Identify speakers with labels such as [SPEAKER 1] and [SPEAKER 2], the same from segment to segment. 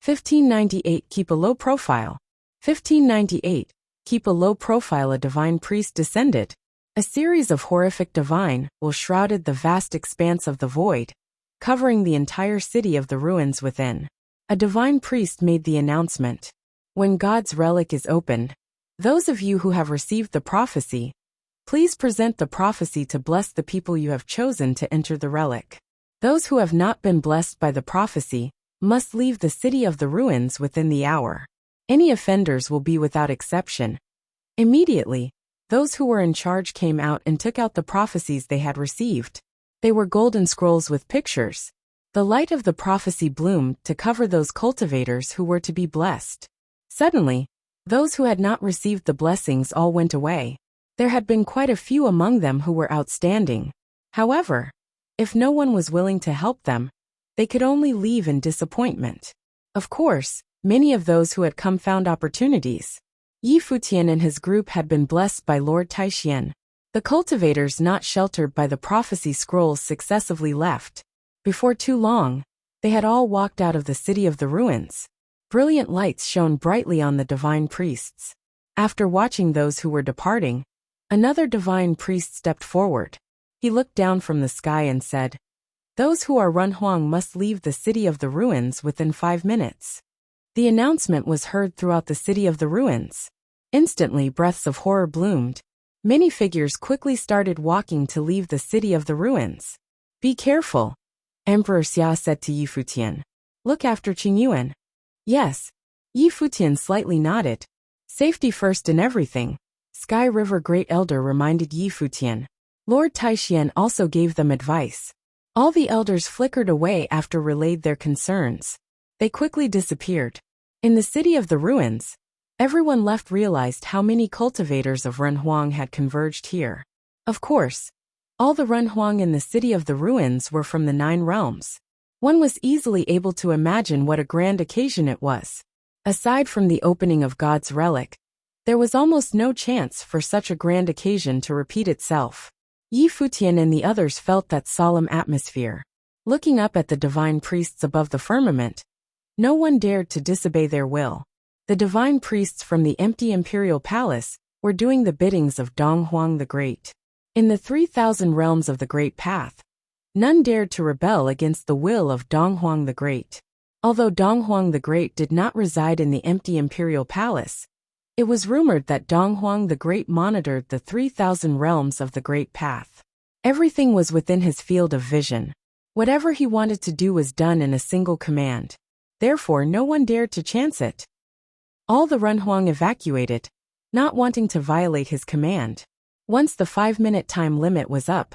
[SPEAKER 1] 1598. Keep a low profile. 1598. Keep a low profile. A divine priest descended. A series of horrific divine will shrouded the vast expanse of the void, covering the entire city of the ruins within. A divine priest made the announcement. When God's relic is opened, those of you who have received the prophecy, please present the prophecy to bless the people you have chosen to enter the relic. Those who have not been blessed by the prophecy must leave the city of the ruins within the hour. Any offenders will be without exception. Immediately, those who were in charge came out and took out the prophecies they had received. They were golden scrolls with pictures. The light of the prophecy bloomed to cover those cultivators who were to be blessed. Suddenly, those who had not received the blessings all went away. There had been quite a few among them who were outstanding. However, if no one was willing to help them, they could only leave in disappointment. Of course, many of those who had come found opportunities. Futian and his group had been blessed by Lord Taishian. The cultivators not sheltered by the prophecy scrolls successively left. Before too long, they had all walked out of the city of the ruins. Brilliant lights shone brightly on the divine priests. After watching those who were departing, another divine priest stepped forward. He looked down from the sky and said, "Those who are Runhuang must leave the city of the ruins within 5 minutes." The announcement was heard throughout the city of the ruins. Instantly, breaths of horror bloomed. Many figures quickly started walking to leave the city of the ruins. "Be careful," Emperor Xia said to Futian. "Look after Qingyuan." "Yes." Futian slightly nodded. "Safety first in everything," Sky River Great Elder reminded Futian. Lord Taishian also gave them advice. All the elders flickered away after relayed their concerns. They quickly disappeared. In the city of the ruins, everyone left realized how many cultivators of Runhuang had converged here. Of course, all the Runhuang in the city of the ruins were from the 9 realms. One was easily able to imagine what a grand occasion it was. Aside from the opening of God's relic, there was almost no chance for such a grand occasion to repeat itself. Futian and the others felt that solemn atmosphere. Looking up at the divine priests above the firmament, no one dared to disobey their will. The divine priests from the empty imperial palace were doing the biddings of Donghuang the Great. In the 3,000 realms of the Great Path, none dared to rebel against the will of Donghuang the Great. Although Donghuang the Great did not reside in the empty imperial palace, it was rumored that Donghuang the Great monitored the 3,000 realms of the Great Path. Everything was within his field of vision. Whatever he wanted to do was done in a single command. Therefore, no one dared to chance it. All the Runhuang evacuated, not wanting to violate his command. Once the 5-minute time limit was up,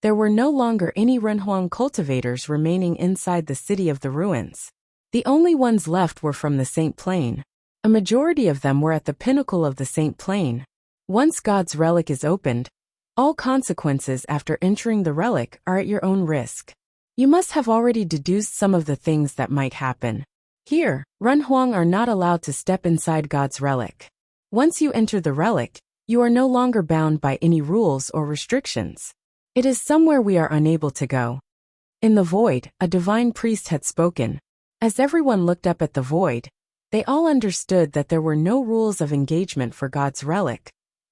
[SPEAKER 1] there were no longer any Runhuang cultivators remaining inside the city of the ruins. The only ones left were from the Saint Plain. A majority of them were at the pinnacle of the Saint Plain. Once God's relic is opened, all consequences after entering the relic are at your own risk. You must have already deduced some of the things that might happen. Here, Runhuang are not allowed to step inside God's relic. Once you enter the relic, you are no longer bound by any rules or restrictions. It is somewhere we are unable to go. In the void, a divine priest had spoken. As everyone looked up at the void, they all understood that there were no rules of engagement for God's relic,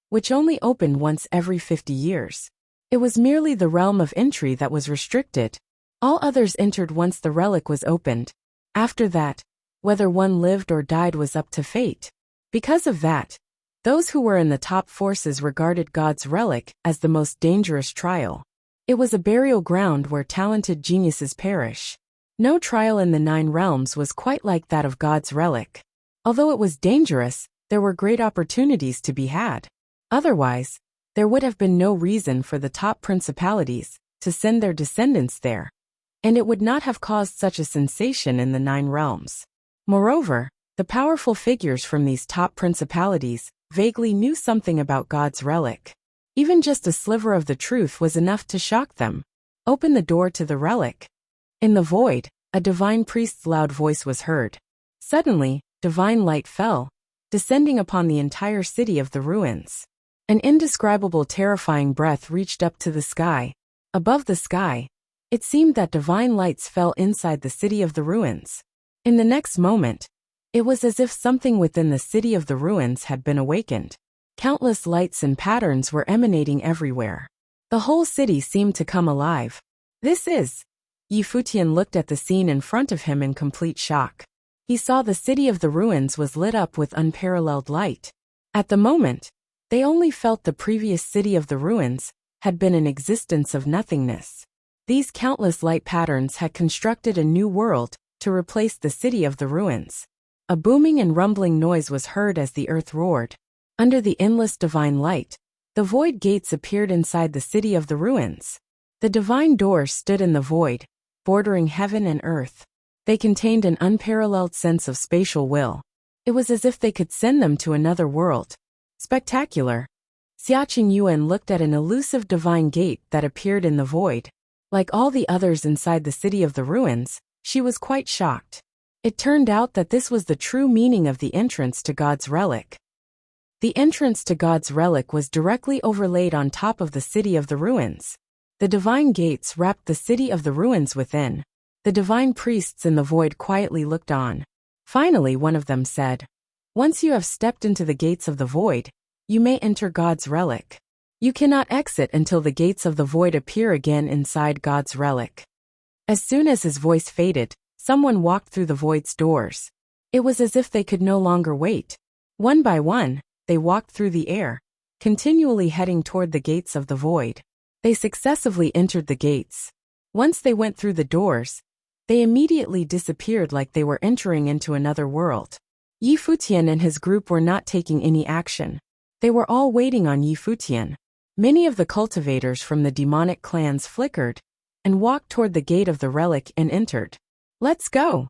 [SPEAKER 1] which only opened once every 50 years. It was merely the realm of entry that was restricted. All others entered once the relic was opened. After that, whether one lived or died was up to fate. Because of that, those who were in the top forces regarded God's relic as the most dangerous trial. It was a burial ground where talented geniuses perish. No trial in the 9 realms was quite like that of God's relic. Although it was dangerous, there were great opportunities to be had. Otherwise, there would have been no reason for the top principalities to send their descendants there, and it would not have caused such a sensation in the 9 realms. Moreover, the powerful figures from these top principalities vaguely knew something about God's relic. Even just a sliver of the truth was enough to shock them. Open the door to the relic. In the void, a divine priest's loud voice was heard. Suddenly, divine light fell, descending upon the entire city of the ruins. An indescribable terrifying breath reached up to the sky. Above the sky, it seemed that divine lights fell inside the city of the ruins. In the next moment, it was as if something within the city of the ruins had been awakened. Countless lights and patterns were emanating everywhere. The whole city seemed to come alive. This is... Futian looked at the scene in front of him in complete shock. He saw the city of the ruins was lit up with unparalleled light. At the moment, they only felt the previous city of the ruins had been an existence of nothingness. These countless light patterns had constructed a new world to replace the city of the ruins. A booming and rumbling noise was heard as the earth roared. Under the endless divine light, the void gates appeared inside the city of the ruins. The divine doors stood in the void, bordering heaven and earth. They contained an unparalleled sense of spatial will. It was as if they could send them to another world. Spectacular. Xiaqing Yuan looked at an elusive divine gate that appeared in the void. Like all the others inside the city of the ruins, she was quite shocked. It turned out that this was the true meaning of the entrance to God's relic. The entrance to God's relic was directly overlaid on top of the city of the ruins. The divine gates wrapped the city of the ruins within. The divine priests in the void quietly looked on. Finally, one of them said, "Once you have stepped into the gates of the void, you may enter God's relic. You cannot exit until the gates of the void appear again inside God's relic." As soon as his voice faded, someone walked through the void's doors. It was as if they could no longer wait. One by one, they walked through the air, continually heading toward the gates of the void. They successively entered the gates. Once they went through the doors, they immediately disappeared like they were entering into another world. Futian and his group were not taking any action. They were all waiting on Futian. Many of the cultivators from the demonic clans flickered and walked toward the gate of the relic and entered. "Let's go,"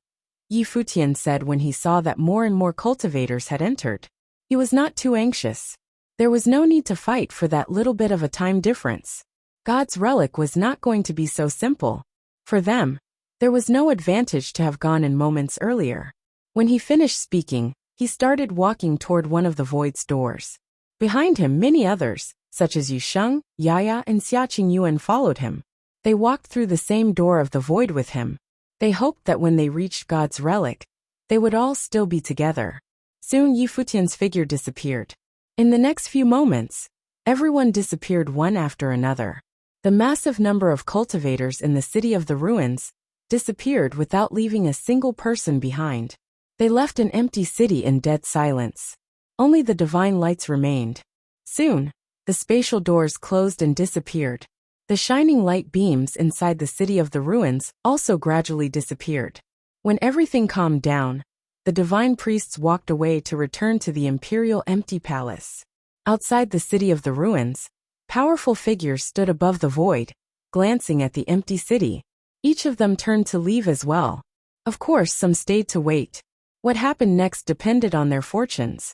[SPEAKER 1] Futian said when he saw that more and more cultivators had entered. He was not too anxious. There was no need to fight for that little bit of a time difference. God's relic was not going to be so simple. For them, there was no advantage to have gone in moments earlier. When he finished speaking, he started walking toward one of the void's doors. Behind him, many others, such as Yusheng, Yaya, and Xiaqing Yuan followed him. They walked through the same door of the void with him. They hoped that when they reached God's relic, they would all still be together. Soon Futian's figure disappeared. In the next few moments, everyone disappeared one after another. The massive number of cultivators in the city of the ruins disappeared without leaving a single person behind. They left an empty city in dead silence. Only the divine lights remained. Soon, the spatial doors closed and disappeared. The shining light beams inside the city of the ruins also gradually disappeared. When everything calmed down, the divine priests walked away to return to the imperial empty palace. Outside the city of the ruins, powerful figures stood above the void, glancing at the empty city. Each of them turned to leave as well. Of course, some stayed to wait. What happened next depended on their fortunes.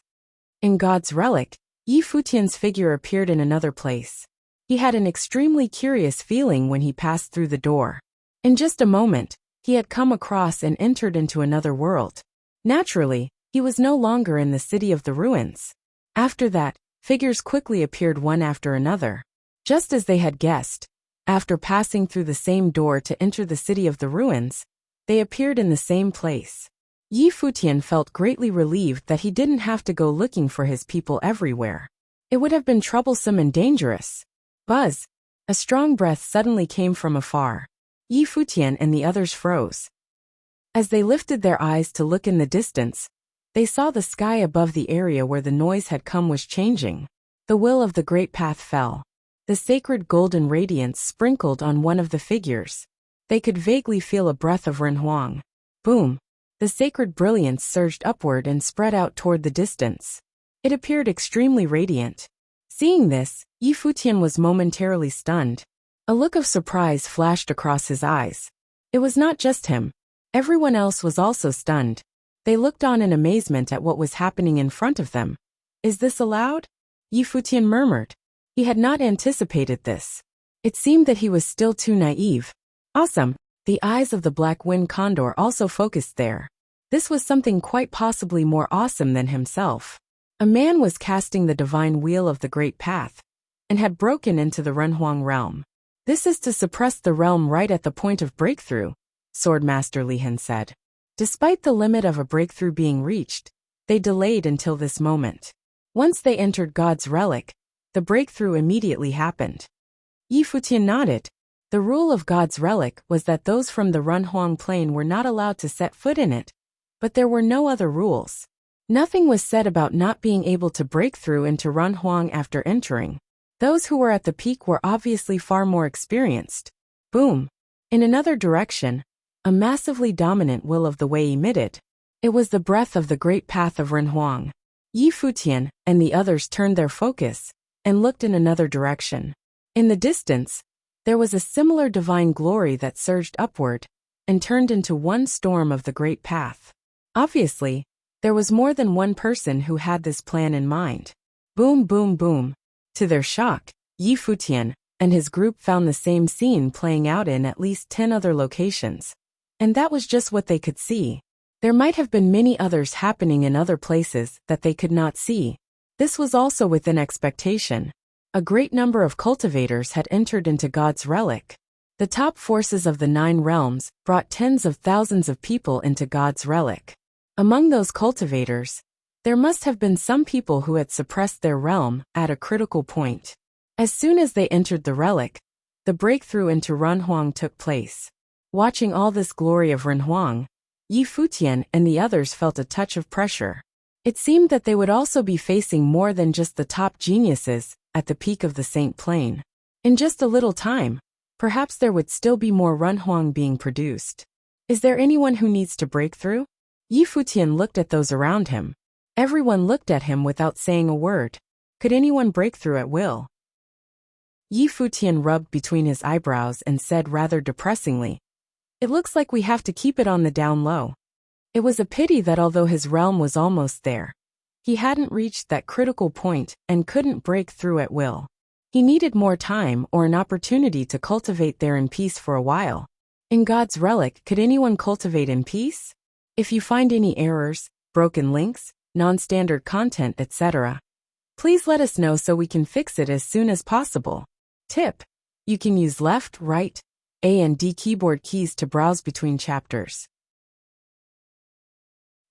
[SPEAKER 1] In God's relic, Futian's figure appeared in another place. He had an extremely curious feeling when he passed through the door. In just a moment, he had come across and entered into another world. Naturally, he was no longer in the city of the ruins. After that, figures quickly appeared one after another. Just as they had guessed, after passing through the same door to enter the city of the ruins, they appeared in the same place. Futian felt greatly relieved that he didn't have to go looking for his people everywhere. It would have been troublesome and dangerous. Buzz! A strong breath suddenly came from afar. Futian and the others froze. As they lifted their eyes to look in the distance, they saw the sky above the area where the noise had come was changing. The will of the great path fell. The sacred golden radiance sprinkled on one of the figures. They could vaguely feel a breath of Renhuang. Boom! The sacred brilliance surged upward and spread out toward the distance. It appeared extremely radiant. Seeing this, Futian was momentarily stunned. A look of surprise flashed across his eyes. It was not just him. Everyone else was also stunned. They looked on in amazement at what was happening in front of them. "Is this allowed?" Futian murmured. He had not anticipated this. It seemed that he was still too naive. Awesome! The eyes of the black wind condor also focused there. This was something quite possibly more awesome than himself. A man was casting the divine wheel of the great path, and had broken into the Renhuang realm. "This is to suppress the realm right at the point of breakthrough," Swordmaster Lihan said. Despite the limit of a breakthrough being reached, they delayed until this moment. Once they entered God's relic, the breakthrough immediately happened. Yi Futian nodded. The rule of God's relic was that those from the Runhuang plain were not allowed to set foot in it, but there were no other rules. Nothing was said about not being able to break through into Runhuang after entering. Those who were at the peak were obviously far more experienced. Boom! In another direction, a massively dominant will of the way emitted. It was the breath of the great path of Runhuang. Yi Futian and the others turned their focus and looked in another direction. In the distance, there was a similar divine glory that surged upward and turned into one storm of the great path. Obviously, there was more than one person who had this plan in mind. Boom, boom, boom. To their shock, Yi Futian and his group found the same scene playing out in at least 10 other locations. And that was just what they could see. There might have been many others happening in other places that they could not see. This was also within expectation. A great number of cultivators had entered into God's relic. The top forces of the 9 realms brought tens of thousands of people into God's relic. Among those cultivators, there must have been some people who had suppressed their realm at a critical point. As soon as they entered the relic, the breakthrough into Runhuang took place. Watching all this glory of Runhuang, Yi Futian and the others felt a touch of pressure. It seemed that they would also be facing more than just the top geniuses at the peak of the Saint Plain. In just a little time, perhaps there would still be more Runhuang being produced. Is there anyone who needs to break through? Yi Futian looked at those around him. Everyone looked at him without saying a word. Could anyone break through at will? Yi Futian rubbed between his eyebrows and said rather depressingly, "It looks like we have to keep it on the down low." It was a pity that although his realm was almost there, he hadn't reached that critical point and couldn't break through at will. He needed more time or an opportunity to cultivate there in peace for a while. In God's relic, could anyone cultivate in peace? If you find any errors, broken links, non-standard content, etc., please let us know so we can fix it as soon as possible. Tip: you can use left, right, A and D keyboard keys to browse between chapters.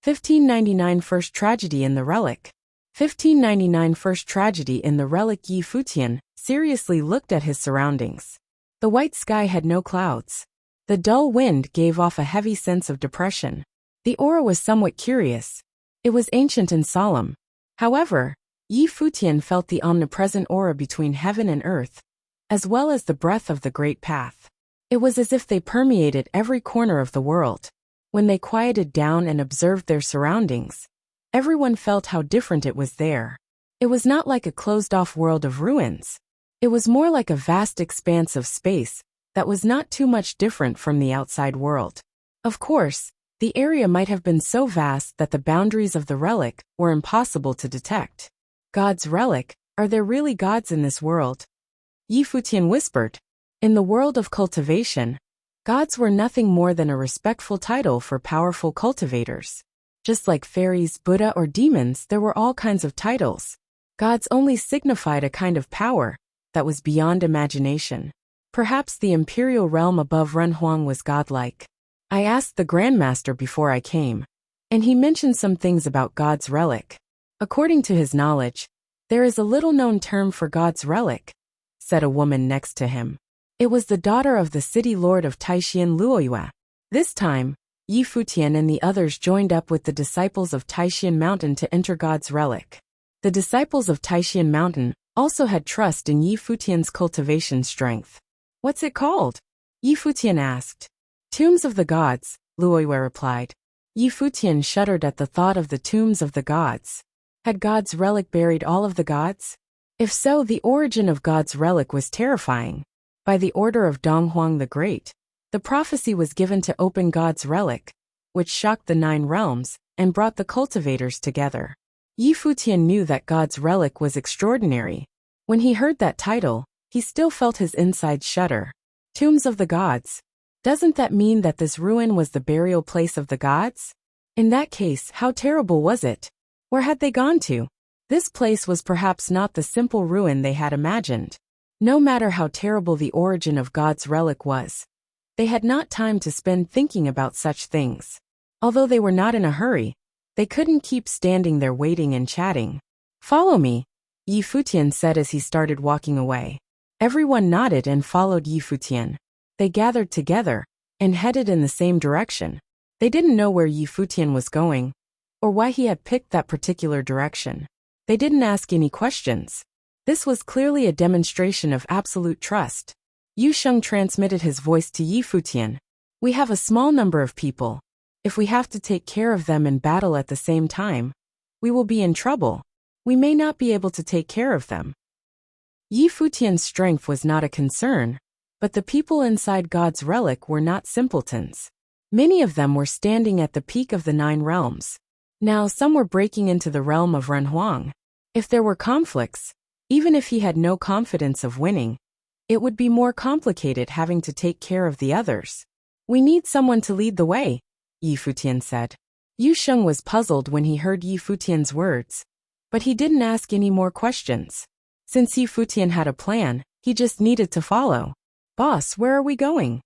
[SPEAKER 1] 1599 First Tragedy in the Relic. 1599 First Tragedy in the Relic. Yi Futian seriously looked at his surroundings. The white sky had no clouds. The dull wind gave off a heavy sense of depression. The aura was somewhat curious. It was ancient and solemn. However, Yi Futian felt the omnipresent aura between heaven and earth, as well as the breath of the great path. It was as if they permeated every corner of the world. When they quieted down and observed their surroundings, everyone felt how different it was there. It was not like a closed-off world of ruins. It was more like a vast expanse of space that was not too much different from the outside world. Of course, the area might have been so vast that the boundaries of the relic were impossible to detect. God's relic, are there really gods in this world? Yi Futian whispered. In the world of cultivation, gods were nothing more than a respectful title for powerful cultivators. Just like fairies, Buddha, or demons, there were all kinds of titles. Gods only signified a kind of power that was beyond imagination. Perhaps the imperial realm above Runhuang was godlike. I asked the Grandmaster before I came, and he mentioned some things about God's relic. According to his knowledge, there is a little-known term for God's relic, said a woman next to him. It was the daughter of the city lord of Taishan Luoyue. This time, Yi Futian and the others joined up with the disciples of Taishan Mountain to enter God's relic. The disciples of Taishan Mountain also had trust in Yi Futian's cultivation strength. What's it called? Yi Futian asked. Tombs of the Gods, Luoyue replied. Yi Futian shuddered at the thought of the tombs of the gods. Had God's relic buried all of the gods? If so, the origin of God's relic was terrifying. By the order of Donghuang the Great, the prophecy was given to open God's relic, which shocked the 9 realms and brought the cultivators together. Yi Futian knew that God's relic was extraordinary. When he heard that title, he still felt his insides shudder. Tombs of the Gods. Doesn't that mean that this ruin was the burial place of the gods? In that case, how terrible was it? Where had they gone to? This place was perhaps not the simple ruin they had imagined. No matter how terrible the origin of God's relic was, they had not time to spend thinking about such things. Although they were not in a hurry, they couldn't keep standing there waiting and chatting. "Follow me," Yi Futian said as he started walking away. Everyone nodded and followed Yi Futian. They gathered together and headed in the same direction. They didn't know where Yi Futian was going, or why he had picked that particular direction. They didn't ask any questions. This was clearly a demonstration of absolute trust. Yu Sheng transmitted his voice to Yi Futian. "We have a small number of people. If we have to take care of them in battle at the same time, we will be in trouble. We may not be able to take care of them." Yi Futian's strength was not a concern, but the people inside God's relic were not simpletons. Many of them were standing at the peak of the 9 realms. Now some were breaking into the realm of Renhuang. If there were conflicts, even if he had no confidence of winning, it would be more complicated having to take care of the others. "We need someone to lead the way," Yi Futian said. Yu Sheng was puzzled when he heard Yi Futian's words, but he didn't ask any more questions. Since Yi Futian had a plan, he just needed to follow. "Boss, where are we going?"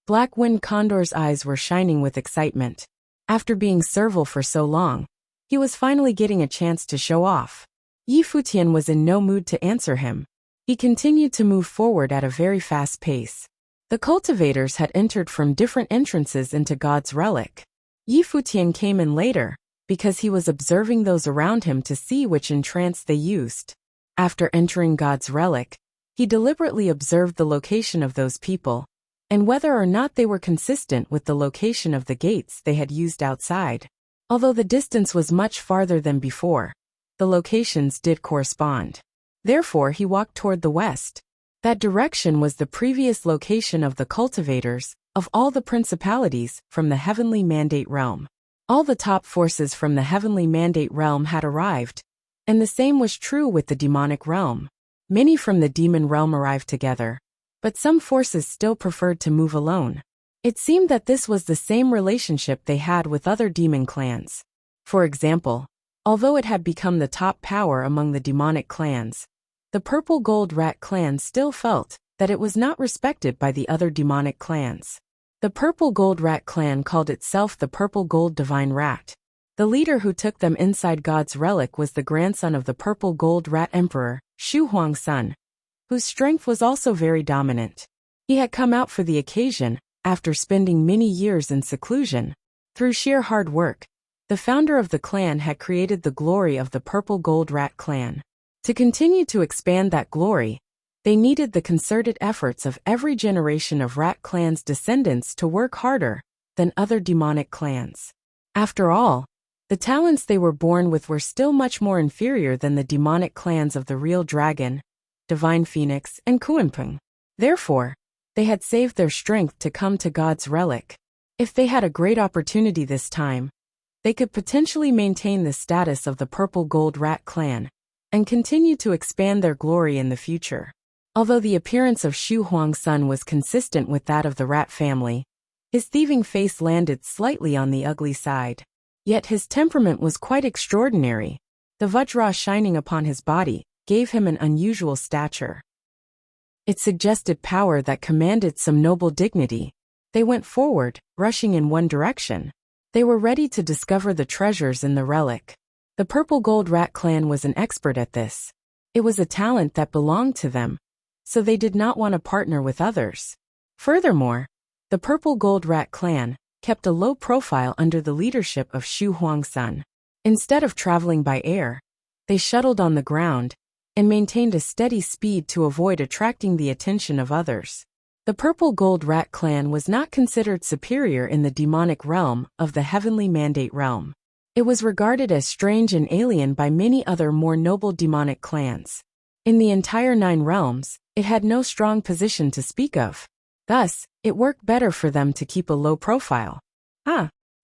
[SPEAKER 1] Black Wind Condor's eyes were shining with excitement. After being servile for so long, he was finally getting a chance to show off. Yi Futian was in no mood to answer him. He continued to move forward at a very fast pace. The cultivators had entered from different entrances into God's relic. Yi Futian came in later, because he was observing those around him to see which entrance they used. After entering God's relic, he deliberately observed the location of those people, and whether or not they were consistent with the location of the gates they had used outside. Although the distance was much farther than before, the locations did correspond. Therefore he walked toward the west. That direction was the previous location of the cultivators of all the principalities from the heavenly mandate realm. All the top forces from the heavenly mandate realm had arrived, and the same was true with the demonic realm. Many from the demon realm arrived together, but some forces still preferred to move alone. It seemed that this was the same relationship they had with other demon clans. For example, although it had become the top power among the demonic clans, the Purple Gold Rat clan still felt that it was not respected by the other demonic clans. The Purple Gold Rat clan called itself the Purple Gold Divine Rat. The leader who took them inside God's relic was the grandson of the Purple Gold Rat Emperor, Shu Huang's son, whose strength was also very dominant. He had come out for the occasion, after spending many years in seclusion. Through sheer hard work, the founder of the clan had created the glory of the Purple Gold Rat clan. To continue to expand that glory, they needed the concerted efforts of every generation of Rat clan's descendants to work harder than other demonic clans. After all, the talents they were born with were still much more inferior than the demonic clans of the Real Dragon, Divine Phoenix, and Kuanping. Therefore, they had saved their strength to come to God's relic. If they had a great opportunity this time, they could potentially maintain the status of the Purple Gold Rat clan and continue to expand their glory in the future. Although the appearance of Shu Huang's son was consistent with that of the rat family, his thieving face landed slightly on the ugly side. Yet his temperament was quite extraordinary. The Vajra shining upon his body gave him an unusual stature. It suggested power that commanded some noble dignity. They went forward, rushing in one direction. They were ready to discover the treasures in the relic. The Purple Gold Rat clan was an expert at this. It was a talent that belonged to them, so they did not want to partner with others. Furthermore, the Purple Gold Rat clan kept a low profile under the leadership of Shu Huang's son. Instead of traveling by air, they shuttled on the ground and maintained a steady speed to avoid attracting the attention of others. The Purple Gold Rat clan was not considered superior in the demonic realm of the heavenly mandate realm. It was regarded as strange and alien by many other more noble demonic clans. In the entire 9 realms, it had no strong position to speak of. Thus, it worked better for them to keep a low profile.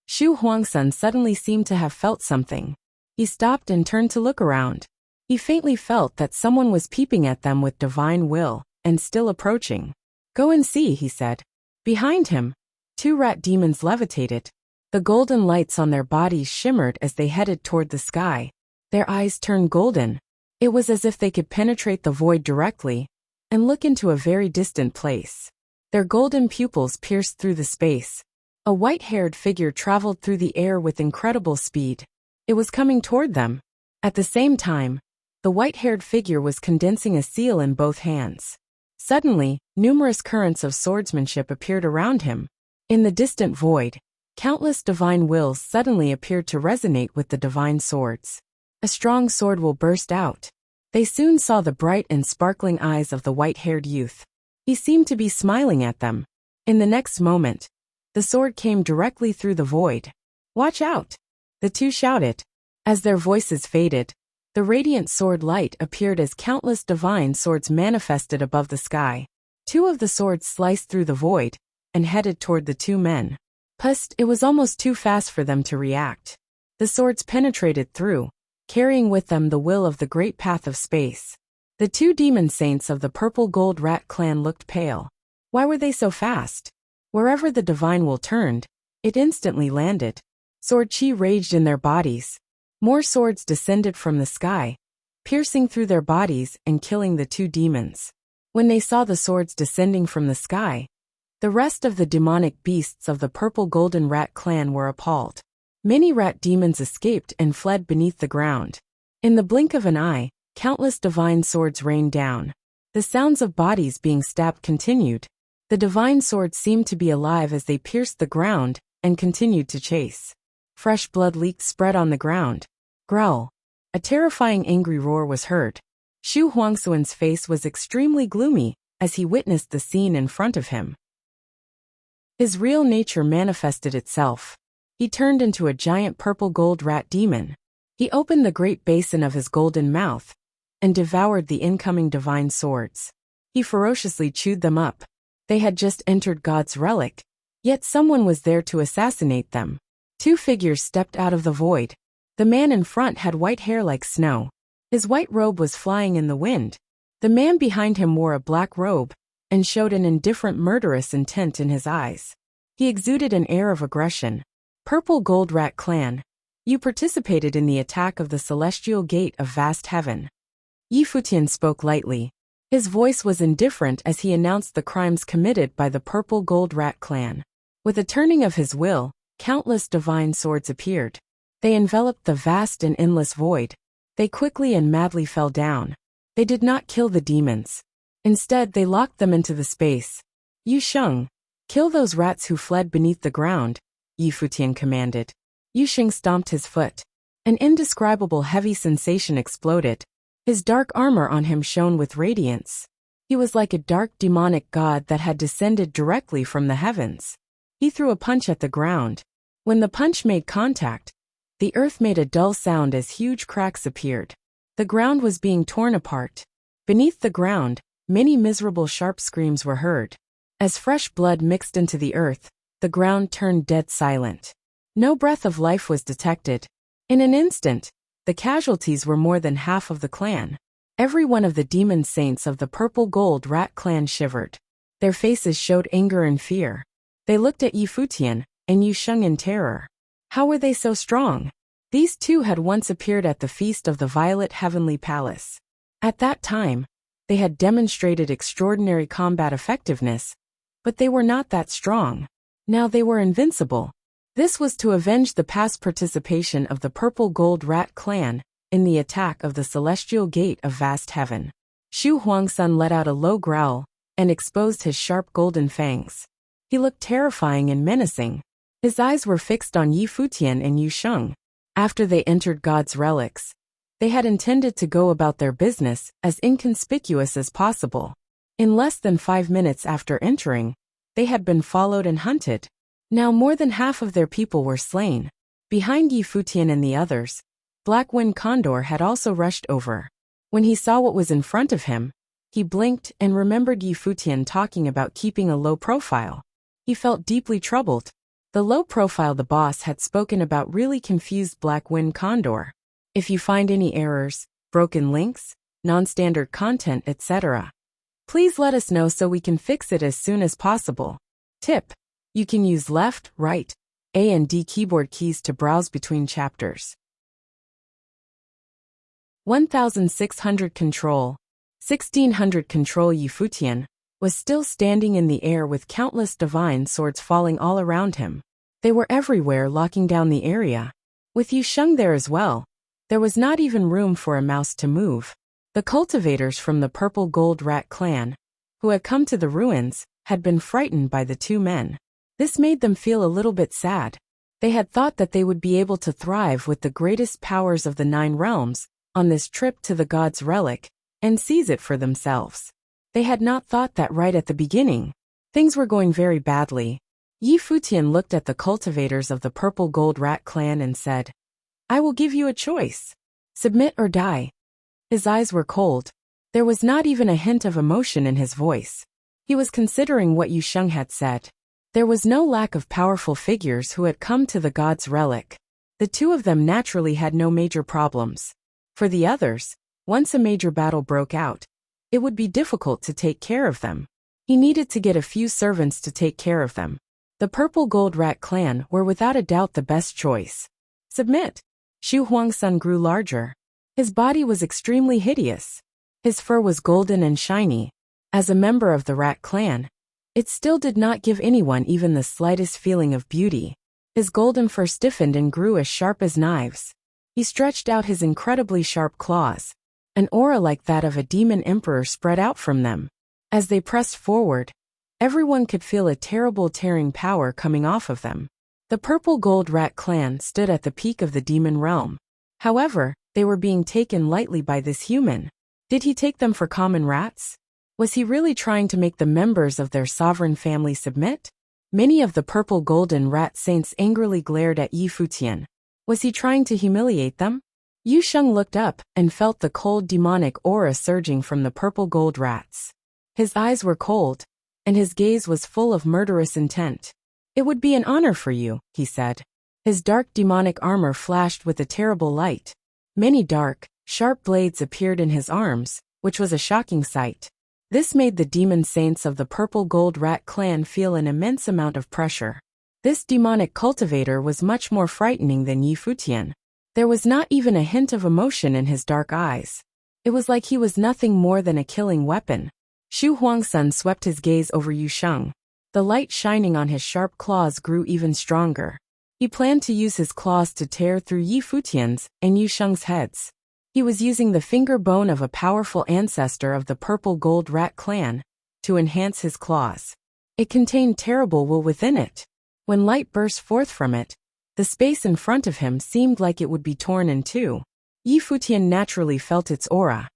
[SPEAKER 1] Shu Huang's son suddenly seemed to have felt something. He stopped and turned to look around. He faintly felt that someone was peeping at them with divine will, and still approaching. "Go and see," he said. Behind him, 2 rat demons levitated. The golden lights on their bodies shimmered as they headed toward the sky. Their eyes turned golden. It was as if they could penetrate the void directly and look into a very distant place. Their golden pupils pierced through the space, A white-haired figure traveled through the air with incredible speed. It was coming toward them. At the same time, the white-haired figure was condensing a seal in both hands. Suddenly, numerous currents of swordsmanship appeared around him. In the distant void, countless divine wills suddenly appeared to resonate with the divine swords. A strong sword will burst out. They soon saw the bright and sparkling eyes of the white-haired youth. He seemed to be smiling at them. In the next moment, the sword came directly through the void. "Watch out!" the two shouted. As their voices faded, the radiant sword light appeared as countless divine swords manifested above the sky. Two of the swords sliced through the void and headed toward the two men. It was almost too fast for them to react. The swords penetrated through, carrying with them the will of the great path of space. The two demon saints of the purple gold rat clan looked pale. Why were they so fast? Wherever the divine will turned, it instantly landed. Sword chi raged in their bodies. More swords descended from the sky, piercing through their bodies and killing the two demons. When they saw the swords descending from the sky, the rest of the demonic beasts of the purple golden rat clan were appalled. Many rat demons escaped and fled beneath the ground. In the blink of an eye, countless divine swords rained down. The sounds of bodies being stabbed continued. The divine swords seemed to be alive as they pierced the ground and continued to chase. Fresh blood leaks spread on the ground. Growl. A terrifying angry roar was heard. Xu Huangxuan's face was extremely gloomy as he witnessed the scene in front of him. His real nature manifested itself. He turned into a giant purple gold rat demon. He opened the great basin of his golden mouth and devoured the incoming divine swords. He ferociously chewed them up. They had just entered God's relic, yet someone was there to assassinate them. Two figures stepped out of the void. The man in front had white hair like snow. His white robe was flying in the wind. The man behind him wore a black robe and showed an indifferent murderous intent in his eyes. He exuded an air of aggression. Purple Gold Rat Clan, you participated in the attack of the celestial gate of vast heaven. Futian spoke lightly. His voice was indifferent as he announced the crimes committed by the Purple Gold Rat Clan. With a turning of his will, countless divine swords appeared. They enveloped the vast and endless void. They quickly and madly fell down. They did not kill the demons. Instead, they locked them into the space. Yu Sheng, kill those rats who fled beneath the ground, Yi Futian commanded. Yu Sheng stomped his foot. An indescribable heavy sensation exploded. His dark armor on him shone with radiance. He was like a dark demonic god that had descended directly from the heavens. He threw a punch at the ground. When the punch made contact, the earth made a dull sound as huge cracks appeared. The ground was being torn apart. Beneath the ground, many miserable sharp screams were heard. As fresh blood mixed into the earth, the ground turned dead silent. No breath of life was detected. In an instant, the casualties were more than half of the clan. Every one of the demon saints of the Purple Gold Rat Clan shivered. Their faces showed anger and fear. They looked at Yi Futian and Yu Sheng in terror. How were they so strong? These two had once appeared at the feast of the Violet Heavenly Palace. At that time, they had demonstrated extraordinary combat effectiveness, but they were not that strong. Now they were invincible. This was to avenge the past participation of the Purple Gold Rat Clan in the attack of the Celestial Gate of Vast Heaven. Xu Huangxuan let out a low growl and exposed his sharp golden fangs. He looked terrifying and menacing. His eyes were fixed on Yi Futian and Yu Sheng. After they entered God's relics, they had intended to go about their business as inconspicuous as possible. In less than 5 minutes after entering, they had been followed and hunted. Now more than half of their people were slain. Behind Yi Futian and the others, Black Wind Condor had also rushed over. When he saw what was in front of him, he blinked and remembered Yi Futian talking about keeping a low profile. He felt deeply troubled. The low profile the boss had spoken about really confused Black Wind Condor. If you find any errors, broken links, non-standard content, etc., please let us know so we can fix it as soon as possible. Tip: you can use left, right, A and D keyboard keys to browse between chapters. 1600 Control. 1600 Control. Yi Futian was still standing in the air with countless divine swords falling all around him. They were everywhere, locking down the area. With Yu Sheng there as well, there was not even room for a mouse to move. The cultivators from the Purple Gold Rat clan, who had come to the ruins, had been frightened by the two men. This made them feel a little bit sad. They had thought that they would be able to thrive with the greatest powers of the 9 realms on this trip to the God's Relic and seize it for themselves. They had not thought that right at the beginning. Things were going very badly. Yi Futian looked at the cultivators of the Purple Gold Rat clan and said, "I will give you a choice. Submit or die." His eyes were cold. There was not even a hint of emotion in his voice. He was considering what Yu Sheng had said. There was no lack of powerful figures who had come to the God's Relic. The two of them naturally had no major problems. For the others, once a major battle broke out, it would be difficult to take care of them. He needed to get a few servants to take care of them. The Purple Gold Rat clan were without a doubt the best choice. Submit. Xu Huang's son grew larger. His body was extremely hideous. His fur was golden and shiny. As a member of the Rat clan, it still did not give anyone even the slightest feeling of beauty. His golden fur stiffened and grew as sharp as knives. He stretched out his incredibly sharp claws. An aura like that of a demon emperor spread out from them. As they pressed forward, everyone could feel a terrible tearing power coming off of them. The Purple Gold Rat clan stood at the peak of the demon realm. However, they were being taken lightly by this human. Did he take them for common rats? Was he really trying to make the members of their sovereign family submit? Many of the Purple Golden Rat saints angrily glared at Yi Futian. Was he trying to humiliate them? Yu Sheng looked up and felt the cold demonic aura surging from the Purple Gold Rats. His eyes were cold, and his gaze was full of murderous intent. "It would be an honor for you," he said. His dark demonic armor flashed with a terrible light. Many dark, sharp blades appeared in his arms, which was a shocking sight. This made the demon saints of the Purple Gold Rat clan feel an immense amount of pressure. This demonic cultivator was much more frightening than Yi Futian. There was not even a hint of emotion in his dark eyes. It was like he was nothing more than a killing weapon. Xu Huang's son swept his gaze over Yu Sheng. The light shining on his sharp claws grew even stronger. He planned to use his claws to tear through Yi Futian's and Yu Sheng's heads. He was using the finger bone of a powerful ancestor of the Purple Gold Rat clan to enhance his claws. It contained terrible will within it. When light burst forth from it, the space in front of him seemed like it would be torn in two. Yi Futian naturally felt its aura.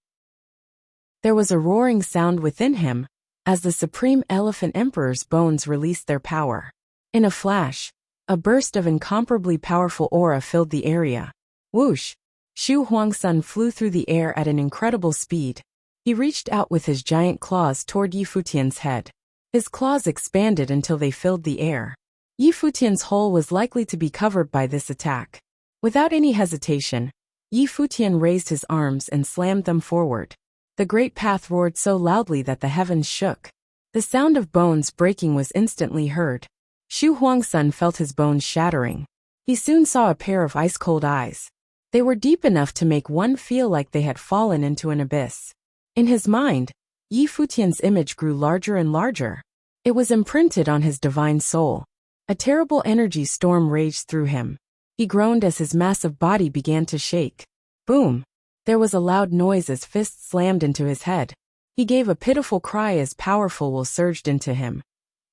[SPEAKER 1] There was a roaring sound within him as the Supreme Elephant Emperor's bones released their power. In a flash, a burst of incomparably powerful aura filled the area. Whoosh! Xu Huang's son flew through the air at an incredible speed. He reached out with his giant claws toward Yi Futian's head. His claws expanded until they filled the air. Yi Futian's hull was likely to be covered by this attack. Without any hesitation, Yi Futian raised his arms and slammed them forward. The great path roared so loudly that the heavens shook. The sound of bones breaking was instantly heard. Xu Huang's son felt his bones shattering. He soon saw a pair of ice-cold eyes. They were deep enough to make one feel like they had fallen into an abyss. In his mind, Yi Futian's image grew larger and larger. It was imprinted on his divine soul. A terrible energy storm raged through him. He groaned as his massive body began to shake. Boom! There was a loud noise as fists slammed into his head. He gave a pitiful cry as powerful will surged into him,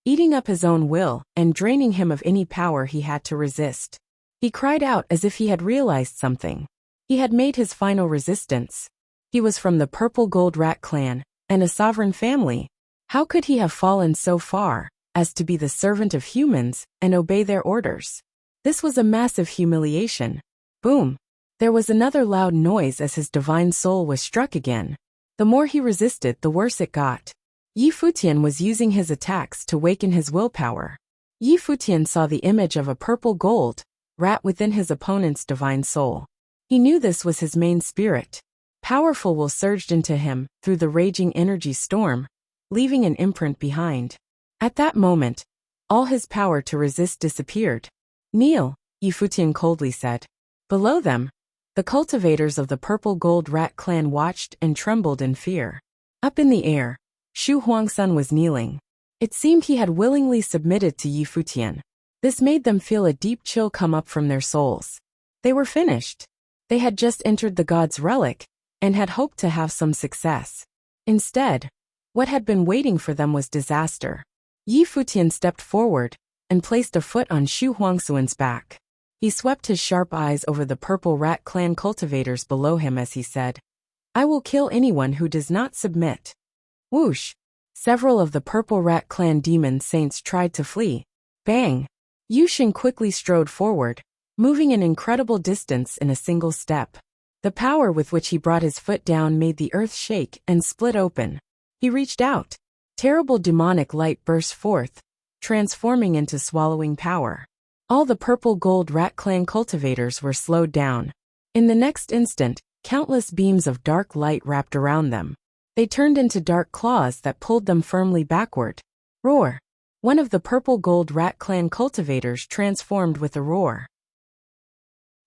[SPEAKER 1] eating up his own will and draining him of any power he had to resist. He cried out as if he had realized something. He had made his final resistance. He was from the Purple Gold Rat clan and a sovereign family. How could he have fallen so far as to be the servant of humans and obey their orders? This was a massive humiliation. Boom! There was another loud noise as his divine soul was struck again. The more he resisted, the worse it got. Yi Futian was using his attacks to waken his willpower. Yi Futian saw the image of a purple gold rat within his opponent's divine soul. He knew this was his main spirit. Powerful will surged into him through the raging energy storm, leaving an imprint behind. At that moment, all his power to resist disappeared. Kneel, Yi Futian coldly said. Below them, the cultivators of the Purple Gold Rat clan watched and trembled in fear. Up in the air, Xu Huang's son was kneeling. It seemed he had willingly submitted to Yi Futian. This made them feel a deep chill come up from their souls. They were finished. They had just entered the god's relic, and had hoped to have some success. Instead, what had been waiting for them was disaster. Yi Futian stepped forward, and placed a foot on Xu Huangxuan's back. He swept his sharp eyes over the purple rat clan cultivators below him as he said, "I will kill anyone who does not submit." Whoosh! Several of the purple rat clan demon saints tried to flee. Bang! Yu Xing quickly strode forward, moving an incredible distance in a single step. The power with which he brought his foot down made the earth shake and split open. He reached out. Terrible demonic light burst forth, transforming into swallowing power. All the purple gold rat clan cultivators were slowed down. In the next instant, countless beams of dark light wrapped around them. They turned into dark claws that pulled them firmly backward. Roar! One of the purple gold rat clan cultivators transformed with a roar.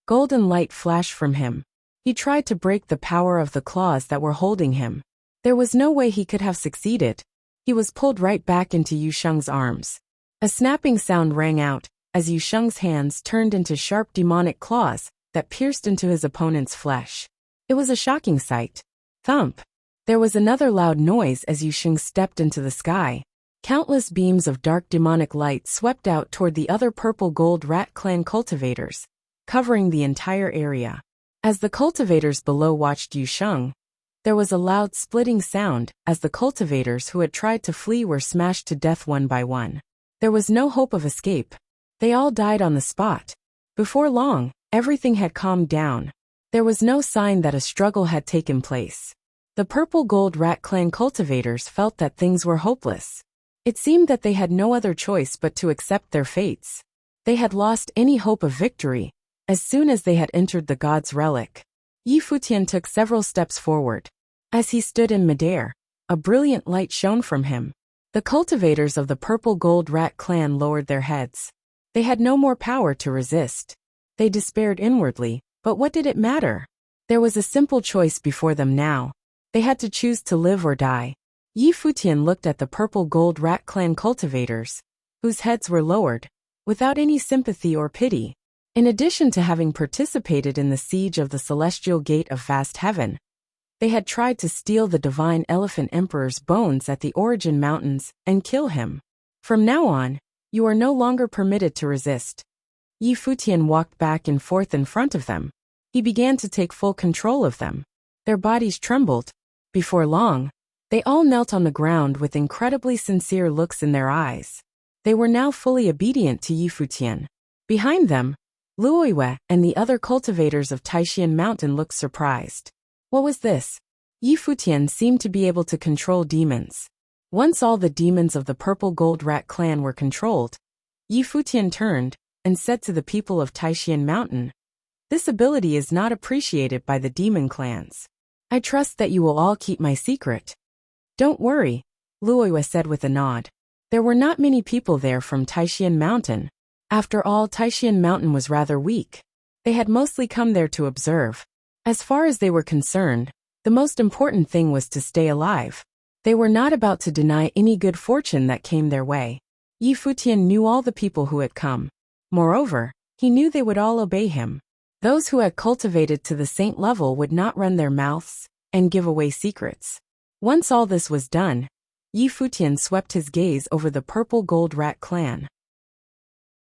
[SPEAKER 1] Golden light flashed from him. He tried to break the power of the claws that were holding him. There was no way he could have succeeded. He was pulled right back into Yu Sheng's arms. A snapping sound rang out, as Yu Sheng's hands turned into sharp demonic claws that pierced into his opponent's flesh. It was a shocking sight. Thump! There was another loud noise as Yu Sheng stepped into the sky. Countless beams of dark demonic light swept out toward the other purple gold rat clan cultivators, covering the entire area. As the cultivators below watched Yu Sheng, there was a loud splitting sound as the cultivators who had tried to flee were smashed to death one by one. There was no hope of escape. They all died on the spot. Before long, everything had calmed down. There was no sign that a struggle had taken place. The purple gold rat clan cultivators felt that things were hopeless. It seemed that they had no other choice but to accept their fates. They had lost any hope of victory as soon as they had entered the god's relic. Yi Futian took several steps forward. As he stood in midair, a brilliant light shone from him. The cultivators of the purple gold rat clan lowered their heads. They had no more power to resist. They despaired inwardly, but what did it matter? There was a simple choice before them now. They had to choose to live or die. Yi Futian looked at the purple gold rat clan cultivators, whose heads were lowered, without any sympathy or pity. In addition to having participated in the siege of the celestial gate of vast heaven, they had tried to steal the divine elephant emperor's bones at the origin mountains and kill him. From now on, you are no longer permitted to resist. Yi Futian walked back and forth in front of them. He began to take full control of them. Their bodies trembled. Before long, they all knelt on the ground with incredibly sincere looks in their eyes. They were now fully obedient to Yi Futian. Behind them, Luoyue and the other cultivators of Taishan Mountain looked surprised. What was this? Yi Futian seemed to be able to control demons. Once all the demons of the purple gold rat clan were controlled, Yi Futian turned and said to the people of Taishan Mountain, "This ability is not appreciated by the demon clans. I trust that you will all keep my secret." "Don't worry," Luoyue said with a nod. There were not many people there from Taishan Mountain. After all, Taishan Mountain was rather weak. They had mostly come there to observe. As far as they were concerned, the most important thing was to stay alive. They were not about to deny any good fortune that came their way. Yi Futian knew all the people who had come. Moreover, he knew they would all obey him. Those who had cultivated to the saint level would not run their mouths and give away secrets. Once all this was done, Yi Futian swept his gaze over the purple gold rat clan.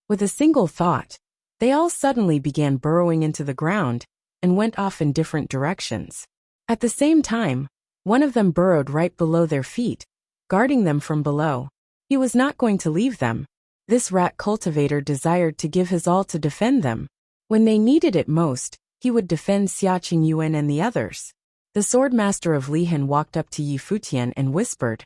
[SPEAKER 1] With a single thought, they all suddenly began burrowing into the ground and went off in different directions. At the same time, one of them burrowed right below their feet, guarding them from below. He was not going to leave them. This rat cultivator desired to give his all to defend them. When they needed it most, he would defend Xia Qingyuan and the others. The swordmaster of Lihan walked up to Yi Futian and whispered,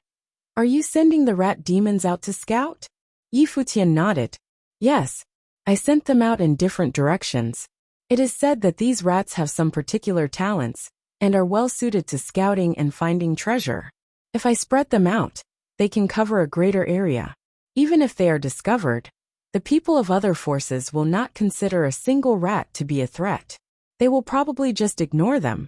[SPEAKER 1] "Are you sending the rat demons out to scout?" Yi Futian nodded. "Yes, I sent them out in different directions. It is said that these rats have some particular talents and are well suited to scouting and finding treasure. If I spread them out, they can cover a greater area. Even if they are discovered, the people of other forces will not consider a single rat to be a threat. They will probably just ignore them."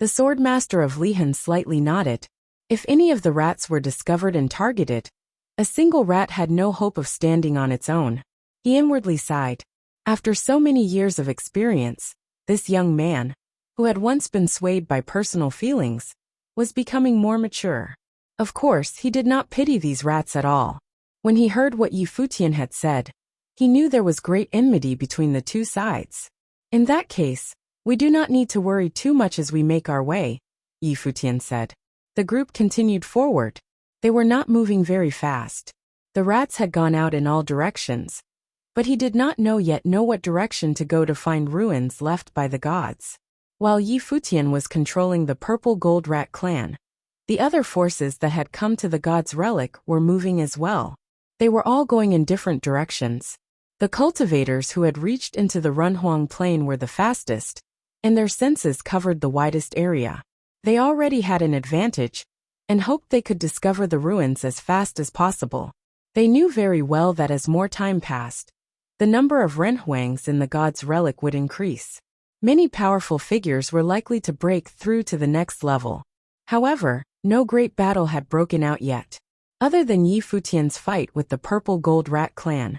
[SPEAKER 1] The swordmaster of Lihan slightly nodded. If any of the rats were discovered and targeted, a single rat had no hope of standing on its own. He inwardly sighed. After so many years of experience, this young man, who had once been swayed by personal feelings, was becoming more mature. Of course, he did not pity these rats at all. When he heard what Futian had said, he knew there was great enmity between the two sides. In that case, we do not need to worry too much as we make our way, Futian said. The group continued forward. They were not moving very fast. The rats had gone out in all directions, but he did not yet know what direction to go to find ruins left by the gods. While Futian was controlling the purple gold rat clan, the other forces that had come to the god's relic were moving as well. They were all going in different directions. The cultivators who had reached into the Runhuang plain were the fastest, and their senses covered the widest area. They already had an advantage, and hoped they could discover the ruins as fast as possible. They knew very well that as more time passed, the number of Renhuangs in the god's relic would increase. Many powerful figures were likely to break through to the next level. However, no great battle had broken out yet. Other than Futian's fight with the purple gold rat clan,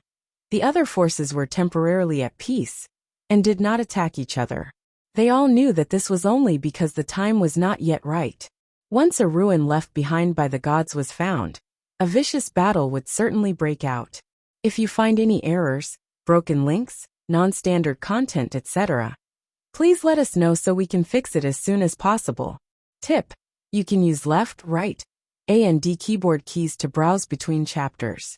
[SPEAKER 1] the other forces were temporarily at peace, and did not attack each other. They all knew that this was only because the time was not yet right. Once a ruin left behind by the gods was found, a vicious battle would certainly break out. If you find any errors, broken links, non-standard content, etc., please let us know so we can fix it as soon as possible. Tip: you can use left, right, A and D keyboard keys to browse between chapters.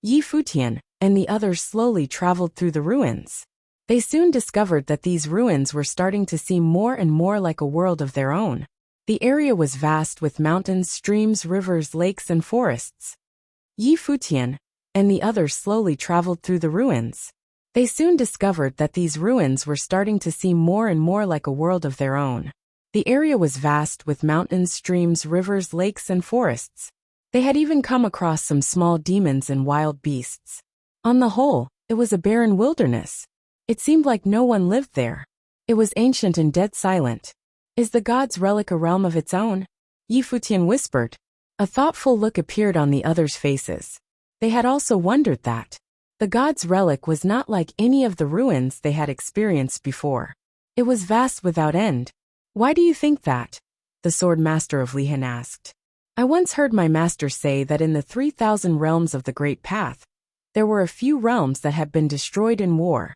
[SPEAKER 1] Futian and the others slowly traveled through the ruins. They soon discovered that these ruins were starting to seem more and more like a world of their own. The area was vast with mountains, streams, rivers, lakes, and forests. Futian and the others slowly traveled through the ruins. They soon discovered that these ruins were starting to seem more and more like a world of their own. The area was vast with mountains, streams, rivers, lakes, and forests. They had even come across some small demons and wild beasts. On the whole, it was a barren wilderness. It seemed like no one lived there. It was ancient and dead silent. Is the god's relic a realm of its own? Futian whispered. A thoughtful look appeared on the others' faces. They had also wondered that. The god's relic was not like any of the ruins they had experienced before. It was vast without end. Why do you think that? The sword master of Lihan asked. I once heard my master say that in the 3,000 realms of the Great Path, there were a few realms that had been destroyed in war.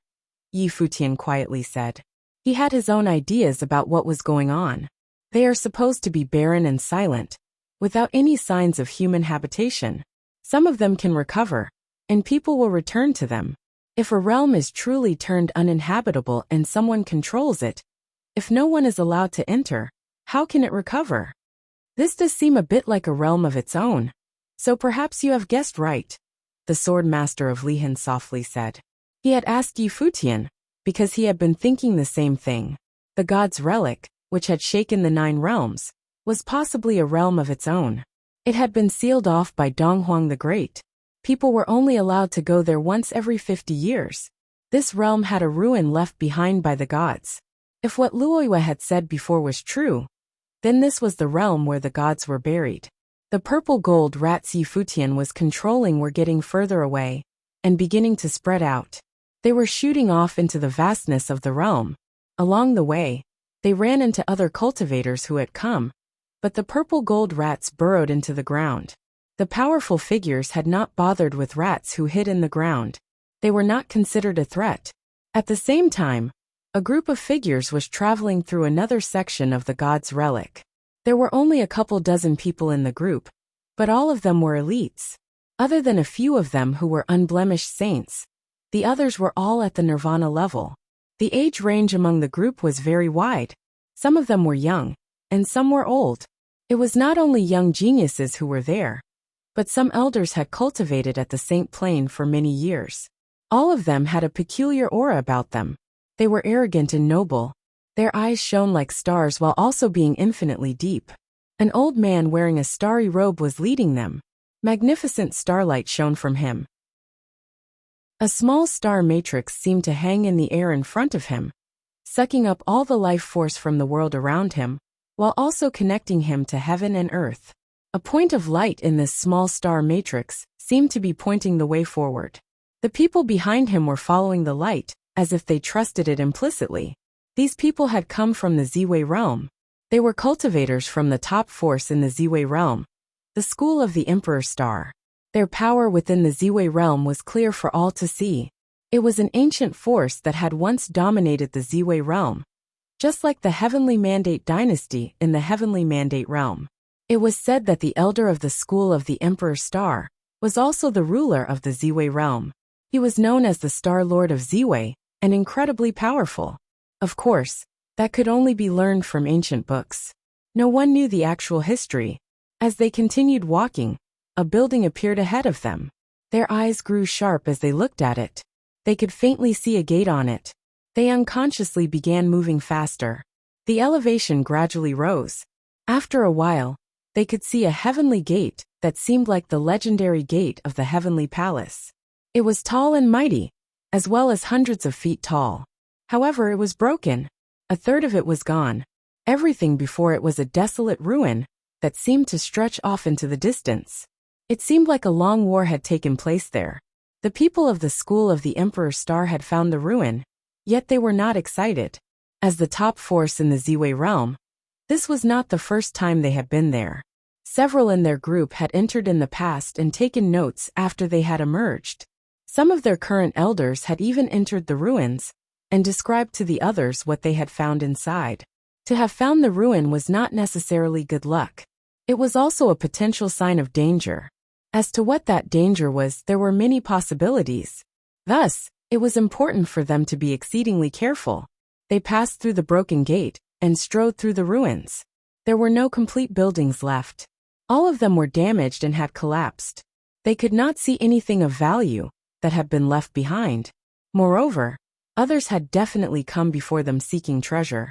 [SPEAKER 1] Futian quietly said. He had his own ideas about what was going on. They are supposed to be barren and silent, without any signs of human habitation. Some of them can recover, and people will return to them. If a realm is truly turned uninhabitable and someone controls it, if no one is allowed to enter, how can it recover? This does seem a bit like a realm of its own. So perhaps you have guessed right, the sword master of Lihan softly said. He had asked Futian, because he had been thinking the same thing. The god's relic, which had shaken the 9 realms, was possibly a realm of its own. It had been sealed off by Donghuang the Great. People were only allowed to go there once every 50 years. This realm had a ruin left behind by the gods. If what Luoyue had said before was true, then this was the realm where the gods were buried. The purple gold rats Futian was controlling were getting further away, and beginning to spread out. They were shooting off into the vastness of the realm. Along the way, they ran into other cultivators who had come, but the purple gold rats burrowed into the ground. The powerful figures had not bothered with rats who hid in the ground. They were not considered a threat. At the same time, a group of figures was traveling through another section of the god's relic. There were only a couple dozen people in the group, but all of them were elites. Other than a few of them who were unblemished saints, the others were all at the nirvana level. The age range among the group was very wide. Some of them were young, and some were old. It was not only young geniuses who were there, but some elders had cultivated at the Saint Plain for many years. All of them had a peculiar aura about them. They were arrogant and noble. Their eyes shone like stars while also being infinitely deep. An old man wearing a starry robe was leading them. Magnificent starlight shone from him. A small star matrix seemed to hang in the air in front of him, sucking up all the life force from the world around him, while also connecting him to heaven and earth. A point of light in this small star matrix seemed to be pointing the way forward. The people behind him were following the light, as if they trusted it implicitly. These people had come from the Ziwei realm. They were cultivators from the top force in the Ziwei realm, the school of the Emperor Star. Their power within the Ziwei realm was clear for all to see. It was an ancient force that had once dominated the Ziwei realm, just like the Heavenly Mandate dynasty in the Heavenly Mandate realm. It was said that the elder of the school of the Emperor Star was also the ruler of the Ziwei realm. He was known as the Star Lord of Ziwei, and incredibly powerful. Of course, that could only be learned from ancient books. No one knew the actual history. As they continued walking, a building appeared ahead of them. Their eyes grew sharp as they looked at it. They could faintly see a gate on it. They unconsciously began moving faster. The elevation gradually rose. After a while, they could see a heavenly gate that seemed like the legendary gate of the Heavenly Palace. It was tall and mighty, as well as hundreds of feet tall. However, it was broken. A third of it was gone. Everything before it was a desolate ruin that seemed to stretch off into the distance. It seemed like a long war had taken place there. The people of the school of the Emperor Star had found the ruin, yet they were not excited. As the top force in the Ziwei realm, this was not the first time they had been there. Several in their group had entered in the past and taken notes after they had emerged. Some of their current elders had even entered the ruins and described to the others what they had found inside. To have found the ruin was not necessarily good luck. It was also a potential sign of danger. As to what that danger was, there were many possibilities. Thus, it was important for them to be exceedingly careful. They passed through the broken gate and strode through the ruins. There were no complete buildings left. All of them were damaged and had collapsed. They could not see anything of value that had been left behind. Moreover, others had definitely come before them seeking treasure.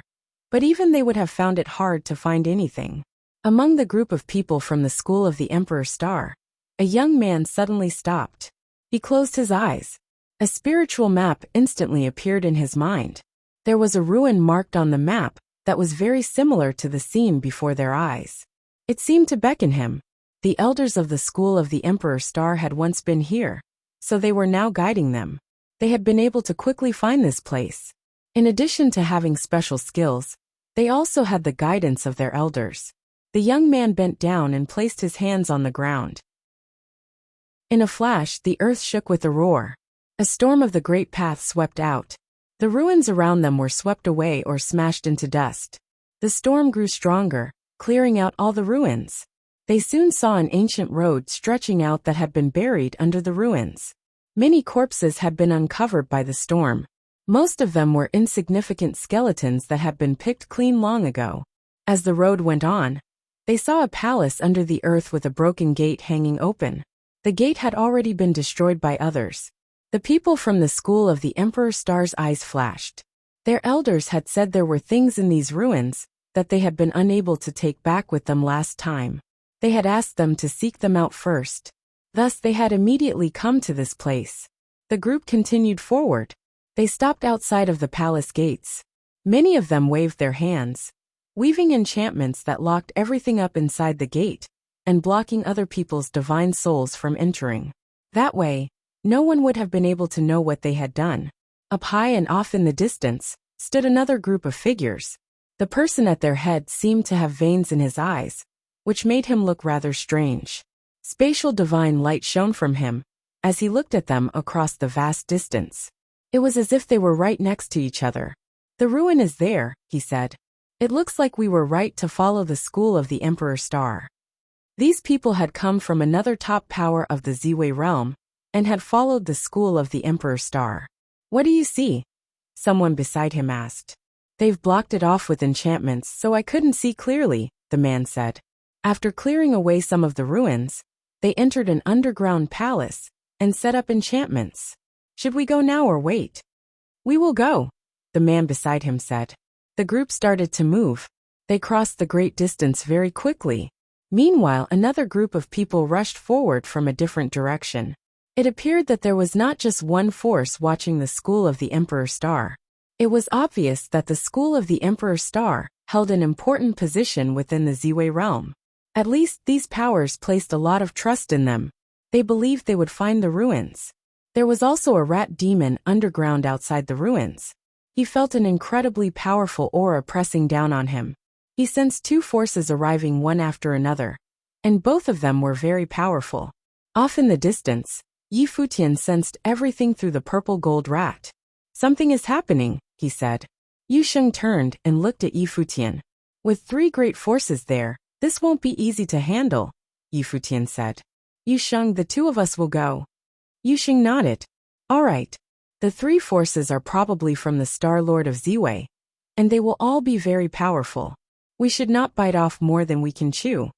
[SPEAKER 1] But even they would have found it hard to find anything. Among the group of people from the school of the Emperor Star, a young man suddenly stopped. He closed his eyes. A spiritual map instantly appeared in his mind. There was a ruin marked on the map that was very similar to the scene before their eyes. It seemed to beckon him. The elders of the school of the Emperor Star had once been here, so they were now guiding them. They had been able to quickly find this place. In addition to having special skills, they also had the guidance of their elders. The young man bent down and placed his hands on the ground. In a flash, the earth shook with a roar. A storm of the great path swept out. The ruins around them were swept away or smashed into dust. The storm grew stronger, clearing out all the ruins. They soon saw an ancient road stretching out that had been buried under the ruins. Many corpses had been uncovered by the storm. Most of them were insignificant skeletons that had been picked clean long ago. As the road went on, they saw a palace under the earth with a broken gate hanging open. The gate had already been destroyed by others. The people from the school of the Emperor Star's eyes flashed. Their elders had said there were things in these ruins that they had been unable to take back with them last time. They had asked them to seek them out first. Thus they had immediately come to this place. The group continued forward. They stopped outside of the palace gates. Many of them waved their hands, weaving enchantments that locked everything up inside the gate and blocking other people's divine souls from entering. That way, no one would have been able to know what they had done. Up high and off in the distance stood another group of figures. The person at their head seemed to have veins in his eyes, which made him look rather strange. Spatial divine light shone from him as he looked at them across the vast distance. It was as if they were right next to each other. "The ruin is there," he said. "It looks like we were right to follow the school of the Emperor Star." These people had come from another top power of the Ziwei realm and had followed the school of the Emperor Star. "What do you see?" someone beside him asked. "They've blocked it off with enchantments so I couldn't see clearly," the man said. After clearing away some of the ruins, they entered an underground palace and set up enchantments. "Should we go now or wait?" "We will go," the man beside him said. The group started to move. They crossed the great distance very quickly. Meanwhile, another group of people rushed forward from a different direction. It appeared that there was not just one force watching the school of the Emperor Star. It was obvious that the school of the Emperor Star held an important position within the Ziwei realm. At least these powers placed a lot of trust in them. They believed they would find the ruins. There was also a rat demon underground outside the ruins. He felt an incredibly powerful aura pressing down on him. He sensed two forces arriving one after another, and both of them were very powerful. Off in the distance, Futian sensed everything through the purple-gold rat. "Something is happening," he said. Sheng turned and looked at Futian. "With three great forces there, this won't be easy to handle," Futian said. "Sheng, the two of us will go." Sheng nodded. "All right. The three forces are probably from the Star Lord of Ziwei, and they will all be very powerful. We should not bite off more than we can chew."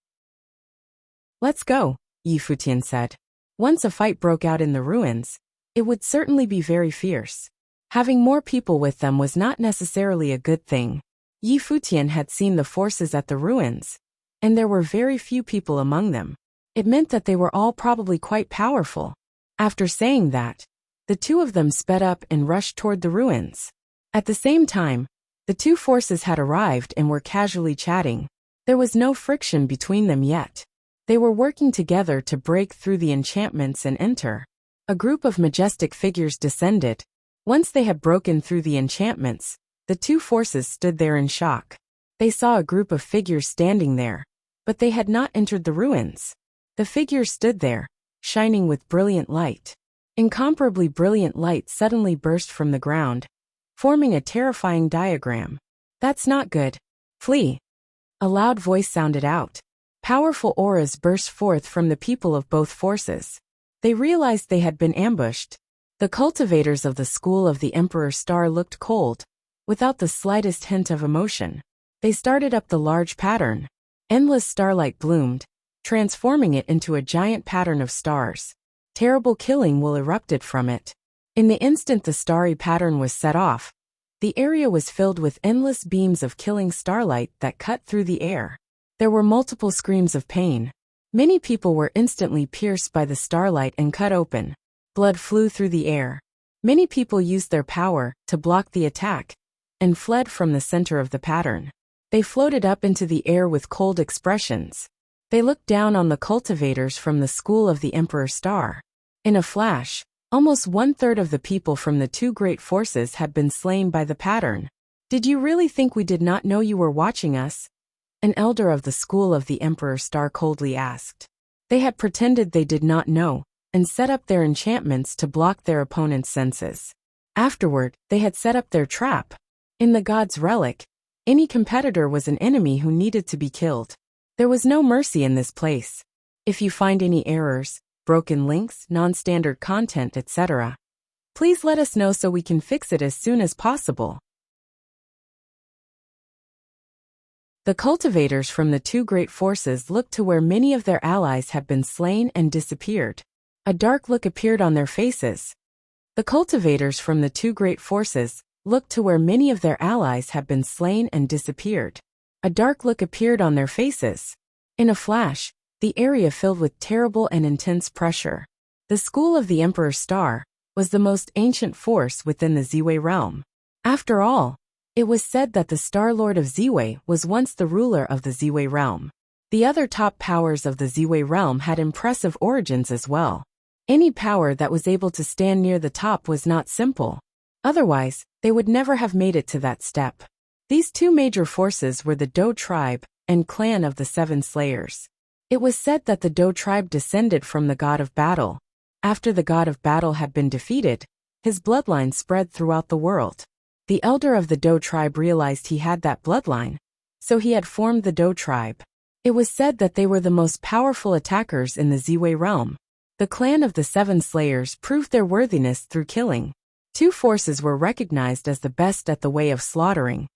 [SPEAKER 1] "Let's go," Futian said. Once a fight broke out in the ruins, it would certainly be very fierce. Having more people with them was not necessarily a good thing. Futian had seen the forces at the ruins, and there were very few people among them. It meant that they were all probably quite powerful. After saying that, the two of them sped up and rushed toward the ruins. At the same time, the two forces had arrived and were casually chatting. There was no friction between them yet. They were working together to break through the enchantments and enter. A group of majestic figures descended. Once they had broken through the enchantments, the two forces stood there in shock. They saw a group of figures standing there, but they had not entered the ruins. The figures stood there, shining with brilliant light. Incomparably brilliant light suddenly burst from the ground, forming a terrifying diagram. "That's not good. Flee." A loud voice sounded out. Powerful auras burst forth from the people of both forces. They realized they had been ambushed. The cultivators of the school of the Emperor's Star looked cold, without the slightest hint of emotion. They started up the large pattern. Endless starlight bloomed, transforming it into a giant pattern of stars. Terrible killing will erupted from it. In the instant the starry pattern was set off, the area was filled with endless beams of killing starlight that cut through the air. There were multiple screams of pain. Many people were instantly pierced by the starlight and cut open. Blood flew through the air. Many people used their power to block the attack and fled from the center of the pattern. They floated up into the air with cold expressions. They looked down on the cultivators from the school of the Emperor's Star. In a flash, almost 1/3 of the people from the two great forces had been slain by the pattern. "Did you really think we did not know you were watching us?" an elder of the school of the Emperor's Star coldly asked. They had pretended they did not know, and set up their enchantments to block their opponent's senses. Afterward, they had set up their trap. In the god's relic, any competitor was an enemy who needed to be killed. There was no mercy in this place. If you find any errors, broken links, non-standard content, etc., please let us know so we can fix it as soon as possible. The cultivators from the two great forces looked to where many of their allies had been slain and disappeared. A dark look appeared on their faces. The cultivators from the two great forces looked to where many of their allies had been slain and disappeared. A dark look appeared on their faces. In a flash, the area filled with terrible and intense pressure. The school of the Emperor's Star was the most ancient force within the Ziwei realm. After all, it was said that the Star Lord of Ziwei was once the ruler of the Ziwei realm. The other top powers of the Ziwei realm had impressive origins as well. Any power that was able to stand near the top was not simple. Otherwise, they would never have made it to that step. These two major forces were the Dou tribe and clan of the Seven Slayers. It was said that the Dou tribe descended from the god of battle. After the god of battle had been defeated, his bloodline spread throughout the world. The elder of the Dou tribe realized he had that bloodline, so he had formed the Dou tribe. It was said that they were the most powerful attackers in the Ziwei realm. The clan of the Seven Slayers proved their worthiness through killing. Two forces were recognized as the best at the way of slaughtering: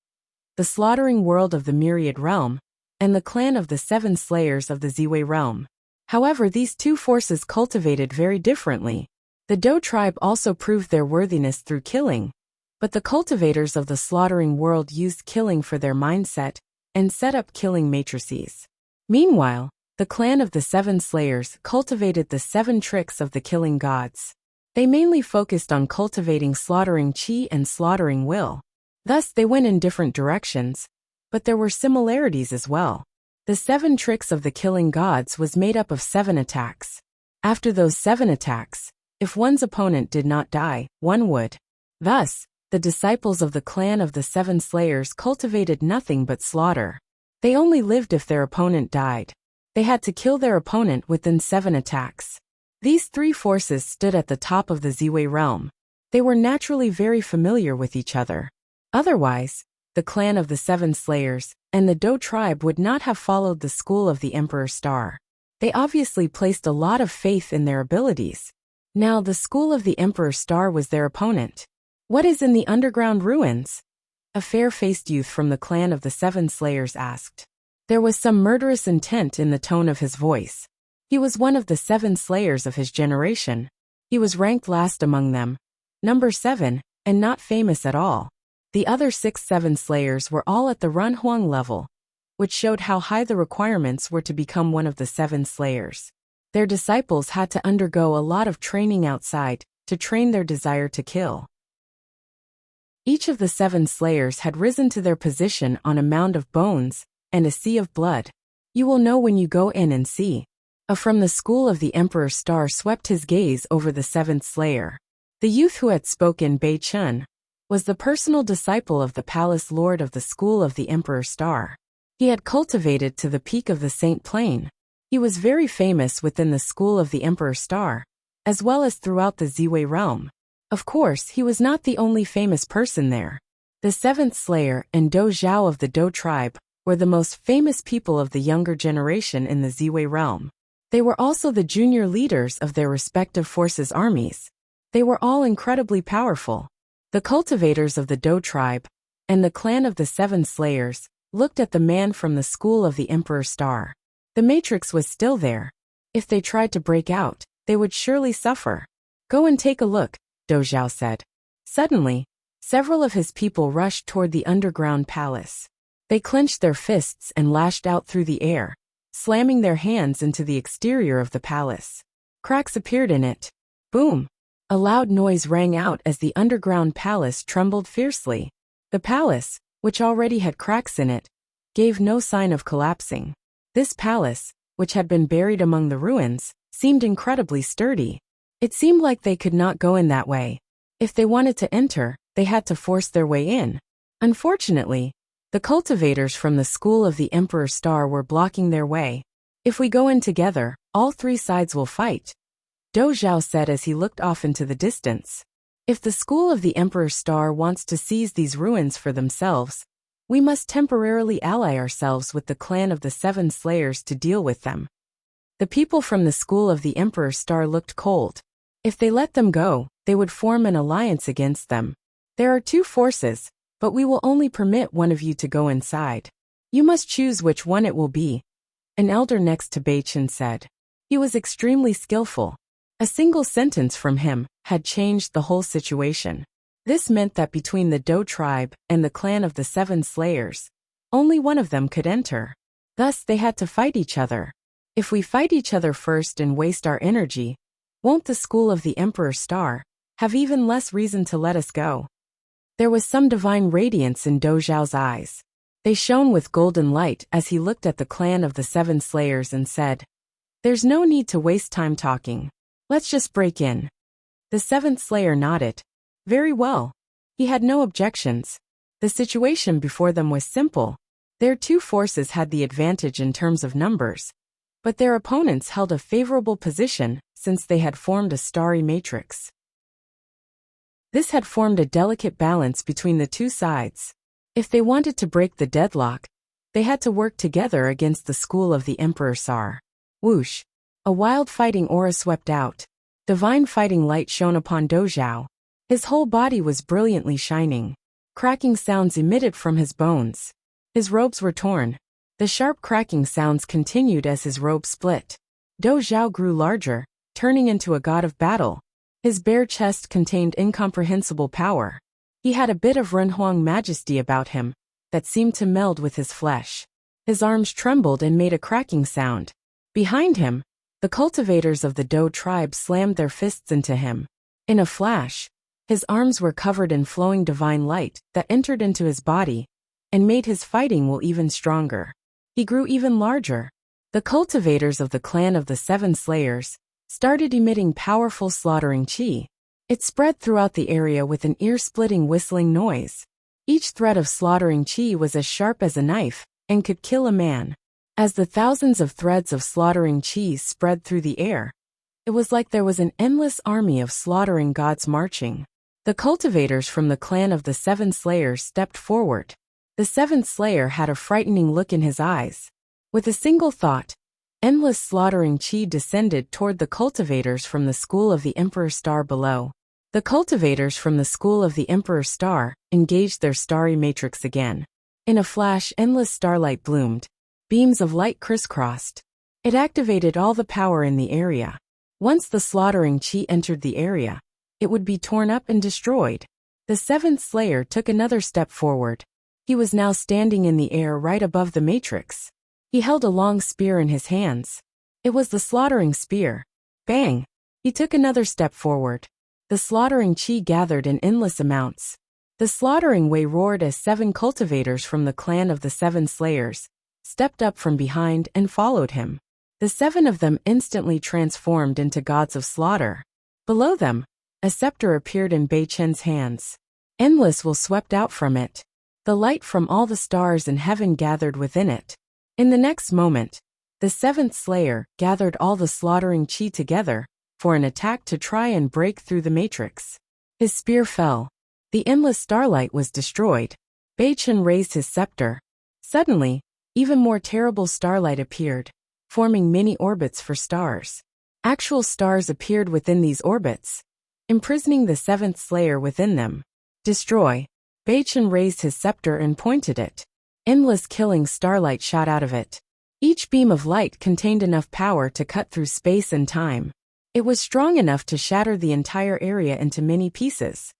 [SPEAKER 1] the slaughtering world of the Myriad realm, and the clan of the Seven Slayers of the Ziwei realm. However, these two forces cultivated very differently. The Dou tribe also proved their worthiness through killing, but the cultivators of the slaughtering world used killing for their mindset and set up killing matrices. Meanwhile, the clan of the Seven Slayers cultivated the 7 tricks of the killing gods. They mainly focused on cultivating slaughtering chi and slaughtering will. Thus, they went in different directions, but there were similarities as well. The 7 tricks of the killing gods was made up of 7 attacks. After those 7 attacks, if one's opponent did not die, one would. Thus, the disciples of the clan of the 7 Slayers cultivated nothing but slaughter. They only lived if their opponent died. They had to kill their opponent within 7 attacks. These 3 forces stood at the top of the Ziwei realm. They were naturally very familiar with each other. Otherwise, the clan of the 7 Slayers and the Dou tribe would not have followed the school of the Emperor Star. They obviously placed a lot of faith in their abilities. Now the school of the Emperor Star was their opponent. What is in the underground ruins? A fair-faced youth from the clan of the 7 Slayers asked. There was some murderous intent in the tone of his voice. He was one of the 7 Slayers of his generation. He was ranked last among them, number 7, and not famous at all. The other 6-7 Slayers were all at the Runhuang level, which showed how high the requirements were to become one of the 7 Slayers. Their disciples had to undergo a lot of training outside to train their desire to kill. Each of the 7 Slayers had risen to their position on a mound of bones and a sea of blood. You will know when you go in and see. From the school of the Emperor Star swept his gaze over the 7th Slayer. The youth who had spoken, Bei Chun, was the personal disciple of the palace lord of the school of the Emperor Star. He had cultivated to the peak of the Saint Plain. He was very famous within the school of the Emperor Star, as well as throughout the Ziwei realm. Of course, he was not the only famous person there. The 7th Slayer and Dou Zhao of the Dou tribe were the most famous people of the younger generation in the Ziwei realm. They were also the junior leaders of their respective forces' armies. They were all incredibly powerful. The cultivators of the Dou tribe and the clan of the 7 Slayers looked at the man from the school of the Emperor Star. The matrix was still there. If they tried to break out, they would surely suffer. Go and take a look, Dou Zhao said. Suddenly, several of his people rushed toward the underground palace. They clenched their fists and lashed out through the air, slamming their hands into the exterior of the palace. Cracks appeared in it. Boom! A loud noise rang out as the underground palace trembled fiercely. The palace, which already had cracks in it, gave no sign of collapsing. This palace, which had been buried among the ruins, seemed incredibly sturdy. It seemed like they could not go in that way. If they wanted to enter, they had to force their way in. Unfortunately, the cultivators from the school of the Emperor Star were blocking their way. If we go in together, all 3 sides will fight, Dou Zhao said as he looked off into the distance. If the school of the Emperor Star wants to seize these ruins for themselves, we must temporarily ally ourselves with the clan of the 7 Slayers to deal with them. The people from the school of the Emperor Star looked cold. If they let them go, they would form an alliance against them. There are 2 forces, but we will only permit one of you to go inside. You must choose which one it will be, an elder next to Bei Chun said. He was extremely skillful. A single sentence from him had changed the whole situation. This meant that between the Dou tribe and the clan of the 7 Slayers, only one of them could enter. Thus they had to fight each other. If we fight each other first and waste our energy, won't the school of the Emperor Star have even less reason to let us go? There was some divine radiance in Dou Zhao's eyes. They shone with golden light as he looked at the clan of the 7 Slayers and said, "There's no need to waste time talking. Let's just break in." The 7th Slayer nodded. Very well. He had no objections. The situation before them was simple. Their 2 forces had the advantage in terms of numbers, but their opponents held a favorable position since they had formed a starry matrix. This had formed a delicate balance between the 2 sides. If they wanted to break the deadlock, they had to work together against the school of the Emperor Sar. Whoosh! A wild fighting aura swept out. Divine fighting light shone upon Dou Zhao. His whole body was brilliantly shining. Cracking sounds emitted from his bones. His robes were torn. The sharp cracking sounds continued as his robe split. Dou Zhao grew larger, turning into a god of battle. His bare chest contained incomprehensible power. He had a bit of Renhuang majesty about him that seemed to meld with his flesh. His arms trembled and made a cracking sound. Behind him, the cultivators of the Dou tribe slammed their fists into him. In a flash, his arms were covered in flowing divine light that entered into his body and made his fighting will even stronger. He grew even larger. The cultivators of the clan of the 7 Slayers started emitting powerful slaughtering qi. It spread throughout the area with an ear-splitting whistling noise. Each thread of slaughtering qi was as sharp as a knife, and could kill a man. As the thousands of threads of slaughtering qi spread through the air, it was like there was an endless army of slaughtering gods marching. The cultivators from the clan of the Seven Slayers stepped forward. The seventh slayer had a frightening look in his eyes. With a single thought, endless slaughtering qi descended toward the cultivators from the school of the Emperor Star below. The cultivators from the school of the Emperor Star engaged their starry matrix again. In a flash, endless starlight bloomed. Beams of light crisscrossed. It activated all the power in the area. Once the slaughtering qi entered the area, it would be torn up and destroyed. The seventh slayer took another step forward. He was now standing in the air right above the matrix. He held a long spear in his hands. It was the slaughtering spear. Bang! He took another step forward. The slaughtering qi gathered in endless amounts. The slaughtering way roared as 7 cultivators from the clan of the Seven Slayers stepped up from behind and followed him. The 7 of them instantly transformed into gods of slaughter. Below them, a scepter appeared in Bei Chen's hands. Endless will swept out from it. The light from all the stars in heaven gathered within it. In the next moment, the 7th slayer gathered all the slaughtering qi together for an attack to try and break through the matrix. His spear fell. The endless starlight was destroyed. Bei Chen raised his scepter. Suddenly, even more terrible starlight appeared, forming many orbits for stars. Actual stars appeared within these orbits, imprisoning the 7th slayer within them. Destroy. Bei Chen raised his scepter and pointed it. Endless killing starlight shot out of it. Each beam of light contained enough power to cut through space and time. It was strong enough to shatter the entire area into many pieces.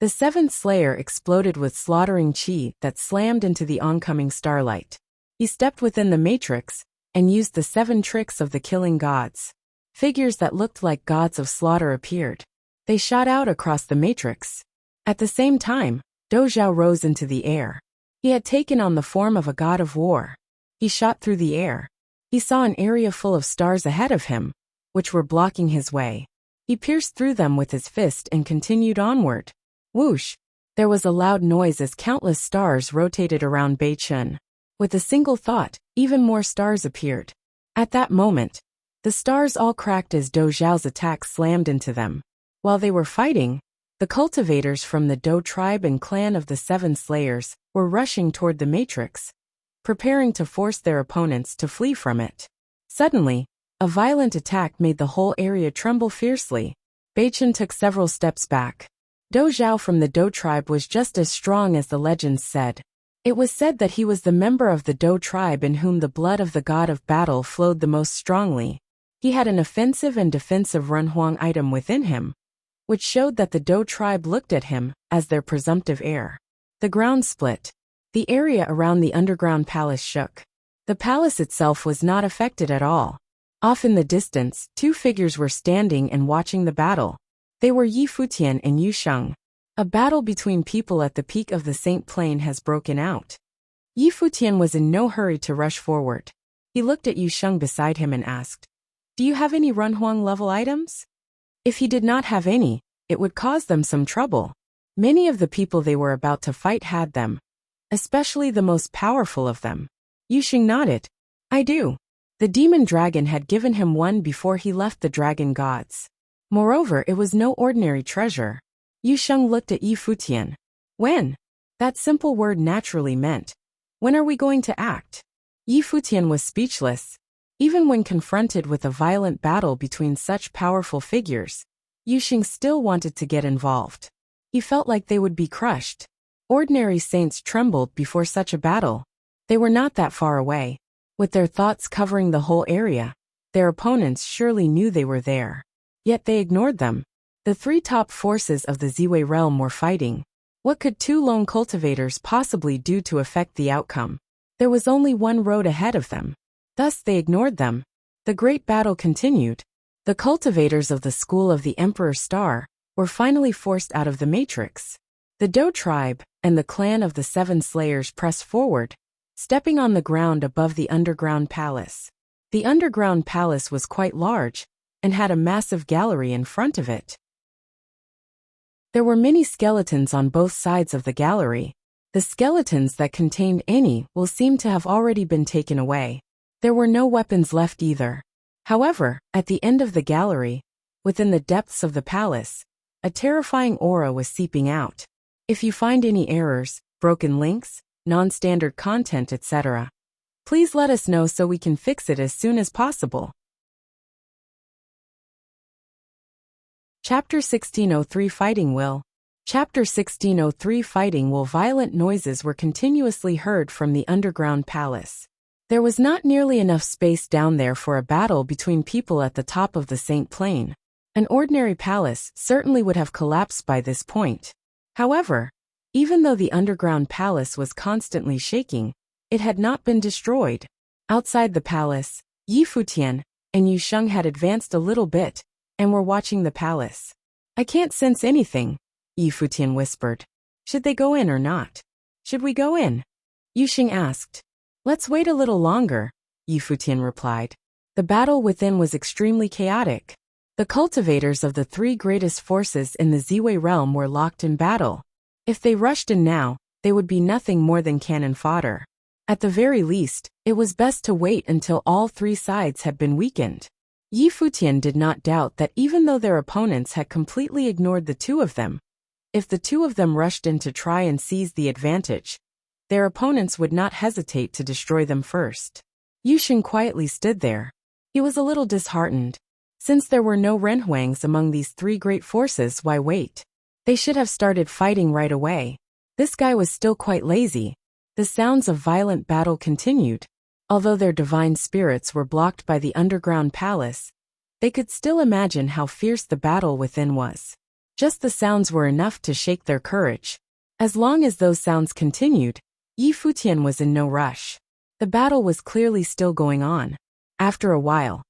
[SPEAKER 1] The 7th slayer exploded with slaughtering qi that slammed into the oncoming starlight. He stepped within the matrix and used the 7 tricks of the killing gods. Figures that looked like gods of slaughter appeared. They shot out across the matrix. At the same time, Dou Zhao rose into the air. He had taken on the form of a god of war. He shot through the air. He saw an area full of stars ahead of him, which were blocking his way. He pierced through them with his fist and continued onward. Whoosh! There was a loud noise as countless stars rotated around Bei Chen. With a single thought, even more stars appeared. At that moment, the stars all cracked as Dou Zhao's attack slammed into them. While they were fighting, the cultivators from the Dou tribe and clan of the 7 Slayers were rushing toward the matrix, preparing to force their opponents to flee from it. Suddenly, a violent attack made the whole area tremble fiercely. Bei Chen took several steps back. Dou Zhao from the Dou tribe was just as strong as the legends said. It was said that he was the member of the Dou tribe in whom the blood of the god of battle flowed the most strongly. He had an offensive and defensive Renhuang item within him, which showed that the Dou tribe looked at him as their presumptive heir. The ground split. The area around the underground palace shook. The palace itself was not affected at all. Off in the distance, 2 figures were standing and watching the battle. They were Yi Futian and Yu Sheng. A battle between people at the peak of the Saint Plain has broken out. Yi Futian was in no hurry to rush forward. He looked at Yu Sheng beside him and asked, "Do you have any Renhuang level items?" If he did not have any, it would cause them some trouble. Many of the people they were about to fight had them, especially the most powerful of them. Yu Sheng nodded. "I do." The demon dragon had given him one before he left the dragon gods. Moreover, it was no ordinary treasure. Yu Sheng looked at Yi Futian. "When?" That simple word naturally meant, "When are we going to act?" Yi Futian was speechless. Even when confronted with a violent battle between such powerful figures, Yu Sheng still wanted to get involved. He felt like they would be crushed. Ordinary saints trembled before such a battle. They were not that far away. With their thoughts covering the whole area, their opponents surely knew they were there. Yet they ignored them. The 3 top forces of the Ziwei realm were fighting. What could 2 lone cultivators possibly do to affect the outcome? There was only one road ahead of them. Thus they ignored them. The great battle continued. The cultivators of the school of the Emperor Star were finally forced out of the matrix. The Dou tribe and the clan of the 7 Slayers pressed forward, stepping on the ground above the underground palace. The underground palace was quite large and had a massive gallery in front of it. There were many skeletons on both sides of the gallery. The skeletons that contained any will seem to have already been taken away. There were no weapons left either. However, at the end of the gallery, within the depths of the palace, a terrifying aura was seeping out. If you find any errors, broken links, non-standard content, etc., please let us know so we can fix it as soon as possible. Chapter 1603 Fighting Will. Chapter 1603 Fighting Will. Violent noises were continuously heard from the underground palace. There was not nearly enough space down there for a battle between people at the top of the Saint Plain. An ordinary palace certainly would have collapsed by this point. However, even though the underground palace was constantly shaking, it had not been destroyed. Outside the palace, Futian and Yusheng had advanced a little bit and were watching the palace. "I can't sense anything," Futian whispered. "Should they go in or not?" "Should we go in?" Yusheng asked. "Let's wait a little longer," Futian replied. The battle within was extremely chaotic. The cultivators of the three greatest forces in the Ziwei realm were locked in battle. If they rushed in now, they would be nothing more than cannon fodder. At the very least, it was best to wait until all three sides had been weakened. Futian did not doubt that even though their opponents had completely ignored the two of them, if the two of them rushed in to try and seize the advantage, their opponents would not hesitate to destroy them first. Yusheng quietly stood there. He was a little disheartened. Since there were no Renhuangs among these three great forces, why wait? They should have started fighting right away. This guy was still quite lazy. The sounds of violent battle continued. Although their divine spirits were blocked by the underground palace, they could still imagine how fierce the battle within was. Just the sounds were enough to shake their courage. As long as those sounds continued, Futian was in no rush. The battle was clearly still going on. After a while,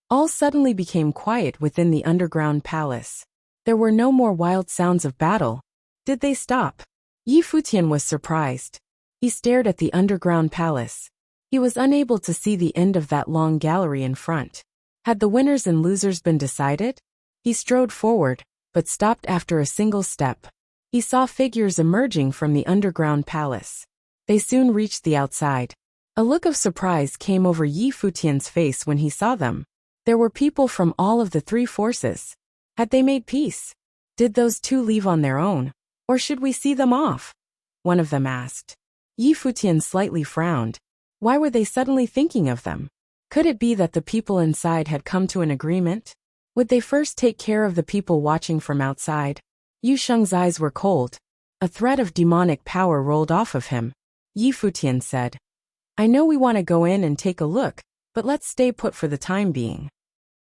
[SPEAKER 1] all suddenly became quiet within the underground palace. There were no more wild sounds of battle. Did they stop? Futian was surprised. He stared at the underground palace. He was unable to see the end of that long gallery in front. Had the winners and losers been decided? He strode forward, but stopped after a single step. He saw figures emerging from the underground palace. They soon reached the outside. A look of surprise came over Futian's face when he saw them. There were people from all of the three forces. Had they made peace? Did those two leave on their own? Or should we see them off? One of them asked. Futian slightly frowned. Why were they suddenly thinking of them? Could it be that the people inside had come to an agreement? Would they first take care of the people watching from outside? Yusheng's eyes were cold. A thread of demonic power rolled off of him. Futian said, "I know we want to go in and take a look, but let's stay put for the time being."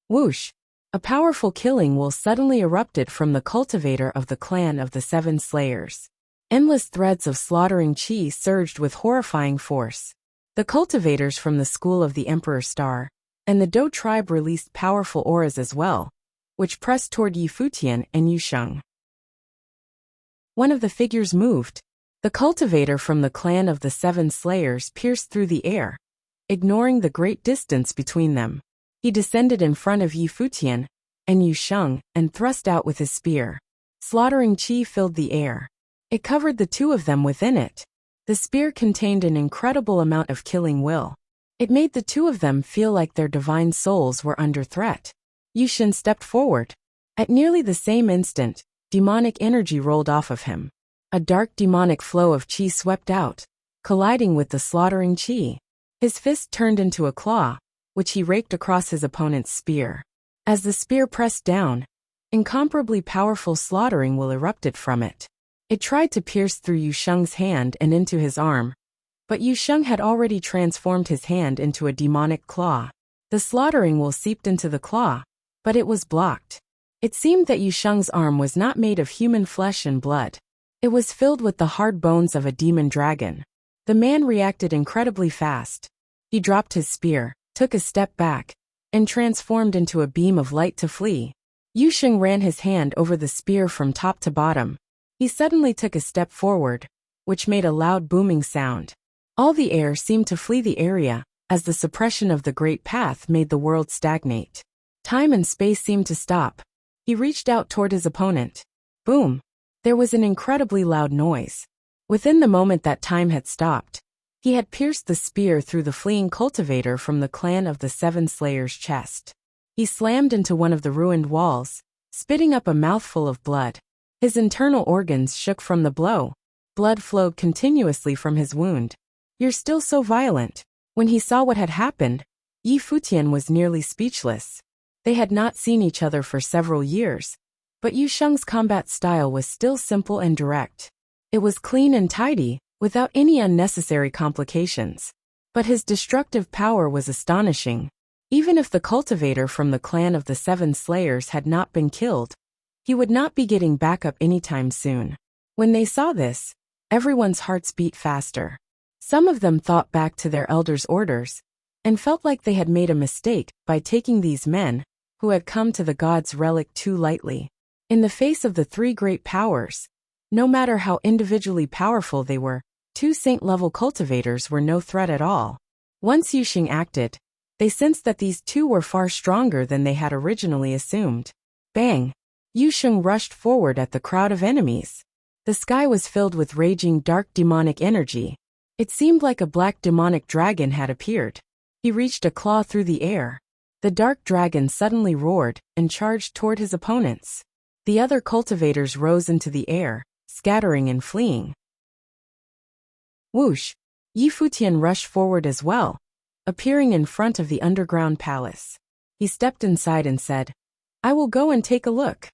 [SPEAKER 1] Whoosh! A powerful killing will suddenly erupted from the cultivator of the clan of the Seven Slayers. Endless threads of slaughtering chi surged with horrifying force. The cultivators from the school of the Emperor Star and the Dou tribe released powerful auras as well, which pressed toward Futian and Yusheng. One of the figures moved. The cultivator from the clan of the Seven Slayers pierced through the air, ignoring the great distance between them. He descended in front of Futian and Yusheng and thrust out with his spear. Slaughtering chi filled the air. It covered the two of them within it. The spear contained an incredible amount of killing will. It made the two of them feel like their divine souls were under threat. Yusheng stepped forward. At nearly the same instant, demonic energy rolled off of him. A dark demonic flow of chi swept out, colliding with the slaughtering chi. His fist turned into a claw, which he raked across his opponent's spear. As the spear pressed down, incomparably powerful slaughtering will erupted from it. It tried to pierce through Yusheng's hand and into his arm, but Yusheng had already transformed his hand into a demonic claw. The slaughtering will seeped into the claw, but it was blocked. It seemed that Yusheng's arm was not made of human flesh and blood. It was filled with the hard bones of a demon dragon. The man reacted incredibly fast. He dropped his spear, took a step back, and transformed into a beam of light to flee. Yusheng ran his hand over the spear from top to bottom. He suddenly took a step forward, which made a loud booming sound. All the air seemed to flee the area, as the suppression of the Great Path made the world stagnate. Time and space seemed to stop. He reached out toward his opponent. Boom! There was an incredibly loud noise. Within the moment that time had stopped, he had pierced the spear through the fleeing cultivator from the clan of the Seven Slayers' chest. He slammed into one of the ruined walls, spitting up a mouthful of blood. His internal organs shook from the blow. Blood flowed continuously from his wound. "You're still so violent." When he saw what had happened, Futian was nearly speechless. They had not seen each other for several years, but Yu Sheng's combat style was still simple and direct. It was clean and tidy, without any unnecessary complications. But his destructive power was astonishing. Even if the cultivator from the clan of the Seven Slayers had not been killed, he would not be getting back up anytime soon. When they saw this, everyone's hearts beat faster. Some of them thought back to their elders' orders, and felt like they had made a mistake by taking these men, who had come to the god's relic, too lightly. In the face of the three great powers, no matter how individually powerful they were, two saint-level cultivators were no threat at all. Once Yu Sheng acted, they sensed that these two were far stronger than they had originally assumed. Bang! Yu Sheng rushed forward at the crowd of enemies. The sky was filled with raging dark demonic energy. It seemed like a black demonic dragon had appeared. He reached a claw through the air. The dark dragon suddenly roared and charged toward his opponents. The other cultivators rose into the air, scattering and fleeing. Whoosh! Futian rushed forward as well, appearing in front of the underground palace. He stepped inside and said, "I will go and take a look."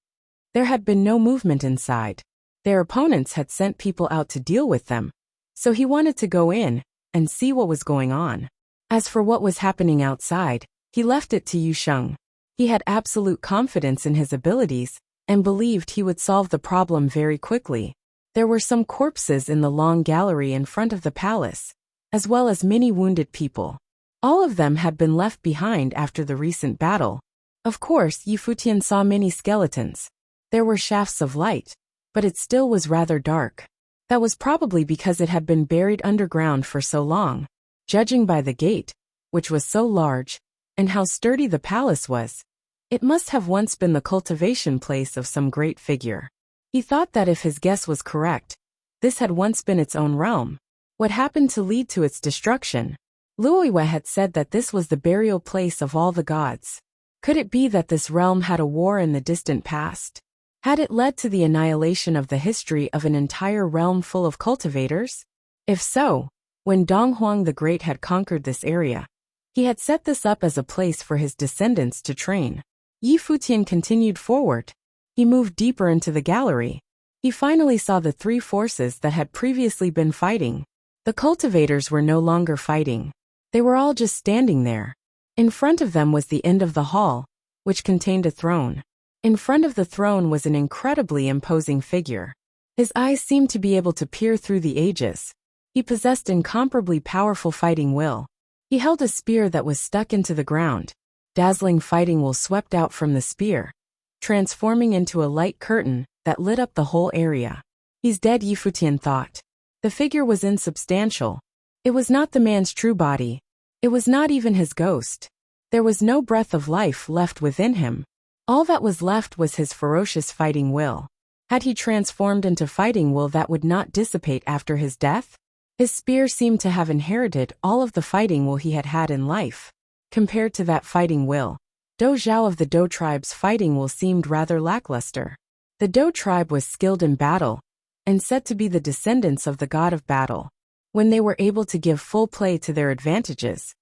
[SPEAKER 1] There had been no movement inside. Their opponents had sent people out to deal with them, so he wanted to go in and see what was going on. As for what was happening outside, he left it to Yu Sheng. He had absolute confidence in his abilities and believed he would solve the problem very quickly. There were some corpses in the long gallery in front of the palace, as well as many wounded people. All of them had been left behind after the recent battle. Of course, Futian saw many skeletons. There were shafts of light, but it still was rather dark. That was probably because it had been buried underground for so long. Judging by the gate, which was so large, and how sturdy the palace was, it must have once been the cultivation place of some great figure. He thought that if his guess was correct, this had once been its own realm. What happened to lead to its destruction? Luoyue had said that this was the burial place of all the gods. Could it be that this realm had a war in the distant past? Had it led to the annihilation of the history of an entire realm full of cultivators? If so, when Donghuang the Great had conquered this area, he had set this up as a place for his descendants to train. Futian continued forward. He moved deeper into the gallery. He finally saw the three forces that had previously been fighting. The cultivators were no longer fighting. They were all just standing there. In front of them was the end of the hall, which contained a throne. In front of the throne was an incredibly imposing figure. His eyes seemed to be able to peer through the ages. He possessed incomparably powerful fighting will. He held a spear that was stuck into the ground. Dazzling fighting will swept out from the spear, transforming into a light curtain that lit up the whole area. "He's dead," Futian thought. The figure was insubstantial. It was not the man's true body. It was not even his ghost. There was no breath of life left within him. All that was left was his ferocious fighting will. Had he transformed into fighting will that would not dissipate after his death? His spear seemed to have inherited all of the fighting will he had had in life. Compared to that fighting will, Do Zhao of the Dou tribe's fighting will seemed rather lackluster. The Dou tribe was skilled in battle, and said to be the descendants of the god of battle. When they were able to give full play to their advantages,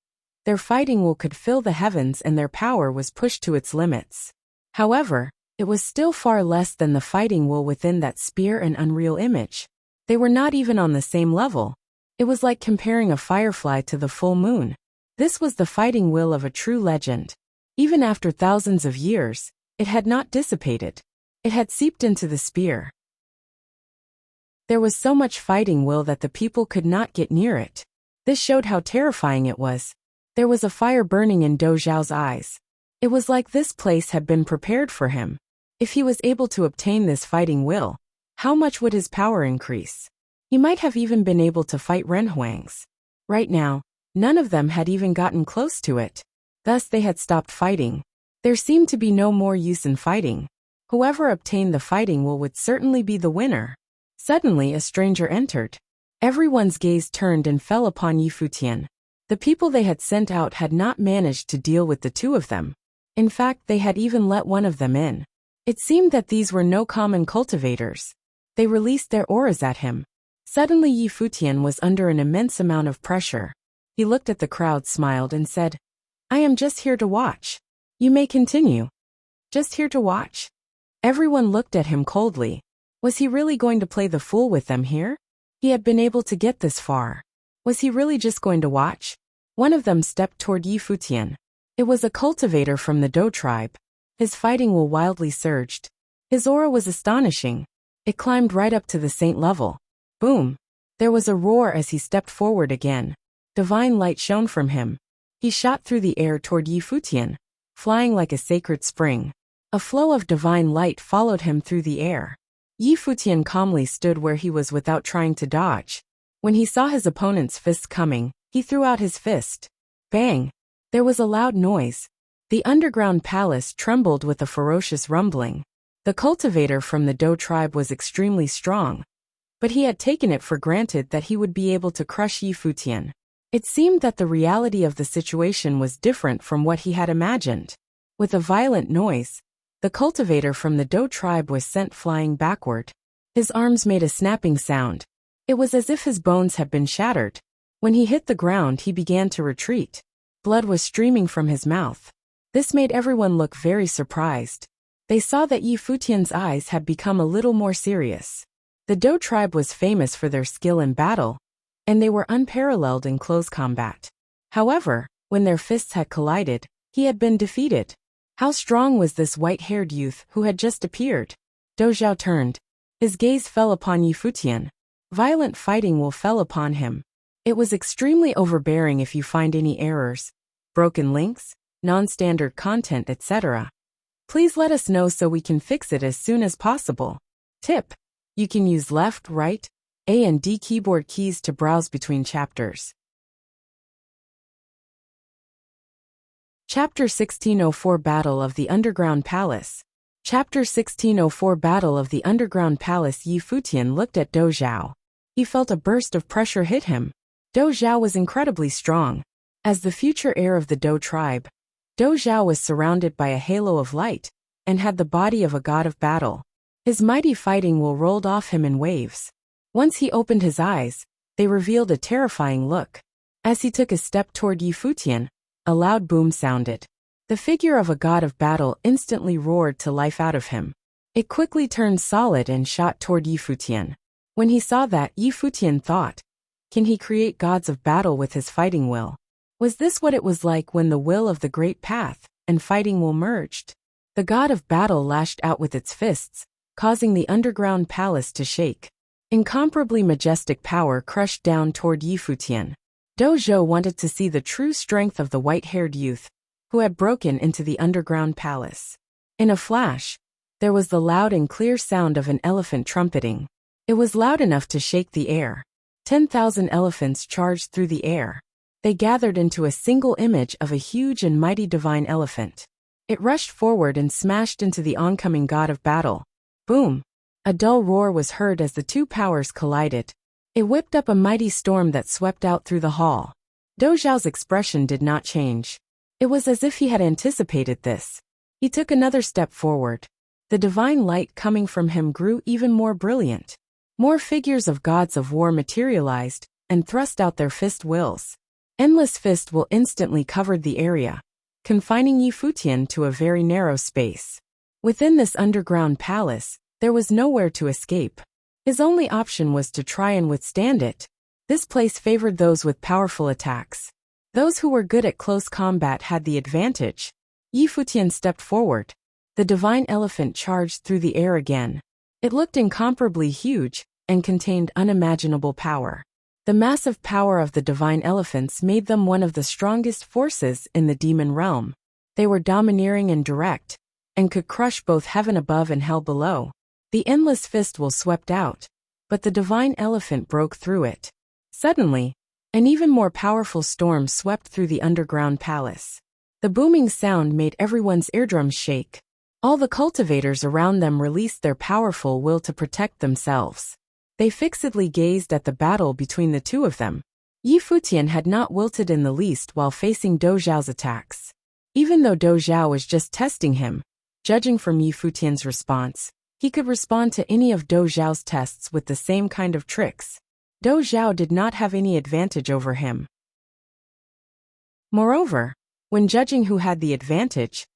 [SPEAKER 1] their fighting will could fill the heavens and their power was pushed to its limits. However, it was still far less than the fighting will within that spear and unreal image. They were not even on the same level. It was like comparing a firefly to the full moon. This was the fighting will of a true legend. Even after thousands of years, it had not dissipated. It had seeped into the spear. There was so much fighting will that the people could not get near it. This showed how terrifying it was. There was a fire burning in Do Zhao's eyes. It was like this place had been prepared for him. If he was able to obtain this fighting will, how much would his power increase? He might have even been able to fight Renhuang's. Right now, None of them had even gotten close to it. Thus they had stopped fighting. There seemed to be no more use in fighting. Whoever obtained the fighting would certainly be the winner. Suddenly a stranger entered. Everyone's gaze turned and fell upon Futian. The people they had sent out had not managed to deal with the two of them. In fact, they had even let one of them in. It seemed that these were no common cultivators. They released their auras at him. Suddenly Futian was under an immense amount of pressure. He looked at the crowd, smiled, and said, "I am just here to watch. You may continue." Just here to watch? Everyone looked at him coldly. Was he really going to play the fool with them here? He had been able to get this far. Was he really just going to watch? One of them stepped toward Futian. It was a cultivator from the Dou tribe. His fighting will wildly surged. His aura was astonishing. It climbed right up to the saint level. Boom! There was a roar as he stepped forward again. Divine light shone from him. He shot through the air toward Futian, flying like a sacred spring. A flow of divine light followed him through the air. Futian calmly stood where he was without trying to dodge. When he saw his opponent's fist coming, he threw out his fist. Bang! There was a loud noise. The underground palace trembled with a ferocious rumbling. The cultivator from the Dou tribe was extremely strong, but he had taken it for granted that he would be able to crush Futian. It seemed that the reality of the situation was different from what he had imagined. With a violent noise, the cultivator from the Dou tribe was sent flying backward. His arms made a snapping sound. It was as if his bones had been shattered. When he hit the ground, he began to retreat. Blood was streaming from his mouth. This made everyone look very surprised. They saw that Futian's eyes had become a little more serious. The Dou tribe was famous for their skill in battle, and they were unparalleled in close combat. However, when their fists had collided, he had been defeated. How strong was this white-haired youth who had just appeared? Dou Zhao turned. His gaze fell upon Futian. Violent fighting will fell upon him. It was extremely overbearing. If you find any errors, broken links, non-standard content, etc., please let us know so we can fix it as soon as possible. Tip: you can use left, right, A and D keyboard keys to browse between chapters. Chapter 1604 Battle of the Underground Palace. Chapter 1604 Battle of the Underground Palace. Futian looked at Dou Zhao. He felt a burst of pressure hit him. Dou Zhao was incredibly strong. As the future heir of the Dou tribe, Dou Zhao was surrounded by a halo of light, and had the body of a god of battle. His mighty fighting will rolled off him in waves. Once he opened his eyes, they revealed a terrifying look. As he took a step toward Futian, a loud boom sounded. The figure of a god of battle instantly roared to life out of him. It quickly turned solid and shot toward Futian. When he saw that, Futian thought, can he create gods of battle with his fighting will? Was this what it was like when the will of the great path and fighting will merged? The god of battle lashed out with its fists, causing the underground palace to shake. Incomparably majestic power crushed down toward Futian. Dou Zhao wanted to see the true strength of the white-haired youth, who had broken into the underground palace. In a flash, there was the loud and clear sound of an elephant trumpeting. It was loud enough to shake the air. 10,000 elephants charged through the air. They gathered into a single image of a huge and mighty divine elephant. It rushed forward and smashed into the oncoming god of battle. Boom! A dull roar was heard as the two powers collided. It whipped up a mighty storm that swept out through the hall. Dou Zhao's expression did not change. It was as if he had anticipated this. He took another step forward. The divine light coming from him grew even more brilliant. More figures of gods of war materialized and thrust out their fist wills. Endless fist will instantly covered the area, confining Futian to a very narrow space. Within this underground palace, there was nowhere to escape. His only option was to try and withstand it. This place favored those with powerful attacks. Those who were good at close combat had the advantage. Futian stepped forward. The divine elephant charged through the air again. It looked incomparably huge and contained unimaginable power. The massive power of the divine elephants made them one of the strongest forces in the demon realm. They were domineering and direct, and could crush both heaven above and hell below. The endless fist will swept out, but the divine elephant broke through it. Suddenly, An even more powerful storm swept through the underground palace. The booming sound made everyone's eardrums shake. All the cultivators around them released their powerful will to protect themselves. They fixedly gazed at the battle between the two of them. Yi Futian had not wilted in the least while facing Dou Zhao's attacks. Even though Dou Zhao was just testing him, judging from Yi Futian's response, he could respond to any of Dou Zhao's tests with the same kind of tricks. Dou Zhao did not have any advantage over him. Moreover, when judging who had the advantage,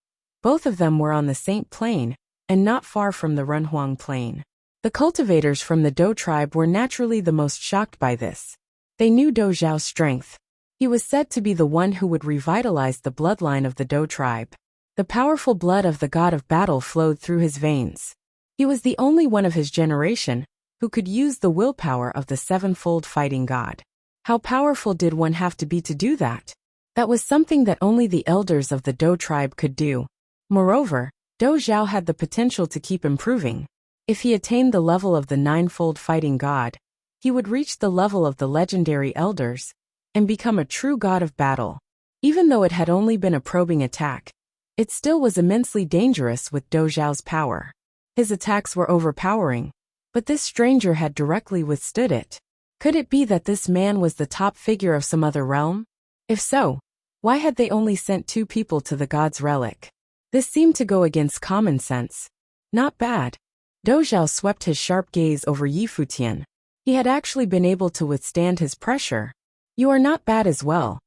[SPEAKER 1] both of them were on the Saint Plain, and not far from the Renhuang Plain. The cultivators from the Dou tribe were naturally the most shocked by this. They knew Dou Zhao's strength. He was said to be the one who would revitalize the bloodline of the Dou tribe. The powerful blood of the god of battle flowed through his veins. He was the only one of his generation who could use the willpower of the sevenfold fighting god. How powerful did one have to be to do that? That was something that only the elders of the Dou tribe could do. Moreover, Dou Zhao had the potential to keep improving. If he attained the level of the ninefold fighting god, he would reach the level of the legendary elders and become a true god of battle. Even though it had only been a probing attack, it still was immensely dangerous with Dou Zhao's power. His attacks were overpowering, but this stranger had directly withstood it. Could it be that this man was the top figure of some other realm? If so, why had they only sent 2 people to the god's relic? This seemed to go against common sense. Not bad. Dou Zhao swept his sharp gaze over Yi Futian. He had actually been able to withstand his pressure. You are not bad as well,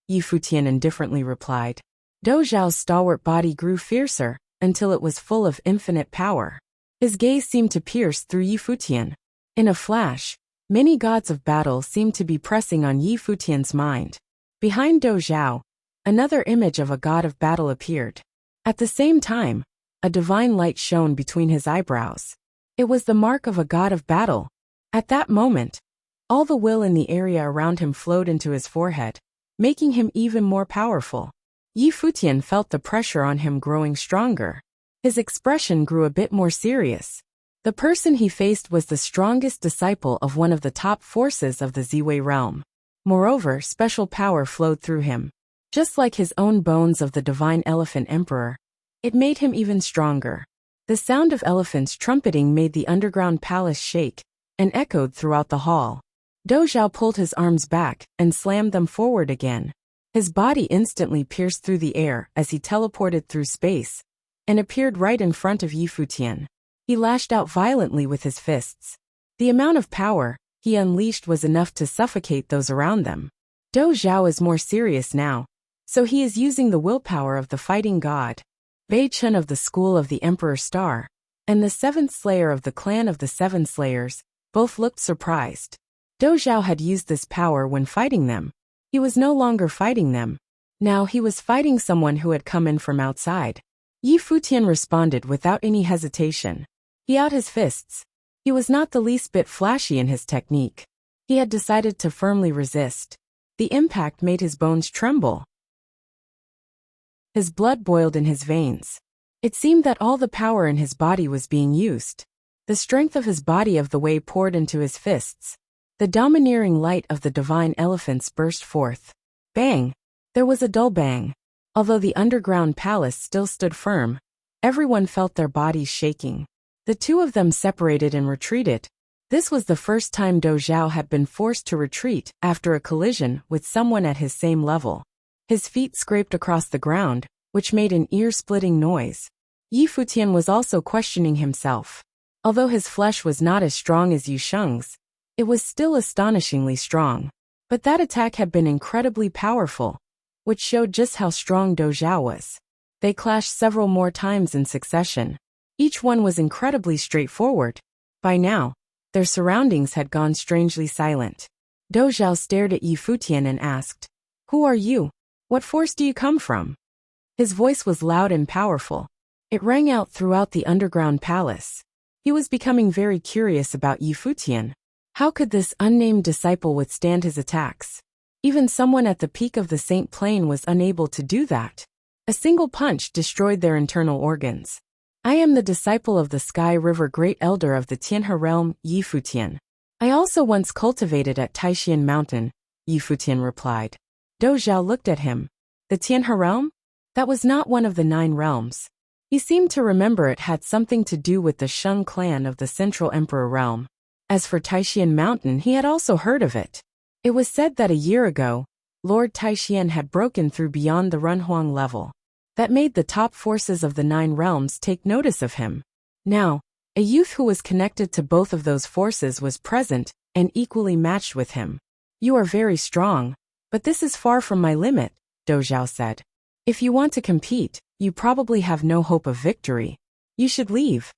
[SPEAKER 1] Yi Futian indifferently replied. Dou Zhao's stalwart body grew fiercer until it was full of infinite power. His gaze seemed to pierce through Yi Futian. In a flash, many gods of battle seemed to be pressing on Yi Futian's mind. Behind Dou Zhao, another image of a god of battle appeared. At the same time, a divine light shone between his eyebrows. It was the mark of a god of battle. At that moment, all the will in the area around him flowed into his forehead, making him even more powerful. Yi Futian felt the pressure on him growing stronger. His expression grew a bit more serious. The person he faced was the strongest disciple of one of the top forces of the Ziwei realm. Moreover, special power flowed through him. Just like his own bones of the divine elephant emperor, it made him even stronger. The sound of elephants trumpeting made the underground palace shake and echoed throughout the hall. Dou Zhao pulled his arms back and slammed them forward again. His body instantly pierced through the air as he teleported through space and appeared right in front of Yi Futian. He lashed out violently with his fists. The amount of power he unleashed was enough to suffocate those around them. Dou Zhao is more serious now, so he is using the willpower of the fighting god. Bei Chun of the school of the Emperor Star and the 7th Slayer of the clan of the 7 Slayers both looked surprised. Dou Zhao had used this power when fighting them. He was no longer fighting them. Now he was fighting someone who had come in from outside. Yi Futian responded without any hesitation. He out his fists. He was not the least bit flashy in his technique. He had decided to firmly resist. The impact made his bones tremble. His blood boiled in his veins. It seemed that all the power in his body was being used. The strength of his body of the way poured into his fists. The domineering light of the divine elephants burst forth. Bang! There was a dull bang. Although the underground palace still stood firm, everyone felt their bodies shaking. The two of them separated and retreated. This was the first time Dou Zhao had been forced to retreat after a collision with someone at his same level. His feet scraped across the ground, which made an ear-splitting noise. Yi Futian was also questioning himself. Although his flesh was not as strong as Yu Sheng's, it was still astonishingly strong. But that attack had been incredibly powerful, which showed just how strong Dou Zhao was. They clashed several more times in succession. Each one was incredibly straightforward. By now, their surroundings had gone strangely silent. Dou Zhao stared at Yi Futian and asked, "Who are you? What force do you come from?" His voice was loud and powerful. It rang out throughout the underground palace. He was becoming very curious about Yi Futian. How could this unnamed disciple withstand his attacks? Even someone at the peak of the Saint Plain was unable to do that. A single punch destroyed their internal organs. I am the disciple of the Sky River Great Elder of the Tianhe realm, Yi Futian. I also once cultivated at Taishan Mountain, Futian replied. Dou Zhao looked at him. The Tianhe realm? That was not one of the 9 realms. He seemed to remember it had something to do with the Sheng clan of the Central Emperor realm. As for Taixian Mountain, he had also heard of it. It was said that a year ago, Lord Taixian had broken through beyond the Runhuang level. That made the top forces of the 9 realms take notice of him. Now, a youth who was connected to both of those forces was present and equally matched with him. You are very strong, but this is far from my limit, Dou Zhao said. If you want to compete, you probably have no hope of victory. You should leave.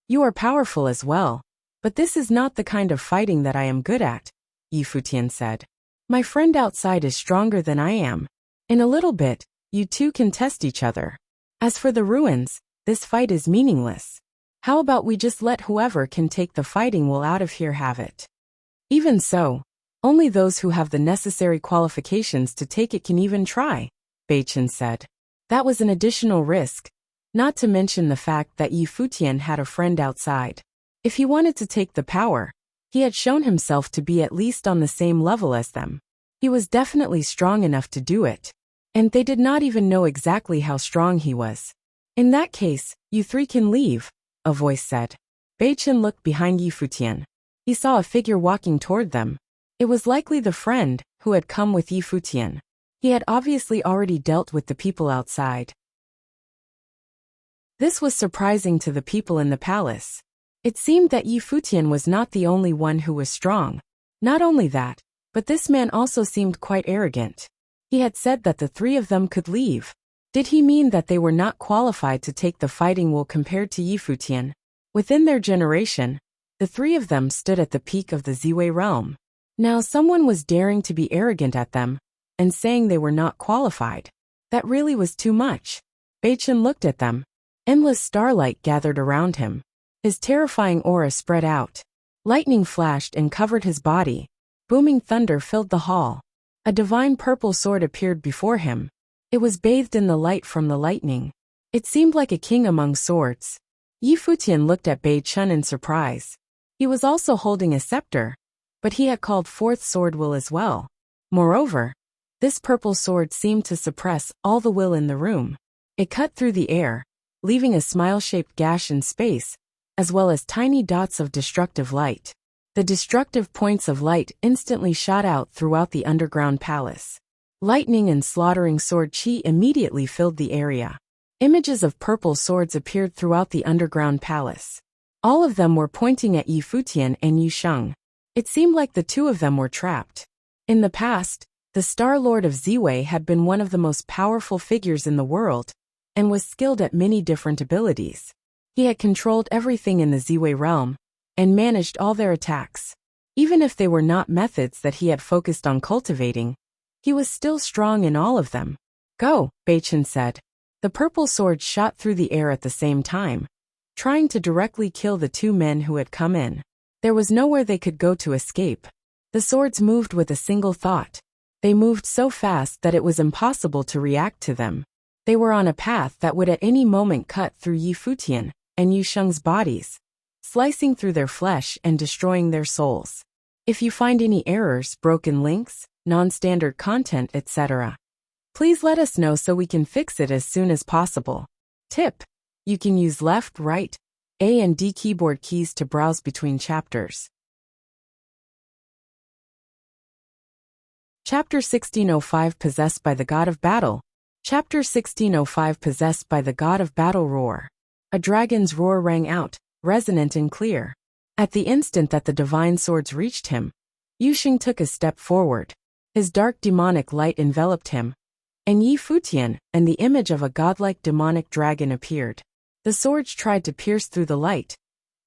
[SPEAKER 1] You are powerful as well, but this is not the kind of fighting that I am good at, Futian said. My friend outside is stronger than I am. In a little bit, you two can test each other. As for the ruins, this fight is meaningless. How about we just let whoever can take the fighting will out of here have it? Even so, only those who have the necessary qualifications to take it can even try, Beichen said. That was an additional risk, not to mention the fact that Futian had a friend outside. If he wanted to take the power, he had shown himself to be at least on the same level as them. He was definitely strong enough to do it. And they did not even know exactly how strong he was. In that case, you 3 can leave, a voice said. Beichen looked behind Futian. He saw a figure walking toward them. It was likely the friend who had come with Futian. He had obviously already dealt with the people outside. This was surprising to the people in the palace. It seemed that Futian was not the only one who was strong. Not only that, but this man also seemed quite arrogant. He had said that the 3 of them could leave. Did he mean that they were not qualified to take the fighting will compared to Futian? Within their generation, the 3 of them stood at the peak of the Ziwei realm. Now someone was daring to be arrogant at them and saying they were not qualified. That really was too much. Beichen looked at them. Endless starlight gathered around him. His terrifying aura spread out. Lightning flashed and covered his body. Booming thunder filled the hall. A divine purple sword appeared before him. It was bathed in the light from the lightning. It seemed like a king among swords. Futian looked at Bei Chun in surprise. He was also holding a scepter, but he had called forth sword will as well. Moreover, this purple sword seemed to suppress all the will in the room. It cut through the air, leaving a smile-shaped gash in space, as well as tiny dots of destructive light. The destructive points of light instantly shot out throughout the underground palace. Lightning and slaughtering sword chi immediately filled the area. Images of purple swords appeared throughout the underground palace. All of them were pointing at Futian and Yu Sheng. It seemed like the 2 of them were trapped. In the past, the Star Lord of Ziwei had been one of the most powerful figures in the world, and was skilled at many different abilities. He had controlled everything in the Ziwei realm, and managed all their attacks. Even if they were not methods that he had focused on cultivating, he was still strong in all of them. Go, Beichen said. The purple sword shot through the air at the same time, trying to directly kill the 2 men who had come in. There was nowhere they could go to escape. The swords moved with a single thought. They moved so fast that it was impossible to react to them. They were on a path that would at any moment cut through Futian and Yu Sheng's bodies, slicing through their flesh and destroying their souls. If you find any errors, broken links, non-standard content, etc., please let us know so we can fix it as soon as possible. Tip: you can use left, right, A and D keyboard keys to browse between chapters. Chapter 1605 Possessed by the God of Battle. Chapter 1605 Possessed by the God of Battle. Roar. A dragon's roar rang out, resonant and clear. At the instant that the divine swords reached him, Yu Sheng took a step forward. His dark demonic light enveloped him, and Futian and the image of a godlike demonic dragon appeared. The swords tried to pierce through the light,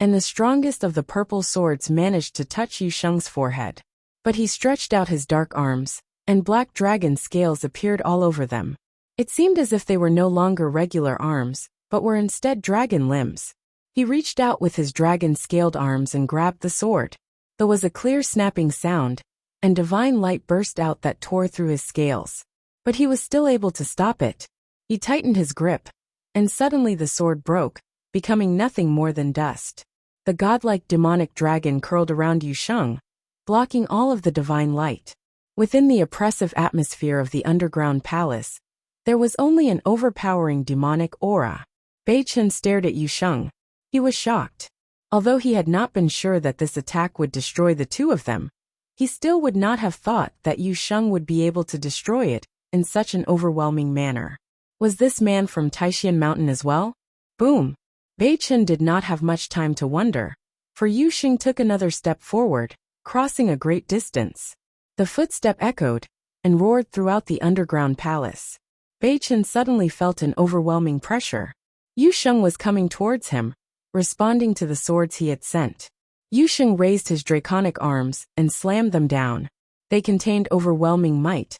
[SPEAKER 1] and the strongest of the purple swords managed to touch Yu Sheng's forehead. But he stretched out his dark arms, and black dragon scales appeared all over them. It seemed as if they were no longer regular arms, but were instead dragon limbs. He reached out with his dragon-scaled arms and grabbed the sword. There was a clear snapping sound, and divine light burst out that tore through his scales. But he was still able to stop it. He tightened his grip, and suddenly the sword broke, becoming nothing more than dust. The godlike demonic dragon curled around Yu Sheng, blocking all of the divine light. Within the oppressive atmosphere of the underground palace, there was only an overpowering demonic aura. Bei Chen stared at Yu Sheng. He was shocked. Although he had not been sure that this attack would destroy the two of them, he still would not have thought that Yu Sheng would be able to destroy it in such an overwhelming manner. Was this man from Taishan Mountain as well? Boom! Bei Chen did not have much time to wonder, for Yu Sheng took another step forward, crossing a great distance. The footstep echoed and roared throughout the underground palace. Bei Chen suddenly felt an overwhelming pressure. Yu Sheng was coming towards him, responding to the swords he had sent. Yu Sheng raised his draconic arms and slammed them down. They contained overwhelming might,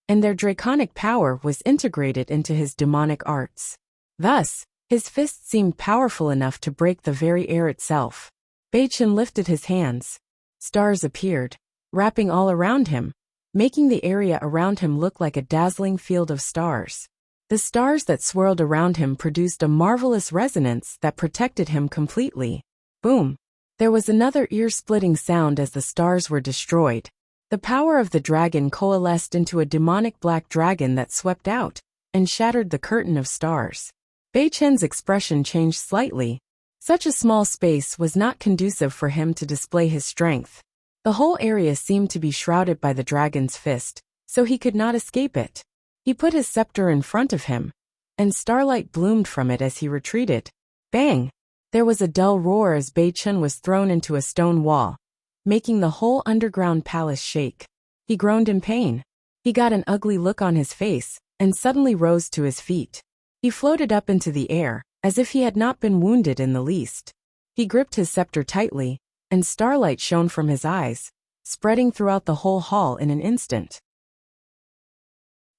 [SPEAKER 1] and their draconic power was integrated into his demonic arts. Thus, his fists seemed powerful enough to break the very air itself. Bei Chen lifted his hands. Stars appeared, wrapping all around him, making the area around him look like a dazzling field of stars. The stars that swirled around him produced a marvelous resonance that protected him completely. Boom! There was another ear-splitting sound as the stars were destroyed. The power of the dragon coalesced into a demonic black dragon that swept out and shattered the curtain of stars. Bei Chen's expression changed slightly. Such a small space was not conducive for him to display his strength. The whole area seemed to be shrouded by the dragon's fist, so he could not escape it. He put his scepter in front of him, and starlight bloomed from it as he retreated. Bang! There was a dull roar as Bei Chen was thrown into a stone wall, making the whole underground palace shake. He groaned in pain. He got an ugly look on his face, and suddenly rose to his feet. He floated up into the air, as if he had not been wounded in the least. He gripped his scepter tightly, and starlight shone from his eyes, spreading throughout the whole hall in an instant.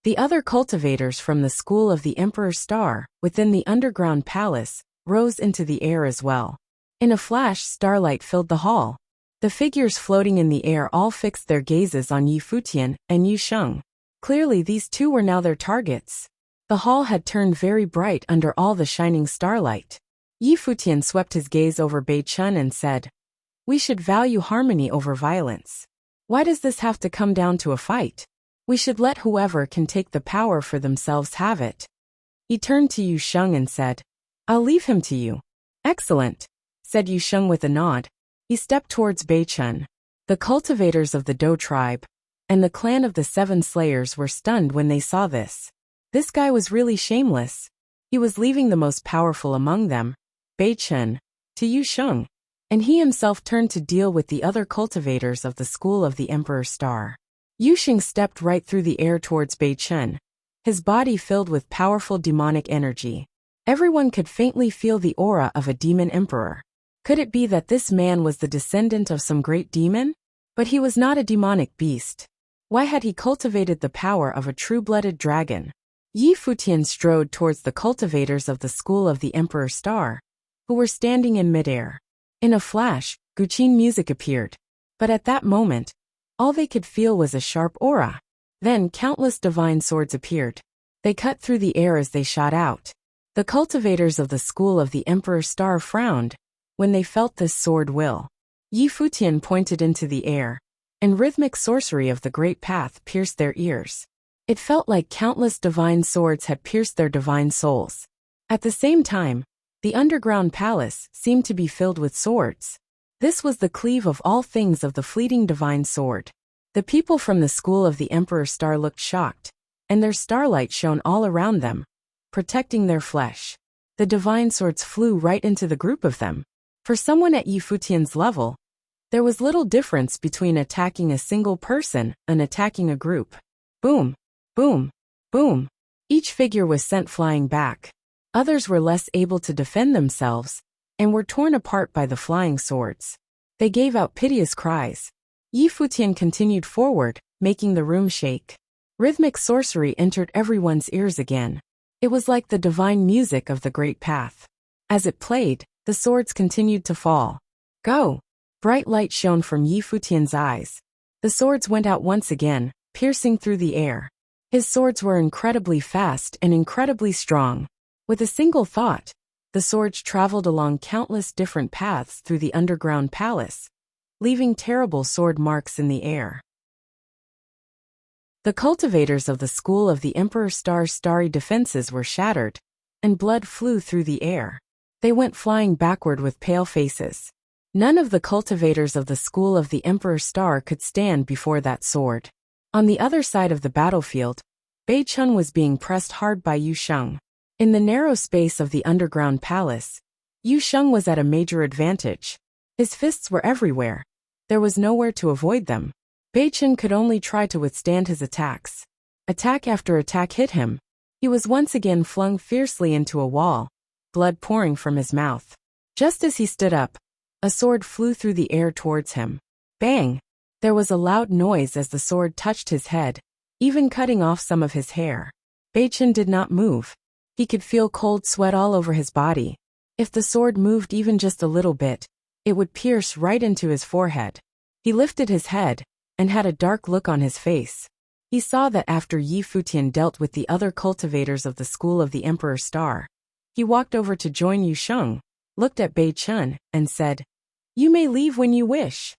[SPEAKER 1] The other cultivators from the school of the Emperor's Star, within the underground palace, rose into the air as well. In a flash, starlight filled the hall. The figures floating in the air all fixed their gazes on Yi Futian and Yu Sheng. Clearly these two were now their targets. The hall had turned very bright under all the shining starlight. Yi Futian swept his gaze over Bei Chen and said, "We should value harmony over violence. Why does this have to come down to a fight? We should let whoever can take the power for themselves have it." He turned to Yu Sheng and said, "I'll leave him to you." "Excellent," said Yu Sheng with a nod. He stepped towards Bei Chen. The cultivators of the Dou tribe and the clan of the Seven Slayers were stunned when they saw this. This guy was really shameless. He was leaving the most powerful among them, Bei Chen, to Yu Sheng, and he himself turned to deal with the other cultivators of the school of the Emperor's Star. Yu Sheng stepped right through the air towards Bei Chen, his body filled with powerful demonic energy. Everyone could faintly feel the aura of a demon emperor. Could it be that this man was the descendant of some great demon? But he was not a demonic beast. Why had he cultivated the power of a true-blooded dragon? Yi Futian strode towards the cultivators of the school of the Emperor's Star, who were standing in midair. In a flash, Guqin music appeared. But at that moment, all they could feel was a sharp aura. Then countless divine swords appeared. They cut through the air as they shot out. The cultivators of the school of the Emperor's Star frowned when they felt this sword will. Yi Futian pointed into the air, and rhythmic sorcery of the great path pierced their ears. It felt like countless divine swords had pierced their divine souls. At the same time, the underground palace seemed to be filled with swords. This was the cleave of all things of the fleeting divine sword. The people from the school of the Emperor's Star looked shocked, and their starlight shone all around them, protecting their flesh. The divine swords flew right into the group of them. For someone at Yi Futian's level, there was little difference between attacking a single person and attacking a group. Boom, boom, boom. Each figure was sent flying back. Others were less able to defend themselves and were torn apart by the flying swords. They gave out piteous cries. Yi Futian continued forward, making the room shake. Rhythmic sorcery entered everyone's ears again. It was like the divine music of the great path. As it played, the swords continued to fall. Go! Bright light shone from Yi Futian's eyes. The swords went out once again, piercing through the air. His swords were incredibly fast and incredibly strong. With a single thought, the swords traveled along countless different paths through the underground palace, leaving terrible sword marks in the air. The cultivators of the school of the Emperor Star's starry defenses were shattered, and blood flew through the air. They went flying backward with pale faces. None of the cultivators of the school of the Emperor Star could stand before that sword. On the other side of the battlefield, Bei Chun was being pressed hard by Yu Sheng. In the narrow space of the underground palace, Yu Sheng was at a major advantage. His fists were everywhere. There was nowhere to avoid them. Bei Chun could only try to withstand his attacks. Attack after attack hit him. He was once again flung fiercely into a wall, blood pouring from his mouth. Just as he stood up, a sword flew through the air towards him. Bang! There was a loud noise as the sword touched his head, even cutting off some of his hair. Bei Chun did not move. He could feel cold sweat all over his body. If the sword moved even just a little bit, it would pierce right into his forehead. He lifted his head, and had a dark look on his face. He saw that after Yi Futian dealt with the other cultivators of the school of the Emperor Star, he walked over to join Yu Sheng, looked at Bei Chun, and said, "You may leave when you wish."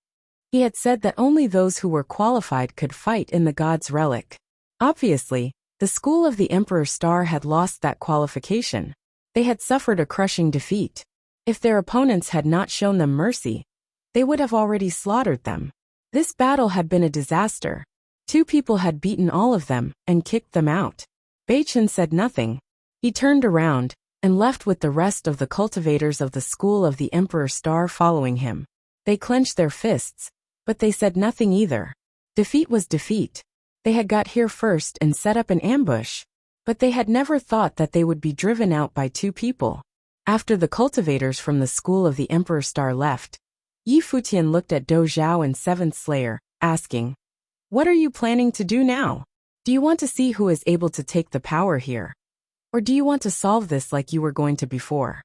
[SPEAKER 1] He had said that only those who were qualified could fight in the God's Relic. Obviously, the school of the Emperor Star had lost that qualification. They had suffered a crushing defeat. If their opponents had not shown them mercy, they would have already slaughtered them. This battle had been a disaster. 2 people had beaten all of them and kicked them out. Bei Chun said nothing. He turned around and left with the rest of the cultivators of the school of the Emperor Star following him. They clenched their fists, but they said nothing either. Defeat was defeat. They had got here first and set up an ambush, but they had never thought that they would be driven out by 2 people. After the cultivators from the school of the Emperor Star left, Yi Futian looked at Do Zhao and Seventh Slayer, asking, "What are you planning to do now? Do you want to see who is able to take the power here? Or do you want to solve this like you were going to before?"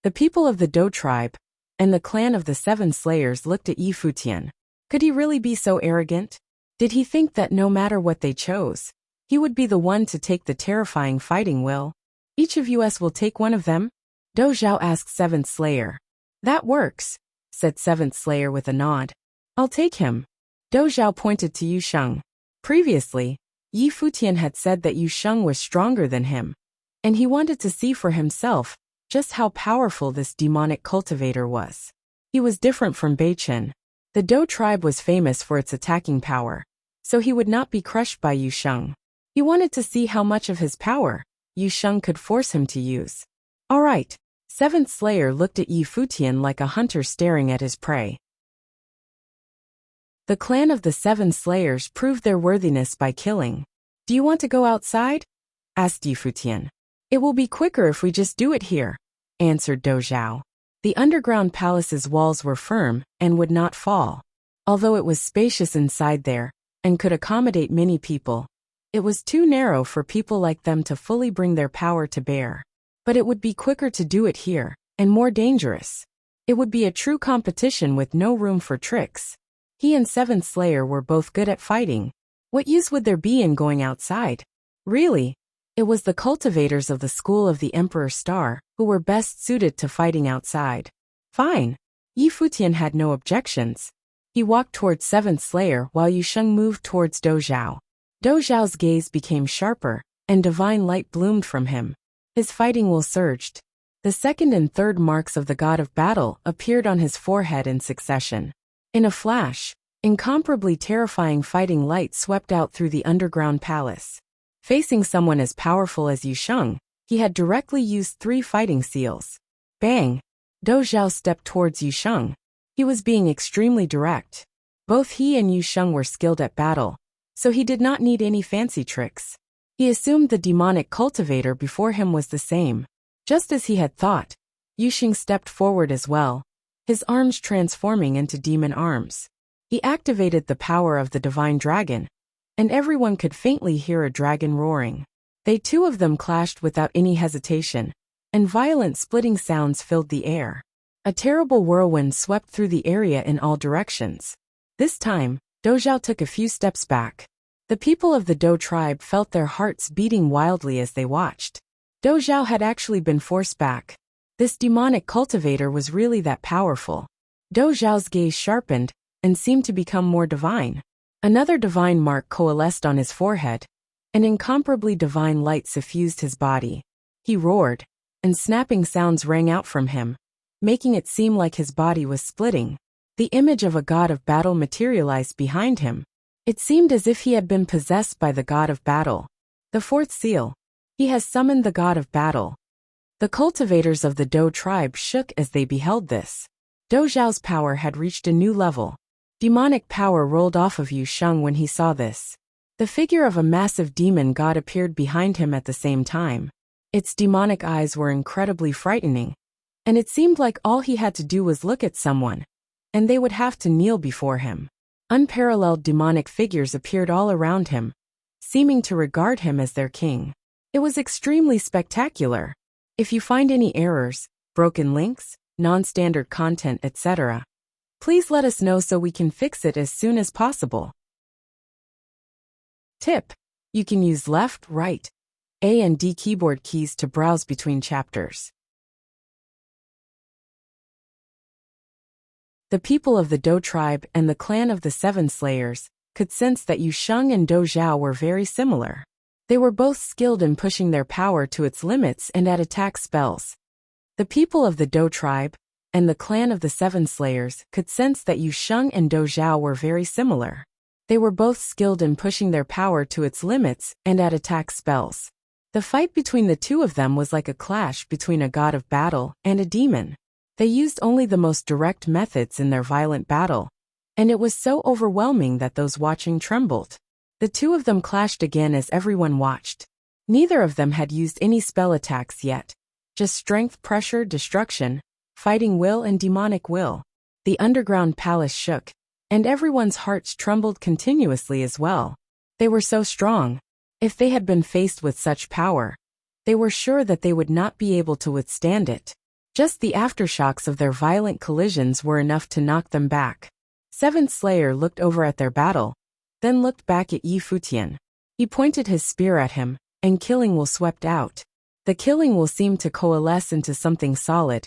[SPEAKER 1] The people of the Do tribe and the clan of the 7 Slayers looked at Yi Futian. Could he really be so arrogant? Did he think that no matter what they chose, he would be the one to take the terrifying fighting will? "Each of us will take one of them?" Do Zhao asked 7th Slayer. "That works," said 7th Slayer with a nod. "I'll take him." Do Zhao pointed to Yu Sheng. Previously, Yi Futian had said that Yu Sheng was stronger than him, and he wanted to see for himself just how powerful this demonic cultivator was. He was different from Bei Chun. The Do tribe was famous for its attacking power, so he would not be crushed by Yu Sheng. He wanted to see how much of his power Yu Sheng could force him to use. "All right." 7th Slayer looked at Yi Futian like a hunter staring at his prey. The clan of the 7 Slayers proved their worthiness by killing. "Do you want to go outside?" asked Yi Futian. "It will be quicker if we just do it here," answered Do Zhao. The underground palace's walls were firm and would not fall. Although it was spacious inside there and could accommodate many people, it was too narrow for people like them to fully bring their power to bear. But it would be quicker to do it here, and more dangerous. It would be a true competition with no room for tricks. He and 7th Slayer were both good at fighting. What use would there be in going outside? Really, it was the cultivators of the school of the Emperor Star who were best suited to fighting outside. Fine. Yi Futian had no objections. He walked towards 7th Slayer while Yu Sheng moved towards Do Zhao. Do Zhao's gaze became sharper, and divine light bloomed from him. His fighting will surged. The 2nd and 3rd marks of the god of battle appeared on his forehead in succession. In a flash, incomparably terrifying fighting light swept out through the underground palace. Facing someone as powerful as Yu Sheng, he had directly used 3 fighting seals. Bang! Do Zhao stepped towards Yu Sheng. He was being extremely direct. Both he and Yu Sheng were skilled at battle, so he did not need any fancy tricks. He assumed the demonic cultivator before him was the same. Just as he had thought, Yu Sheng stepped forward as well, his arms transforming into demon arms. He activated the power of the divine dragon, and everyone could faintly hear a dragon roaring. They 2 of them clashed without any hesitation, and violent splitting sounds filled the air. A terrible whirlwind swept through the area in all directions. This time, Do Zhao took a few steps back. The people of the Do tribe felt their hearts beating wildly as they watched. Do Zhao had actually been forced back. This demonic cultivator was really that powerful. Do Zhao's gaze sharpened and seemed to become more divine. Another divine mark coalesced on his forehead. An incomparably divine light suffused his body. He roared, and snapping sounds rang out from him, making it seem like his body was splitting. The image of a god of battle materialized behind him. It seemed as if he had been possessed by the god of battle. The fourth seal. He has summoned the god of battle. The cultivators of the Dou tribe shook as they beheld this. Dou Zhao's power had reached a new level. Demonic power rolled off of Yu Sheng when he saw this. The figure of a massive demon god appeared behind him at the same time. Its demonic eyes were incredibly frightening, and it seemed like all he had to do was look at someone, and they would have to kneel before him. Unparalleled demonic figures appeared all around him, seeming to regard him as their king. It was extremely spectacular. If you find any errors, broken links, non-standard content, etc., please let us know so we can fix it as soon as possible. Tip: you can use left, right, A and D keyboard keys to browse between chapters. The people of the Dou tribe and the clan of the Seven Slayers could sense that Yu Sheng and Dou Zhao were very similar. They were both skilled in pushing their power to its limits and at attack spells. The people of the Dou tribe and the clan of the Seven Slayers could sense that Yu Sheng and Dou Zhao were very similar. They were both skilled in pushing their power to its limits and at attack spells. The fight between the two of them was like a clash between a god of battle and a demon. They used only the most direct methods in their violent battle, and it was so overwhelming that those watching trembled. The two of them clashed again as everyone watched. Neither of them had used any spell attacks yet. Just strength, pressure, destruction, fighting will and demonic will. The underground palace shook, and everyone's hearts trembled continuously as well. They were so strong. If they had been faced with such power, they were sure that they would not be able to withstand it. Just the aftershocks of their violent collisions were enough to knock them back. Seventh Slayer looked over at their battle, then looked back at Yi Futian. He pointed his spear at him, and Killing Will swept out. The Killing Will seemed to coalesce into something solid,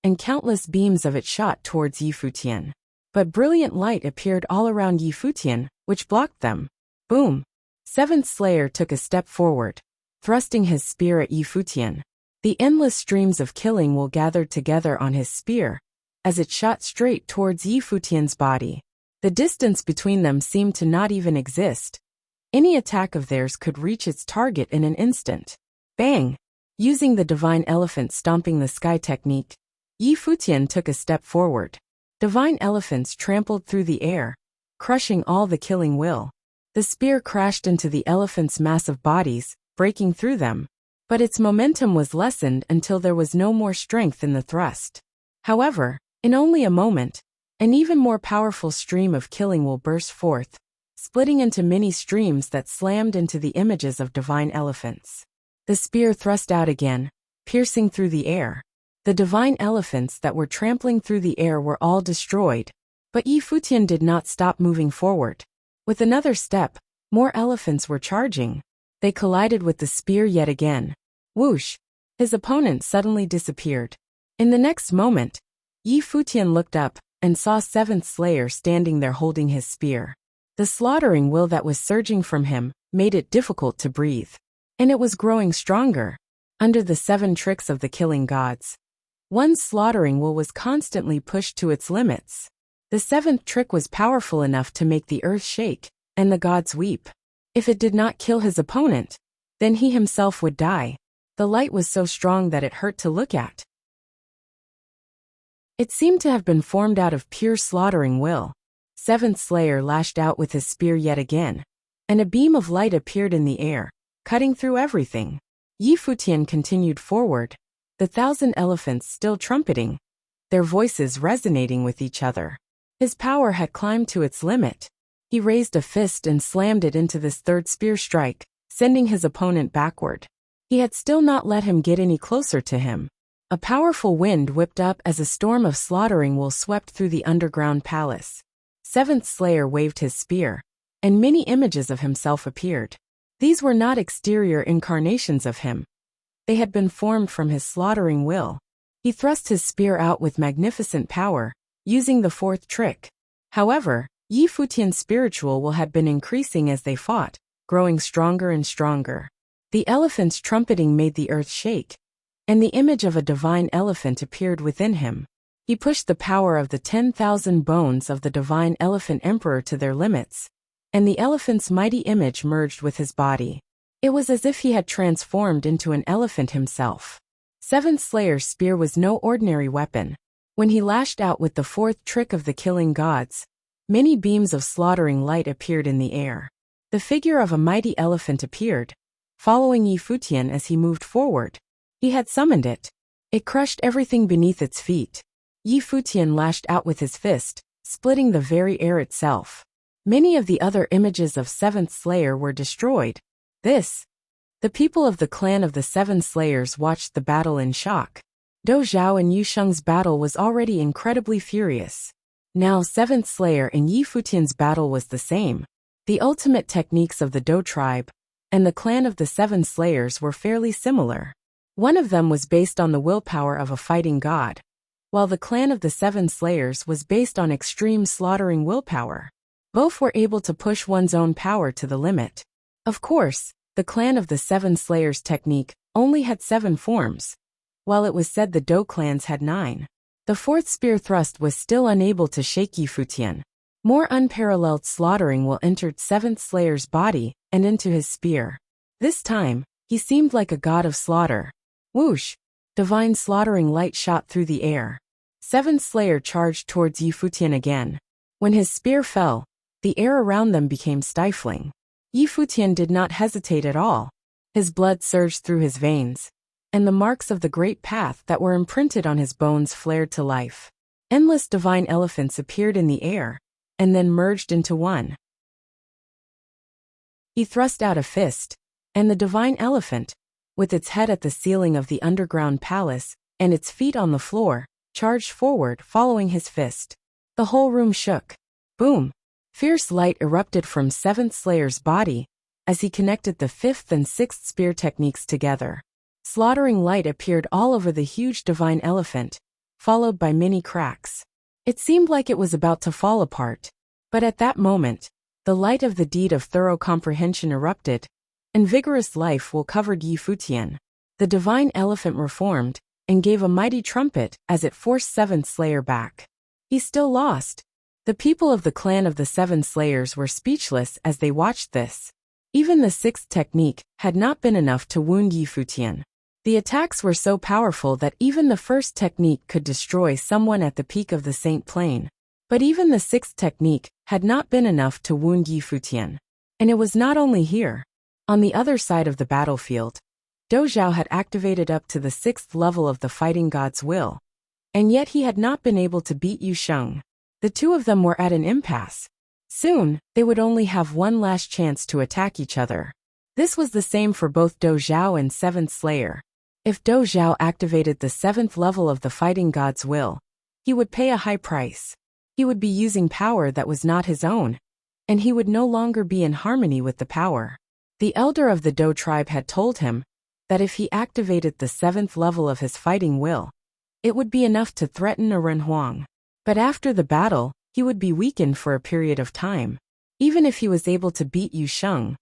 [SPEAKER 1] and countless beams of it shot towards Yi Futian. But brilliant light appeared all around Yi Futian, which blocked them. Boom! Seventh Slayer took a step forward, thrusting his spear at Yi Futian. The endless streams of Killing Will gathered together on his spear, as it shot straight towards Yi Futian's body. The distance between them seemed to not even exist. Any attack of theirs could reach its target in an instant. Bang! Using the Divine Elephant stomping the sky technique, Yi Futian took a step forward. Divine elephants trampled through the air, crushing all the Killing Will. The spear crashed into the elephants' massive bodies, breaking through them. But its momentum was lessened until there was no more strength in the thrust. However, in only a moment, an even more powerful stream of Killing Will burst forth, splitting into many streams that slammed into the images of divine elephants. The spear thrust out again, piercing through the air. The divine elephants that were trampling through the air were all destroyed, but Yi Futian did not stop moving forward. With another step, more elephants were charging. They collided with the spear yet again. Whoosh! His opponent suddenly disappeared. In the next moment, Yi Futian looked up and saw Seventh Slayer standing there holding his spear. The slaughtering will that was surging from him made it difficult to breathe. And it was growing stronger. Under the 7 tricks of the killing gods, one's slaughtering will was constantly pushed to its limits. The 7th trick was powerful enough to make the earth shake and the gods weep. If it did not kill his opponent, then he himself would die. The light was so strong that it hurt to look at. It seemed to have been formed out of pure slaughtering will. Seventh Slayer lashed out with his spear yet again, and a beam of light appeared in the air, cutting through everything. Yi Futian continued forward, the 1,000 elephants still trumpeting, their voices resonating with each other. His power had climbed to its limit. He raised a fist and slammed it into this 3rd spear strike, sending his opponent backward. He had still not let him get any closer to him. A powerful wind whipped up as a storm of slaughtering will swept through the underground palace. Seventh Slayer waved his spear, and many images of himself appeared. These were not exterior incarnations of him. They had been formed from his slaughtering will. He thrust his spear out with magnificent power, using the 4th trick. However, Yi Futian's spiritual will had been increasing as they fought, growing stronger and stronger. The elephant's trumpeting made the earth shake, and the image of a divine elephant appeared within him. He pushed the power of the 10,000 bones of the divine elephant emperor to their limits, and the elephant's mighty image merged with his body. It was as if he had transformed into an elephant himself. Seventh Slayer's spear was no ordinary weapon. When he lashed out with the fourth trick of the killing gods, many beams of slaughtering light appeared in the air. The figure of a mighty elephant appeared, following Yi Futian as he moved forward. He had summoned it. It crushed everything beneath its feet. Yi Futian lashed out with his fist, splitting the very air itself. Many of the other images of Seventh Slayer were destroyed. The people of the clan of the Seven Slayers watched the battle in shock. Dou Zhao and Yu Sheng's battle was already incredibly furious. Now Seventh Slayer and Yi Futian's battle was the same. The ultimate techniques of the Dou tribe and the clan of the Seven Slayers were fairly similar. One of them was based on the willpower of a fighting god, while the clan of the Seven Slayers was based on extreme slaughtering willpower. Both were able to push one's own power to the limit. Of course, the clan of the Seven Slayers technique only had 7 forms, while it was said the Dou clans had 9. The fourth spear thrust was still unable to shake Yi Futian. More unparalleled slaughtering will entered Seventh Slayer's body and into his spear. This time, he seemed like a god of slaughter. Whoosh! Divine slaughtering light shot through the air. Seventh Slayer charged towards Yi Futian again. When his spear fell, the air around them became stifling. Yi Futian did not hesitate at all. His blood surged through his veins, and the marks of the great path that were imprinted on his bones flared to life. Endless divine elephants appeared in the air, and then merged into one. He thrust out a fist, and the divine elephant, with its head at the ceiling of the underground palace and its feet on the floor, charged forward following his fist. The whole room shook. Boom! Fierce light erupted from Seventh Slayer's body as he connected the fifth and sixth spear techniques together. Slaughtering light appeared all over the huge divine elephant, followed by many cracks. It seemed like it was about to fall apart. But at that moment, the light of the deed of thorough comprehension erupted, and vigorous life will covered Yi Futian. The divine elephant reformed and gave a mighty trumpet as it forced Seventh Slayer back. He still lost. The people of the clan of the Seven Slayers were speechless as they watched this. Even the sixth technique had not been enough to wound Yi Futian. The attacks were so powerful that even the first technique could destroy someone at the peak of the Saint Plain. But even the sixth technique had not been enough to wound Yi Futian. And it was not only here. On the other side of the battlefield, Dou Zhao had activated up to the 6th level of the fighting god's will. And yet he had not been able to beat Yu Sheng. The two of them were at an impasse. Soon, they would only have one last chance to attack each other. This was the same for both Dou Zhao and Seventh Slayer. If Dou Zhao activated the 7th level of the fighting god's will, he would pay a high price. He would be using power that was not his own, and he would no longer be in harmony with the power. The elder of the Dou tribe had told him that if he activated the 7th level of his fighting will, it would be enough to threaten a Ren Huang. But after the battle, he would be weakened for a period of time. Even if he was able to beat Yu Sheng,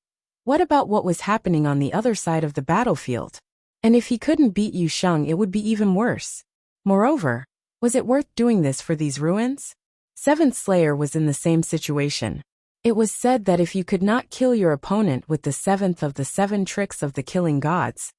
[SPEAKER 1] what about what was happening on the other side of the battlefield? And if he couldn't beat Yu Sheng, it would be even worse. Moreover, was it worth doing this for these ruins? Seventh Slayer was in the same situation. It was said that if you could not kill your opponent with the 7th of the 7 tricks of the killing gods,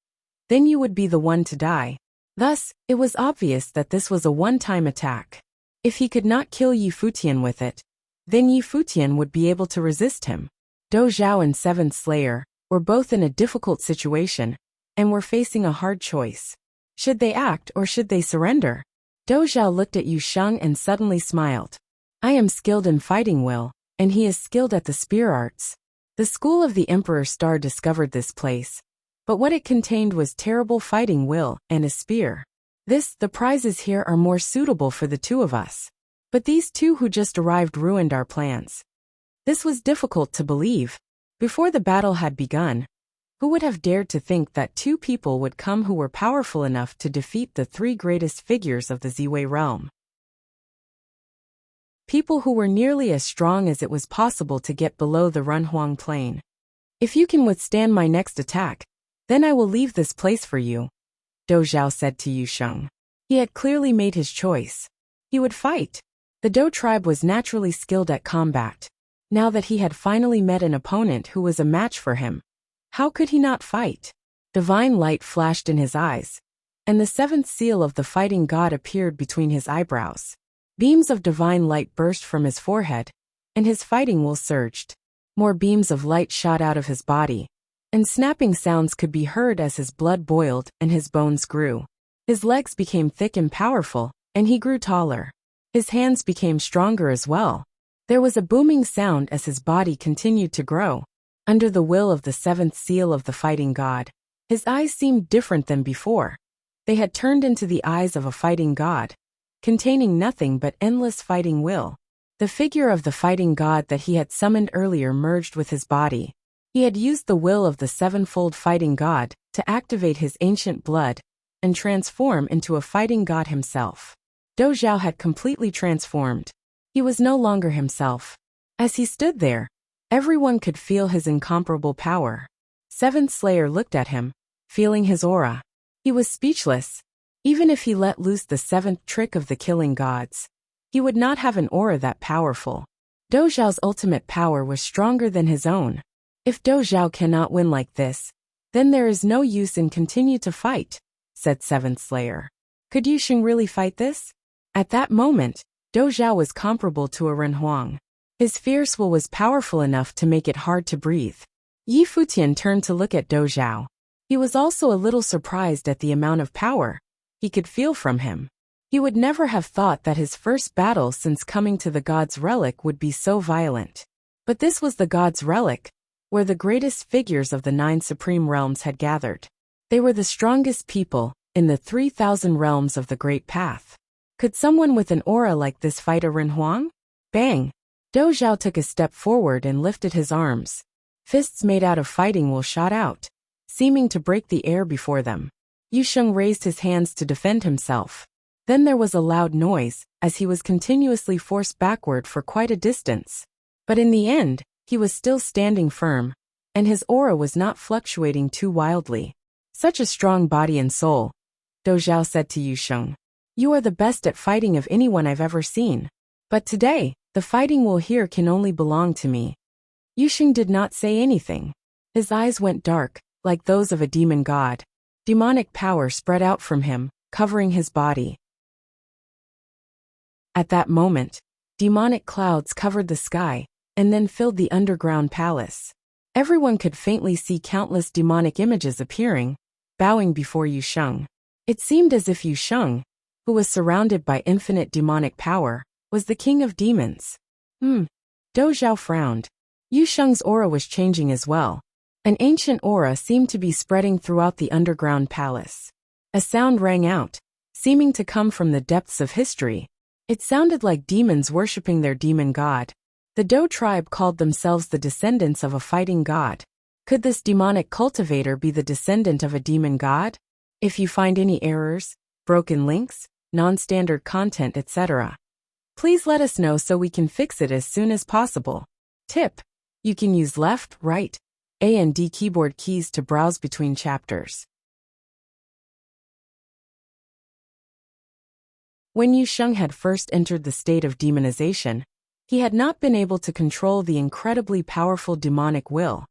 [SPEAKER 1] then you would be the one to die. Thus, it was obvious that this was a one-time attack. If he could not kill Yi Futian with it, then Yi Futian would be able to resist him. Dou Zhao and Seventh Slayer were both in a difficult situation and were facing a hard choice. Should they act or should they surrender? Dou Zhao looked at Yu Sheng and suddenly smiled. I am skilled in fighting will, and he is skilled at the spear arts. The school of the Emperor Star discovered this place, but what it contained was terrible fighting will and a spear. The prizes here are more suitable for the two of us. But these two who just arrived ruined our plans. This was difficult to believe. Before the battle had begun, who would have dared to think that two people would come who were powerful enough to defeat the 3 greatest figures of the Ziwei realm? people who were nearly as strong as it was possible to get below the Runhuang plain. If you can withstand my next attack, then I will leave this place for you, Dou Zhao said to Yu Sheng. He had clearly made his choice. He would fight. The Dou tribe was naturally skilled at combat. Now that he had finally met an opponent who was a match for him, how could he not fight? Divine light flashed in his eyes, and the seventh seal of the fighting god appeared between his eyebrows. Beams of divine light burst from his forehead, and his fighting will surged. More beams of light shot out of his body, and snapping sounds could be heard as his blood boiled and his bones grew. His legs became thick and powerful, and he grew taller. His hands became stronger as well. There was a booming sound as his body continued to grow. Under the will of the seventh seal of the fighting god, his eyes seemed different than before. They had turned into the eyes of a fighting god, containing nothing but endless fighting will. The figure of the fighting god that he had summoned earlier merged with his body. He had used the will of the sevenfold fighting god to activate his ancient blood and transform into a fighting god himself. Dou Zhao had completely transformed. He was no longer himself. As he stood there, everyone could feel his incomparable power. Seventh Slayer looked at him, feeling his aura. He was speechless. Even if he let loose the seventh trick of the killing gods, he would not have an aura that powerful. Dou Zhao's ultimate power was stronger than his own. If Dou Zhao cannot win like this, then there is no use in continue to fight, said Seventh Slayer. Could Yu Sheng really fight this? At that moment, Dou Zhao was comparable to a Renhuang. His fierce will was powerful enough to make it hard to breathe. Yi Futian turned to look at Dou Zhao. He was also a little surprised at the amount of power he could feel from him. He would never have thought that his first battle since coming to the god's relic would be so violent. But this was the god's relic, where the greatest figures of the 9 supreme realms had gathered. They were the strongest people in the 3,000 realms of the Great Path. Could someone with an aura like this fight a Renhuang? Bang! Dou Zhao took a step forward and lifted his arms. Fists made out of fighting will shot out, seeming to break the air before them. Yu Sheng raised his hands to defend himself. Then there was a loud noise, as he was continuously forced backward for quite a distance. But in the end, he was still standing firm, and his aura was not fluctuating too wildly. Such a strong body and soul, Dou Zhao said to Yu Sheng. You are the best at fighting of anyone I've ever seen. But today, the fighting will here can only belong to me. Yu Sheng did not say anything. His eyes went dark, like those of a demon god. Demonic power spread out from him, covering his body. At that moment, demonic clouds covered the sky, and then filled the underground palace. Everyone could faintly see countless demonic images appearing, bowing before Yu Sheng. It seemed as if Yu Sheng, who was surrounded by infinite demonic power, was the king of demons. Dou Zhao frowned. Yu Sheng's aura was changing as well. An ancient aura seemed to be spreading throughout the underground palace. A sound rang out, seeming to come from the depths of history. It sounded like demons worshipping their demon god. The Dou tribe called themselves the descendants of a fighting god. Could this demonic cultivator be the descendant of a demon god? If you find any errors, broken links, non-standard content, etc., please let us know so we can fix it as soon as possible. Tip: you can use left, right, A and D keyboard keys to browse between chapters. When Yu Sheng had first entered the state of demonization, he had not been able to control the incredibly powerful demonic will,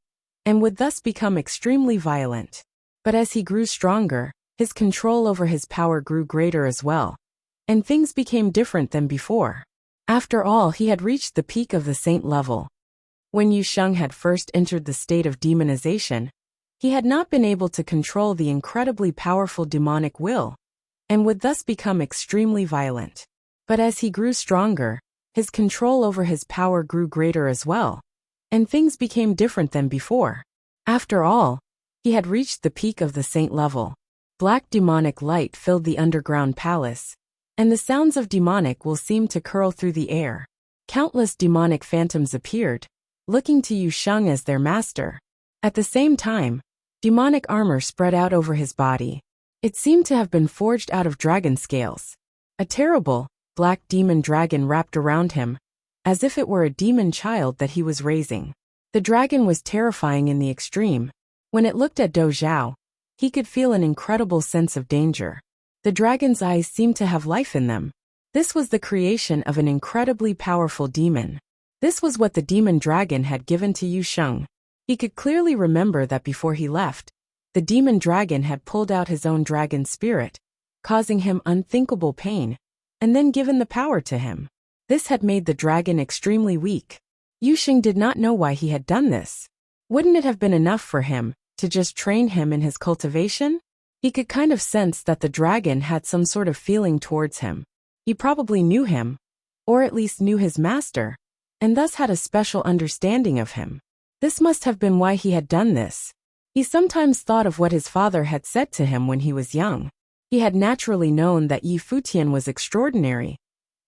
[SPEAKER 1] and would thus become extremely violent. But as he grew stronger, his control over his power grew greater as well, and things became different than before. After all, he had reached the peak of the saint level. When Yu Sheng had first entered the state of demonization, he had not been able to control the incredibly powerful demonic will, and would thus become extremely violent. But as he grew stronger, his control over his power grew greater as well, and things became different than before. After all, he had reached the peak of the saint level. Black demonic light filled the underground palace, and the sounds of demonic will seemed to curl through the air. Countless demonic phantoms appeared, looking to Yu Sheng as their master. At the same time, demonic armor spread out over his body. It seemed to have been forged out of dragon scales. A terrible, black demon dragon wrapped around him, as if it were a demon child that he was raising. The dragon was terrifying in the extreme. When it looked at Dou Zhao, he could feel an incredible sense of danger. The dragon's eyes seemed to have life in them. This was the creation of an incredibly powerful demon. This was what the demon dragon had given to Yu Sheng. He could clearly remember that before he left, the demon dragon had pulled out his own dragon spirit, causing him unthinkable pain, and then given the power to him. This had made the dragon extremely weak. Yu Sheng did not know why he had done this. Wouldn't it have been enough for him to just train him in his cultivation? He could kind of sense that the dragon had some sort of feeling towards him. He probably knew him, or at least knew his master, and thus had a special understanding of him. This must have been why he had done this. He sometimes thought of what his father had said to him when he was young. He had naturally known that Yi Futian was extraordinary,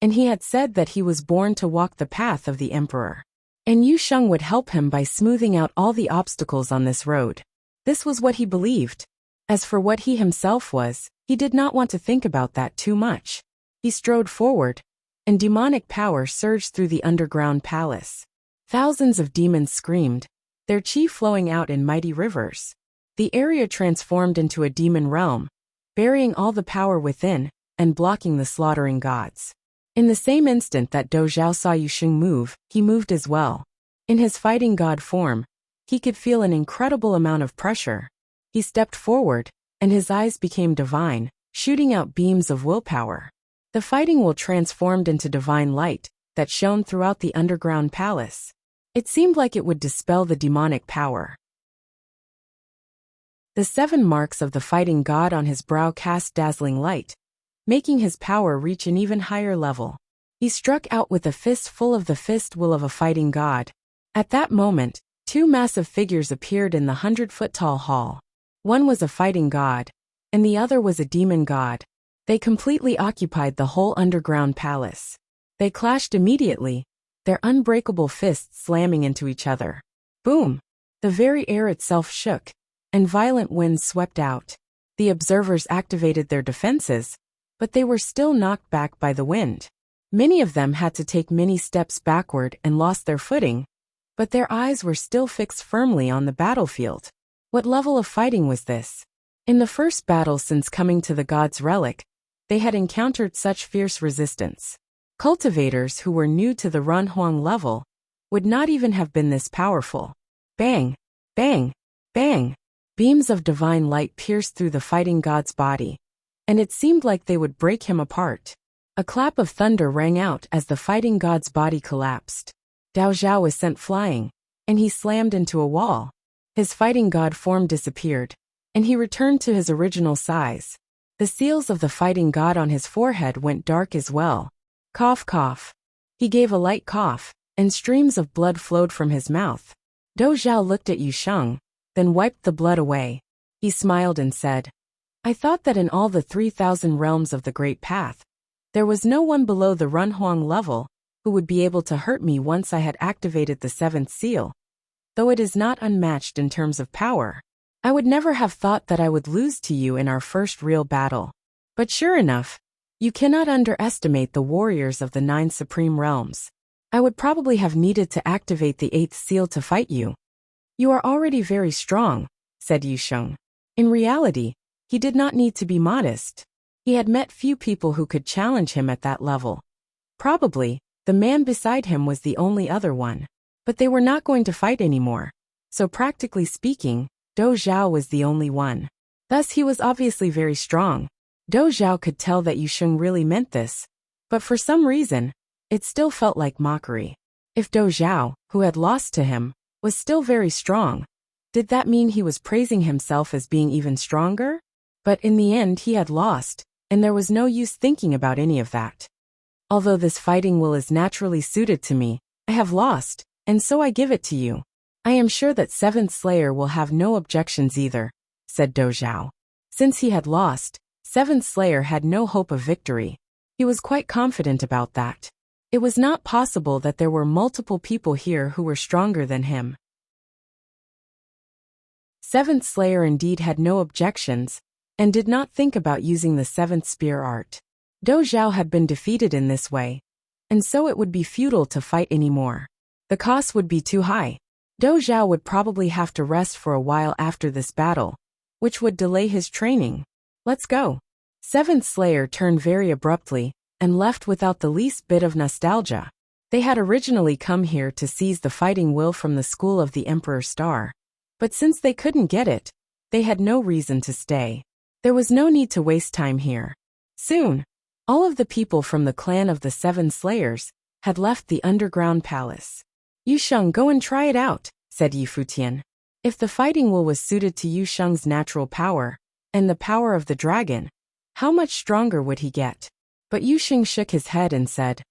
[SPEAKER 1] and he had said that he was born to walk the path of the emperor. And Yu Sheng would help him by smoothing out all the obstacles on this road. This was what he believed. As for what he himself was, he did not want to think about that too much. He strode forward, and demonic power surged through the underground palace. Thousands of demons screamed, their chi flowing out in mighty rivers. The area transformed into a demon realm, burying all the power within and blocking the slaughtering gods. In the same instant that Dou Zhao saw Yu Sheng move, he moved as well. In his fighting god form, he could feel an incredible amount of pressure. He stepped forward, and his eyes became divine, shooting out beams of willpower. The fighting will transformed into divine light that shone throughout the underground palace. It seemed like it would dispel the demonic power. The 7 marks of the fighting god on his brow cast dazzling light, making his power reach an even higher level. He struck out with a fist full of the fist will of a fighting god. At that moment, 2 massive figures appeared in the 100-foot-tall hall. One was a fighting god, and the other was a demon god. They completely occupied the whole underground palace. They clashed immediately, their unbreakable fists slamming into each other. Boom! The very air itself shook, and violent winds swept out. The observers activated their defenses, but they were still knocked back by the wind. Many of them had to take many steps backward and lost their footing, but their eyes were still fixed firmly on the battlefield. What level of fighting was this? In the first battle since coming to the god's relic, they had encountered such fierce resistance. Cultivators who were new to the Runhuang level would not even have been this powerful. Bang! Bang! Bang! Beams of divine light pierced through the fighting god's body, and it seemed like they would break him apart. A clap of thunder rang out as the fighting god's body collapsed. Dou Zhao was sent flying, and he slammed into a wall. His fighting god form disappeared, and he returned to his original size. The seals of the fighting god on his forehead went dark as well. Cough, cough. He gave a light cough, and streams of blood flowed from his mouth. Dou Zhao looked at Yu Sheng, then wiped the blood away. He smiled and said, I thought that in all the 3,000 realms of the Great Path, there was no one below the Runhuang level who would be able to hurt me once I had activated the 7th seal. Though it is not unmatched in terms of power, I would never have thought that I would lose to you in our first real battle. But sure enough, you cannot underestimate the warriors of the 9 supreme realms. I would probably have needed to activate the 8th seal to fight you. You are already very strong, said Yu Sheng. In reality, he did not need to be modest. He had met few people who could challenge him at that level. Probably, the man beside him was the only other one. But they were not going to fight anymore. So practically speaking, Dou Zhao was the only one. Thus he was obviously very strong. Dou Zhao could tell that Yu Sheng really meant this, but for some reason, it still felt like mockery. If Dou Zhao, who had lost to him, was still very strong, did that mean he was praising himself as being even stronger? But in the end he had lost, and there was no use thinking about any of that. Although this fighting will is naturally suited to me, I have lost, and so I give it to you. I am sure that 7th Slayer will have no objections either, said Dou Zhao. Since he had lost, 7th Slayer had no hope of victory. He was quite confident about that. It was not possible that there were multiple people here who were stronger than him. 7th Slayer indeed had no objections, and did not think about using the 7th Spear art. Dou Zhao had been defeated in this way, and so it would be futile to fight anymore. The cost would be too high. Dou Zhao would probably have to rest for a while after this battle, which would delay his training. Let's go. Seventh Slayer turned very abruptly and left without the least bit of nostalgia. They had originally come here to seize the fighting will from the school of the Emperor Star, but since they couldn't get it, they had no reason to stay. There was no need to waste time here. Soon, all of the people from the clan of the Seven Slayers had left the underground palace. Yu Sheng, go and try it out, said Yi Futian. If the fighting will was suited to Yu Sheng's natural power and the power of the dragon, how much stronger would he get? But Yu Sheng shook his head and said,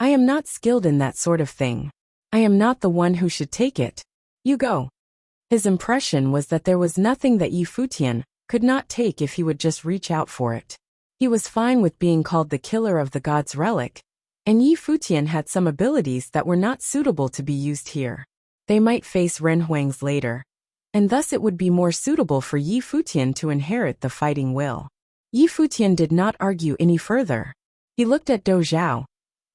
[SPEAKER 1] I am not skilled in that sort of thing. I am not the one who should take it. You go. His impression was that there was nothing that Yi Futian could not take if he would just reach out for it. He was fine with being called the killer of the god's relic, and Yi Futian had some abilities that were not suitable to be used here. They might face Ren Huang's later, and thus it would be more suitable for Yi Futian to inherit the fighting will. Yi Futian did not argue any further. He looked at Dou Zhao,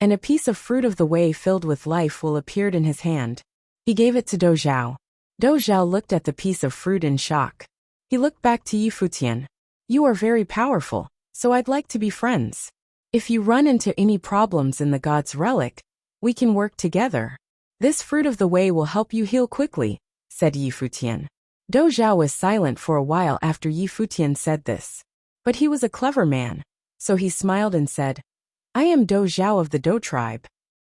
[SPEAKER 1] and a piece of fruit of the way filled with life will appeared in his hand. He gave it to Dou Zhao. Dou Zhao looked at the piece of fruit in shock. He looked back to Yi Futian. You are very powerful, so I'd like to be friends. If you run into any problems in the god's relic, we can work together. This fruit of the way will help you heal quickly, said Yi Futian. Dou Zhao was silent for a while after Yi Futian said this. But he was a clever man, so he smiled and said, I am Dou Zhao of the Dou tribe.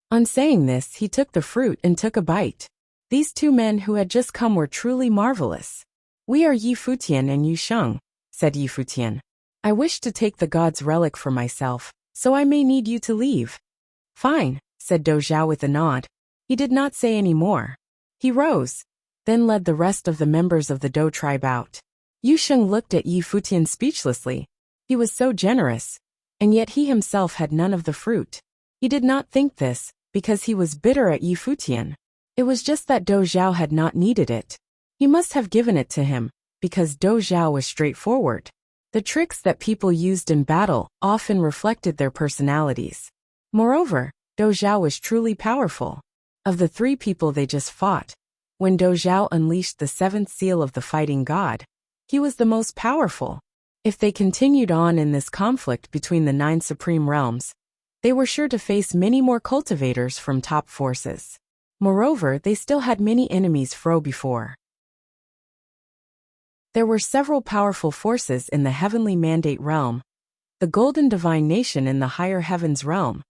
[SPEAKER 1] On saying this, he took the fruit and took a bite. These two men who had just come were truly marvelous. We are Yi Futian and Yu Sheng, said Yi Futian. I wish to take the god's relic for myself, so I may need you to leave. Fine, said Dou Zhao with a nod. He did not say any more. He rose, then led the rest of the members of the Dou tribe out. Yu Sheng looked at Yi Futian speechlessly. He was so generous, and yet he himself had none of the fruit. He did not think this, because he was bitter at Yi Futian. It was just that Dou Zhao had not needed it. He must have given it to him, because Dou Zhao was straightforward. The tricks that people used in battle often reflected their personalities. Moreover, Dou Zhao was truly powerful. Of the three people they just fought, when Dou Zhao unleashed the seventh seal of the fighting god, he was the most powerful. If they continued on in this conflict between the 9 supreme realms, they were sure to face many more cultivators from top forces. Moreover, they still had many enemies before. There were several powerful forces in the heavenly mandate realm, the golden divine nation in the higher heavens realm,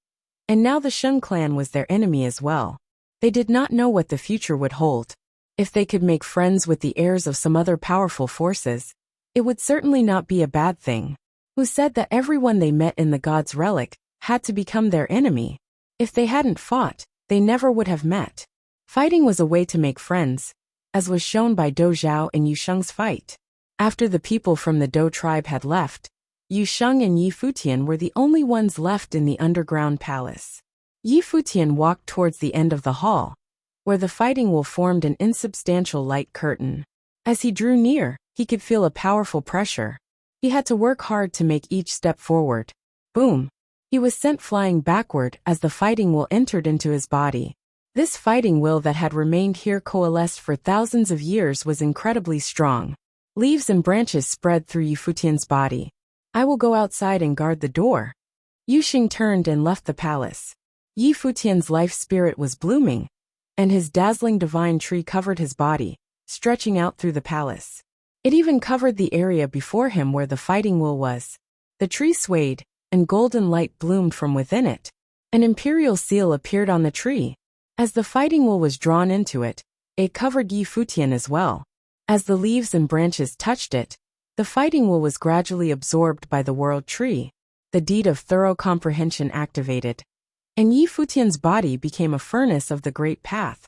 [SPEAKER 1] and now the Sheng clan was their enemy as well. They did not know what the future would hold. If they could make friends with the heirs of some other powerful forces, it would certainly not be a bad thing. Who said that everyone they met in the god's relic had to become their enemy? If they hadn't fought, they never would have met. Fighting was a way to make friends, as was shown by Dou Zhao and Yu Sheng's fight. After the people from the Dou tribe had left, Yu Sheng and Yi Futian were the only ones left in the underground palace. Yi Futian walked towards the end of the hall, where the fighting will formed an insubstantial light curtain. As he drew near, he could feel a powerful pressure. He had to work hard to make each step forward. Boom! He was sent flying backward as the fighting will entered into his body. This fighting will that had remained here coalesced for thousands of years was incredibly strong. Leaves and branches spread through Yi Futian's body. I will go outside and guard the door. Yu Sheng turned and left the palace. Yi Futian's life spirit was blooming, and his dazzling divine tree covered his body, stretching out through the palace. It even covered the area before him where the fighting will was. The tree swayed, and golden light bloomed from within it. An imperial seal appeared on the tree. As the fighting will was drawn into it, it covered Yi Futian as well. As the leaves and branches touched it, the fighting will was gradually absorbed by the world tree. The deed of thorough comprehension activated, and Yi Futian's body became a furnace of the great path,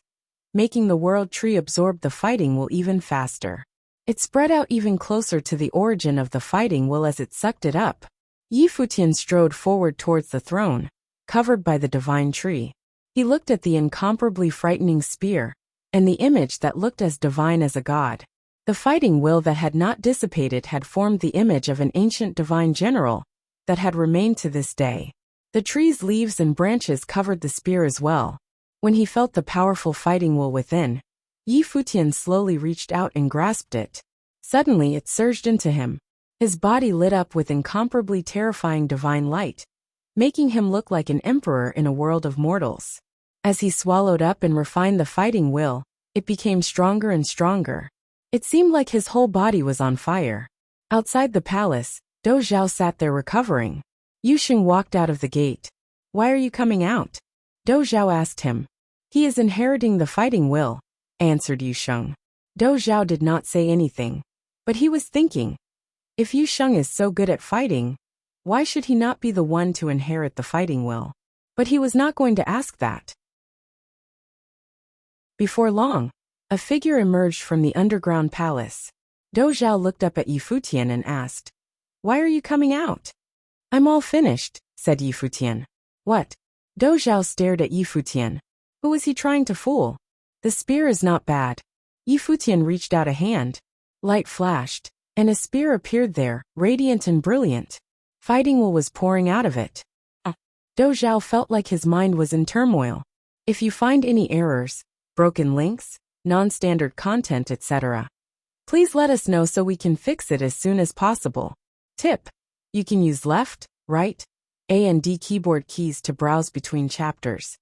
[SPEAKER 1] making the world tree absorb the fighting will even faster. It spread out even closer to the origin of the fighting will as it sucked it up. Yi Futian strode forward towards the throne, covered by the divine tree. He looked at the incomparably frightening spear, and the image that looked as divine as a god. The fighting will that had not dissipated had formed the image of an ancient divine general that had remained to this day. The tree's leaves and branches covered the spear as well. When he felt the powerful fighting will within, Futian slowly reached out and grasped it. Suddenly it surged into him. His body lit up with incomparably terrifying divine light, making him look like an emperor in a world of mortals. As he swallowed up and refined the fighting will, it became stronger and stronger. It seemed like his whole body was on fire. Outside the palace, Dou Zhao sat there recovering. Yu Sheng walked out of the gate. "Why are you coming out?" Dou Zhao asked him. "He is inheriting the fighting will," answered Yu Sheng. Dou Zhao did not say anything, but he was thinking, if Yu Sheng is so good at fighting, why should he not be the one to inherit the fighting will? But he was not going to ask that. Before long, a figure emerged from the underground palace. Dou Zhao looked up at Futian and asked, "Why are you coming out?" "I'm all finished," said Futian. "What?" Dou Zhao stared at Futian. Who was he trying to fool? "The spear is not bad." Futian reached out a hand. Light flashed, and a spear appeared there, radiant and brilliant. Fighting will was pouring out of it. Dou Zhao felt like his mind was in turmoil. If you find any errors, broken links, non-standard content, etc., please let us know so we can fix it as soon as possible. Tip: you can use left, right, A and D keyboard keys to browse between chapters.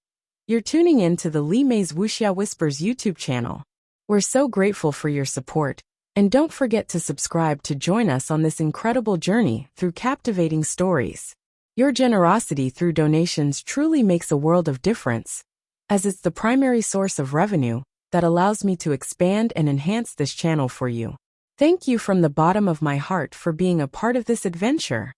[SPEAKER 1] You're tuning in to the Li Mei's Wuxia Whispers YouTube channel. We're so grateful for your support, and don't forget to subscribe to join us on this incredible journey through captivating stories. Your generosity through donations truly makes a world of difference, as it's the primary source of revenue that allows me to expand and enhance this channel for you. Thank you from the bottom of my heart for being a part of this adventure.